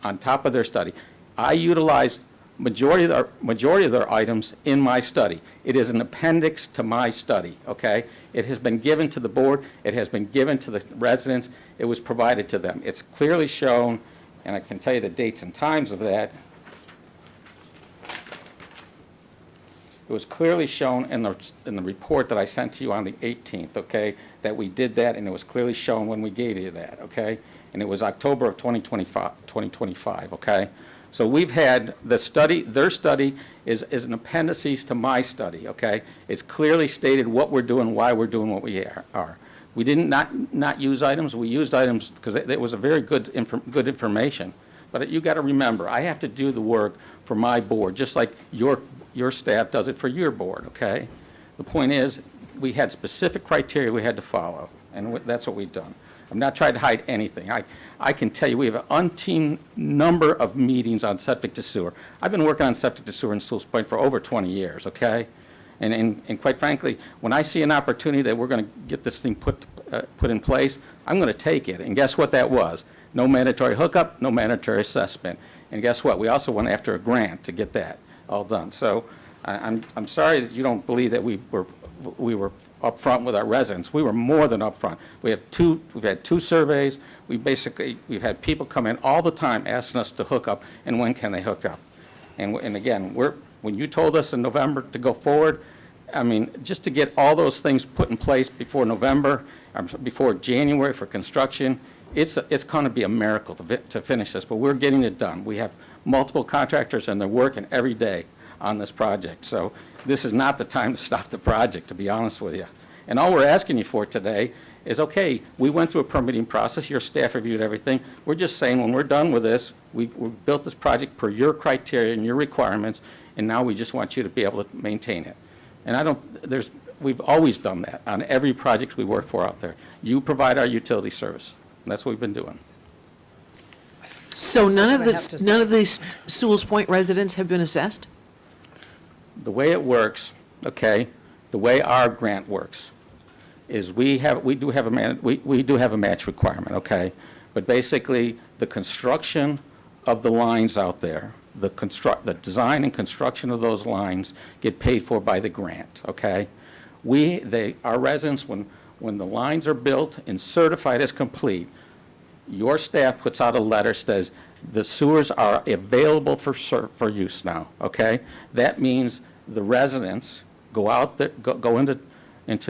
on top of their study. I utilized majority of their items in my study. It is an appendix to my study, okay? It has been given to the board. It has been given to the residents. It was provided to them. It's clearly shown, and I can tell you the dates and times of that. It was clearly shown in the report that I sent to you on the 18th, okay, that we did that, and it was clearly shown when we gave you that, okay? And it was October of 2025, okay? So we've had the study, their study is an appendices to my study, okay? It's clearly stated what we're doing, why we're doing what we are. We didn't not use items. We used items because it was a very good information. But you got to remember, I have to do the work for my board, just like your staff does it for your board, okay? The point is, we had specific criteria we had to follow, and that's what we've done. I'm not trying to hide anything. I can tell you we have an umpteen number of meetings on septic to sewer. I've been working on septic to sewer in Sewell's Point for over 20 years, okay? And quite frankly, when I see an opportunity that we're going to get this thing put in place, I'm going to take it. And guess what that was? No mandatory hookup, no mandatory assessment. And guess what? We also went after a grant to get that all done. So I'm sorry that you don't believe that we were upfront with our residents. We were more than upfront. We've had two surveys. We've had people come in all the time asking us to hook up, and when can they hook up? And again, when you told us in November to go forward, I mean, just to get all those things put in place before November, before January for construction, it's going to be a miracle to finish this, but we're getting it done. We have multiple contractors, and they're working every day on this project. So this is not the time to stop the project, to be honest with you. And all we're asking you for today is, okay, we went through a permitting process. Your staff reviewed everything. We're just saying when we're done with this, we built this project per your criteria and your requirements, and now we just want you to be able to maintain it. And we've always done that on every project we work for out there. You provide our utility service. And that's what we've been doing. So none of these Sewell's Point residents have been assessed? The way it works, okay, the way our grant works is we do have a match requirement, okay? But basically, the construction of the lines out there, the design and construction of those lines get paid for by the grant, okay? Our residents, when the lines are built and certified as complete, your staff puts out a letter says the sewers are available for use now, okay? That means the residents go out there, go into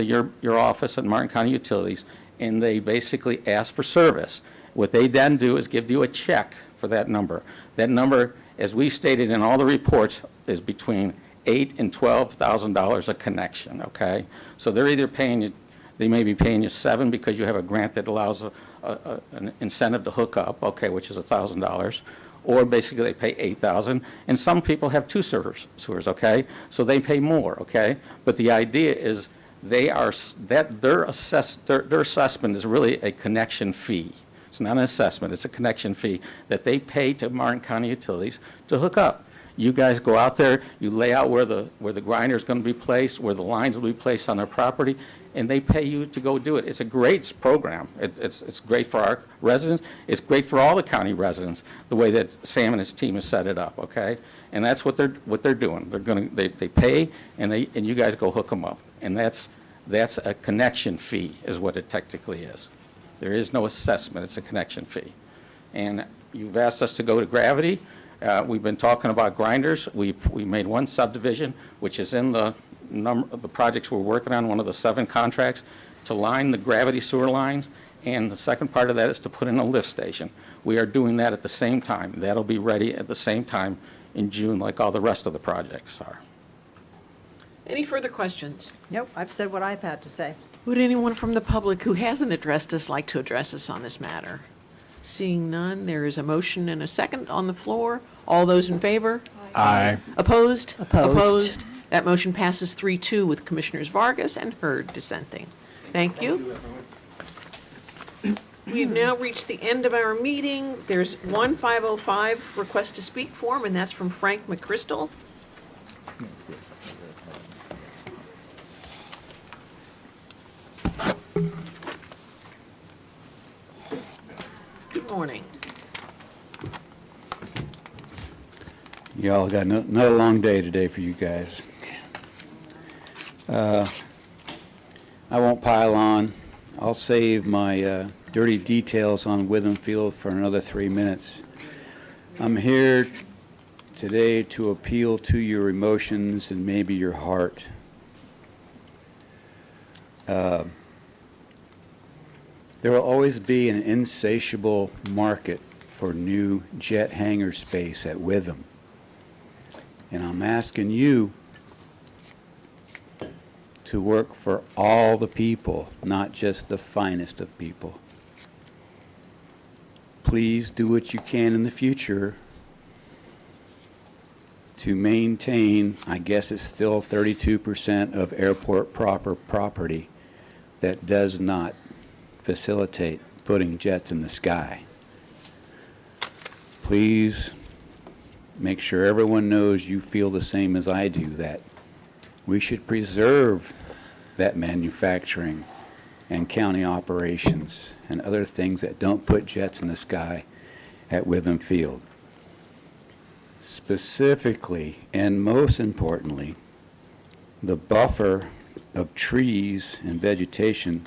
your office at Martin County Utilities, and they basically ask for service. What they then do is give you a check for that number. That number, as we stated in all the reports, is between $8,000 and $12,000 a connection, okay? So they're either paying you, they may be paying you $7,000 because you have a grant that allows an incentive to hook up, okay, which is $1,000, or basically they pay $8,000, and some people have two sewers, okay? So they pay more, okay? But the idea is their assessment is really a connection fee. It's not an assessment, it's a connection fee that they pay to Martin County Utilities to hook up. You guys go out there, you lay out where the grinder is going to be placed, where the lines will be placed on their property, and they pay you to go do it. It's a great program. It's great for our residents. It's great for all the county residents, the way that Sam and his team has set it up, okay? And that's what they're doing. They pay, and you guys go hook them up. And that's a connection fee is what it technically is. There is no assessment. It's a connection fee. And you've asked us to go to gravity. We've been talking about grinders. We made one subdivision, which is in the projects we're working on, one of the 7 contracts, to line the gravity sewer lines, and the second part of that is to put in a lift station. We are doing that at the same time. That'll be ready at the same time in June, like all the rest of the projects are. Any further questions? Nope, I've said what I've had to say. Would anyone from the public who hasn't addressed us like to address us on this matter? Seeing none, there is a motion and a second on the floor. All those in favor? Aye. Opposed? Opposed. That motion passes 3-2 with Commissioners Vargas and Hurd dissenting. Thank you. We've now reached the end of our meeting. There's one 505 request to speak form, and that's from Frank McChrystal. Good morning. Y'all got another long day today for you guys. I won't pile on. I'll save my dirty details on Witham Field for another 3 minutes. I'm here today to appeal to your emotions and maybe your heart. There will always be an insatiable market for new jet hangar space at Witham. And I'm asking you to work for all the people, not just the finest of people. Please do what you can in the future to maintain, I guess it's still 32% of airport proper property that does not facilitate putting jets in the sky. Please make sure everyone knows you feel the same as I do, that we should preserve that manufacturing and county operations and other things that don't put jets in the sky at Witham Field. Specifically, and most importantly, the buffer of trees and vegetation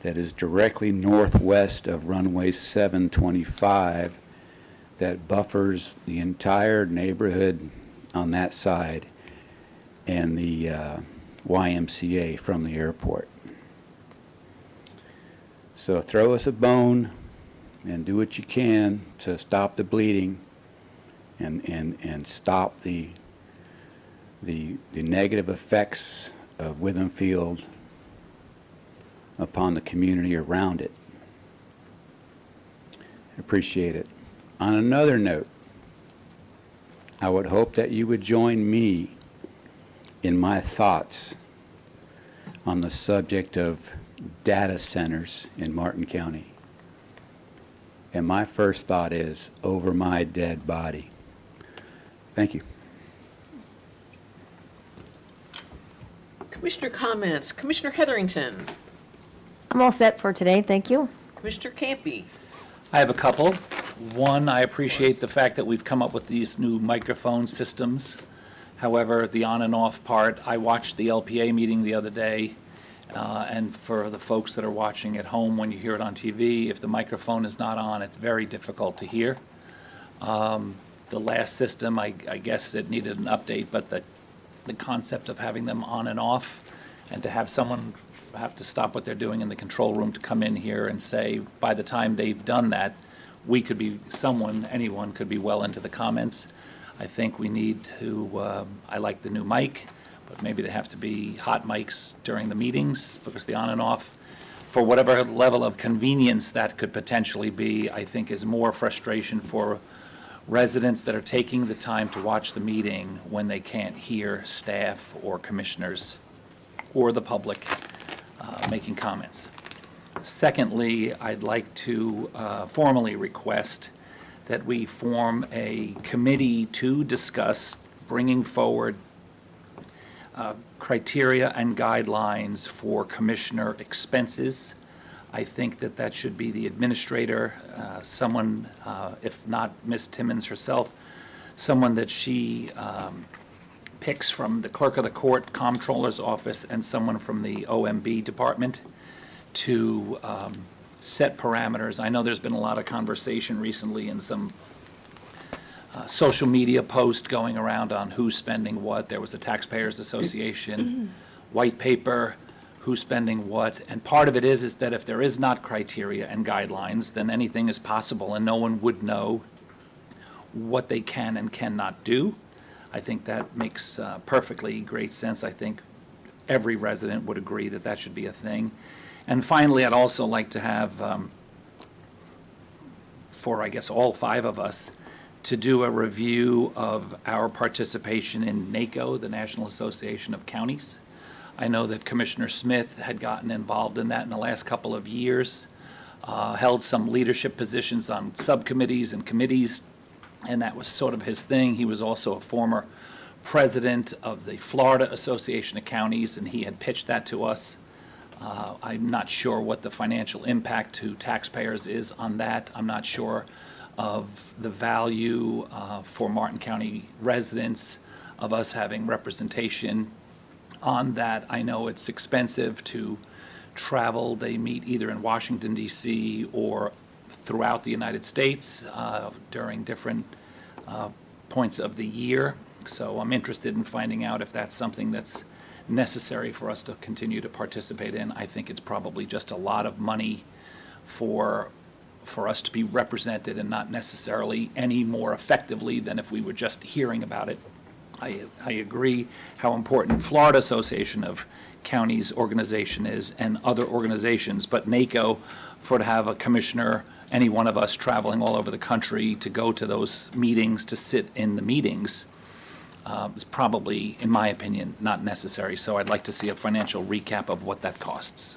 that is directly northwest of runway 725 that buffers the entire neighborhood on that side and the YMCA from the airport. So throw us a bone and do what you can to stop the bleeding and stop the negative effects of Witham Field upon the community around it. Appreciate it. On another note, I would hope that you would join me in my thoughts on the subject of data centers in Martin County. And my first thought is, over my dead body. Thank you. Commissioner comments. Commissioner Heatherington. I'm all set for today, thank you. Commissioner Campy. I have a couple. One, I appreciate the fact that we've come up with these new microphone systems. However, the on and off part, I watched the LPA meeting the other day, and for the folks that are watching at home, when you hear it on TV, if the microphone is not on, it's very difficult to hear. The last system, I guess it needed an update, but the concept of having them on and off, and to have someone have to stop what they're doing in the control room to come in here and say, by the time they've done that, we could be, anyone could be well into the comments. I think we need to, I like the new mic, but maybe they have to be hot mics during the meetings, because the on and off, for whatever level of convenience that could potentially be, I think is more frustration for residents that are taking the time to watch the meeting when they can't hear staff or commissioners or the public making comments. Secondly, I'd like to formally request that we form a committee to discuss bringing forward criteria and guidelines for commissioner expenses. I think that that should be the administrator, someone, if not Ms. Timmons herself, someone that she picks from the clerk of the court, comptroller's office, and someone from the OMB department to set parameters. I know there's been a lot of conversation recently in some social media post going around on who's spending what. There was a Taxpayers Association white paper, who's spending what. And part of it is that if there is not criteria and guidelines, then anything is possible and no one would know what they can and cannot do. I think that makes perfectly great sense. I think every resident would agree that that should be a thing. And finally, I'd also like to have, for I guess all 5 of us, to do a review of our participation in NACO, the National Association of Counties. I know that Commissioner Smith had gotten involved in that in the last couple of years, held some leadership positions on subcommittees and committees, and that was sort of his thing. He was also a former president of the Florida Association of Counties, and he had pitched that to us. I'm not sure what the financial impact to taxpayers is on that. I'm not sure of the value for Martin County residents of us having representation on that. I know it's expensive to travel. They meet either in Washington, D.C. or throughout the United States during different points of the year. So I'm interested in finding out if that's something that's necessary for us to continue to participate in. I think it's probably just a lot of money for us to be represented, and not necessarily any more effectively than if we were just hearing about it. I agree how important Florida Association of Counties organization is and other organizations, but NACO, to have a commissioner, any one of us traveling all over the country to go to those meetings, to sit in the meetings, is probably, in my opinion, not necessary. So I'd like to see a financial recap of what that costs.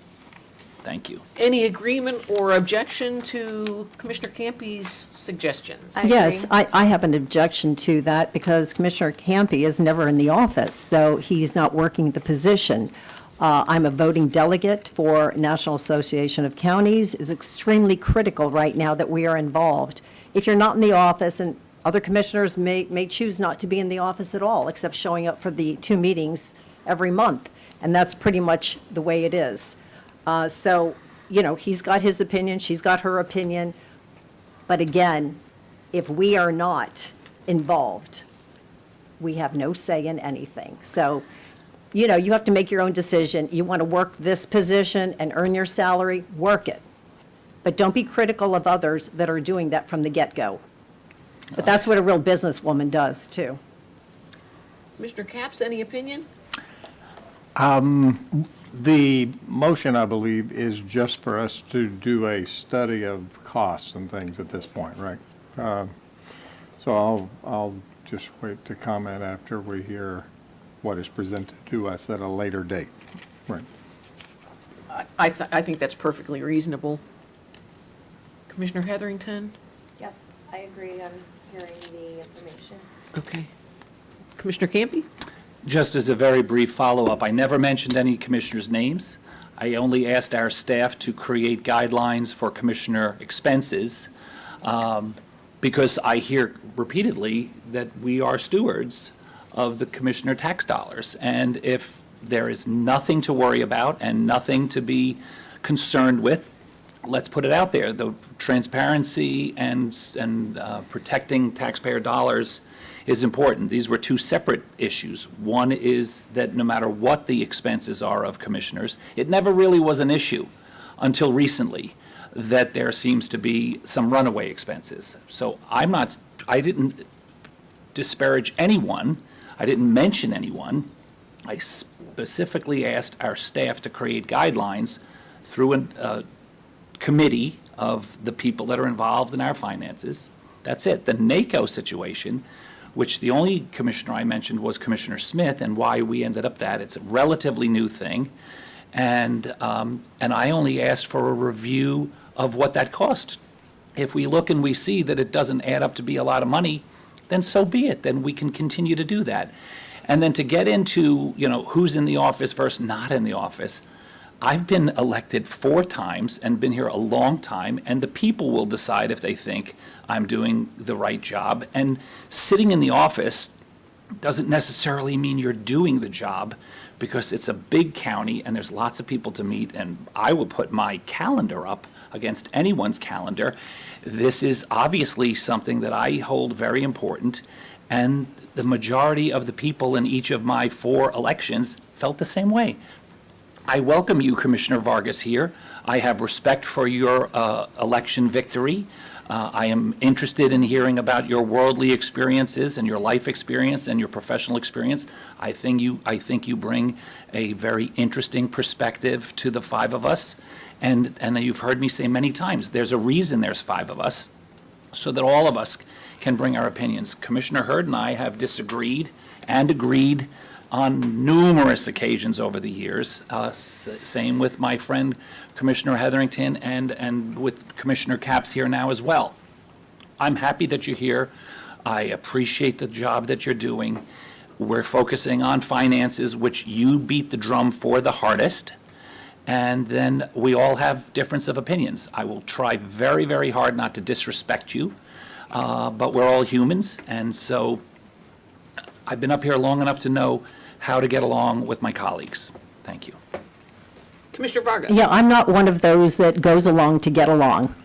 Thank you. Any agreement or objection to Commissioner Campy's suggestions? Yes, I have an objection to that because Commissioner Campy is never in the office, so he's not working the position. I'm a voting delegate for National Association of Counties. It's extremely critical right now that we are involved. If you're not in the office, and other commissioners may choose not to be in the office at all, except showing up for the 2 meetings every month, and that's pretty much the way it is. So, he's got his opinion, she's got her opinion, but again, if we are not involved, we have no say in anything. So, you have to make your own decision. You want to work this position and earn your salary, work it. But don't be critical of others that are doing that from the get-go. But that's what a real businesswoman does, too. Commissioner Capps, any opinion? The motion, I believe, is just for us to do a study of costs and things at this point, right? So I'll just wait to comment after we hear what is presented to us at a later date. Right. I think that's perfectly reasonable. Commissioner Heatherington? Yep, I agree on hearing the information. Okay. Commissioner Campy? Just as a very brief follow-up, I never mentioned any commissioners' names. I only asked our staff to create guidelines for commissioner expenses because I hear repeatedly that we are stewards of the commissioner tax dollars. And if there is nothing to worry about and nothing to be concerned with, let's put it out there. The transparency and protecting taxpayer dollars is important. These were 2 separate issues. One is that no matter what the expenses are of commissioners, it never really was an issue until recently that there seems to be some runaway expenses. So I didn't disparage anyone. I didn't mention anyone. I specifically asked our staff to create guidelines through a committee of the people that are involved in our finances. That's it. The NACO situation, which the only commissioner I mentioned was Commissioner Smith, and why we ended up that. It's a relatively new thing. And I only asked for a review of what that cost. If we look and we see that it doesn't add up to be a lot of money, then so be it. Then we can continue to do that. And then to get into, who's in the office versus not in the office, I've been elected 4 times and been here a long time, and the people will decide if they think I'm doing the right job. And sitting in the office doesn't necessarily mean you're doing the job, because it's a big county and there's lots of people to meet, and I will put my calendar up against anyone's calendar. This is obviously something that I hold very important, and the majority of the people in each of my 4 elections felt the same way. I welcome you, Commissioner Vargas, here. I have respect for your election victory. I am interested in hearing about your worldly experiences and your life experience and your professional experience. I think you bring a very interesting perspective to the five of us. And you've heard me say many times, there's a reason there's five of us, so that all of us can bring our opinions. Commissioner Hurd and I have disagreed and agreed on numerous occasions over the years. Same with my friend Commissioner Hetherington and with Commissioner Capps here now as well. I'm happy that you're here. I appreciate the job that you're doing. We're focusing on finances, which you beat the drum for the hardest. And then we all have difference of opinions. I will try very, very hard not to disrespect you, but we're all humans. And so I've been up here long enough to know how to get along with my colleagues. Thank you. Commissioner Vargas? Yeah, I'm not one of those that goes along to get along,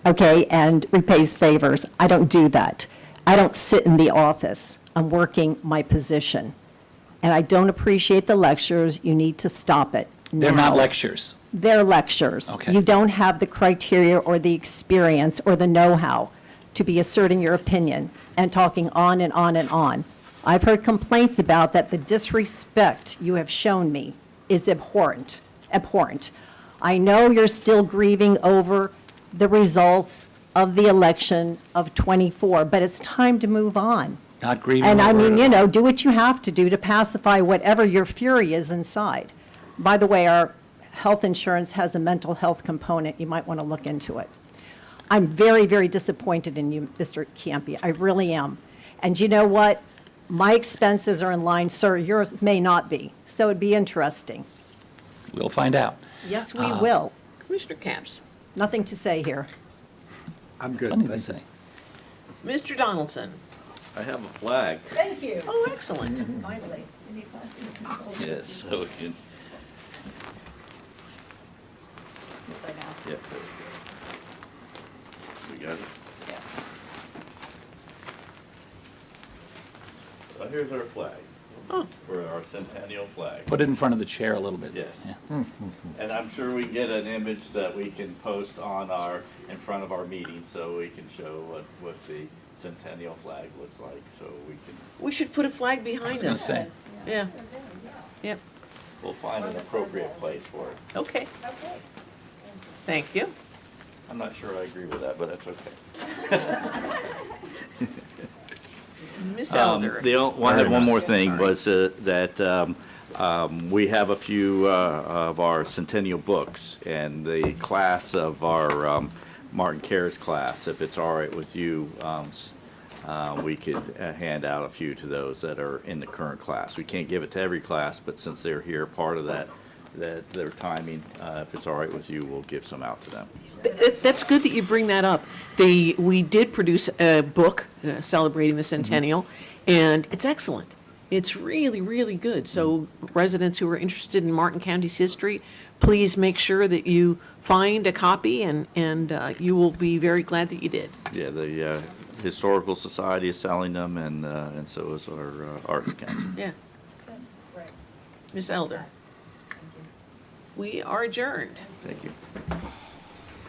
okay, and repays favors. I don't do that. I don't sit in the office. I'm working my position. And I don't appreciate the lectures. You need to stop it now. They're not lectures. They're lectures. Okay. You don't have the criteria or the experience or the know-how to be asserting your opinion and talking on and on and on. I've heard complaints about that. The disrespect you have shown me is abhorrent. I know you're still grieving over the results of the election of '24, but it's time to move on. Not grieving And I over mean, it. you know, do what you have to do to pacify whatever your fury is inside. By the way, our health insurance has a mental health component. You might want to look into it. I'm very, very disappointed in you, Mr. Ciampi. I really am. And you know what? My expenses are in line, sir. Yours may not be. So it'd be interesting. We'll find out. Yes, we will. Commissioner Capps? Nothing to say here. I'm good. Funny to say. Mr. Donaldson? I have a flag. Thank you. Oh, excellent. Finally. Yes, so we can. Yeah. We got it? Yeah. So here's our flag. Oh. For our centennial flag. Put it in front of the chair a little bit. Yes. Yeah. And I'm sure we get an image that we can post on in front of our meeting, so we can show what the centennial flag looks like, so we can, We should put a flag behind I was us. gonna say. Yeah. Yep. we'll find an appropriate place for it. Okay. Thank you. I'm not sure I agree with that, but that's okay. Ms. Elder? I had one more thing, was that we have a few of our centennial books, and the class of our Martin Cares class, if it's all right with you, we could hand out a few to those that are in the current class. We can't give it to every class, but since they're here, part of that their timing, if it's all right with you, we'll give some out to them. That's good that you bring that up. We did produce a book celebrating the centennial, and it's excellent. It's really, really good. So residents who are interested in Martin County's history, please make sure that you find a copy, and you will be very glad that you did. Yeah, the Historical Society is selling them, and so is our Arts Council. Yeah. Ms. Elder? We are adjourned. Thank you.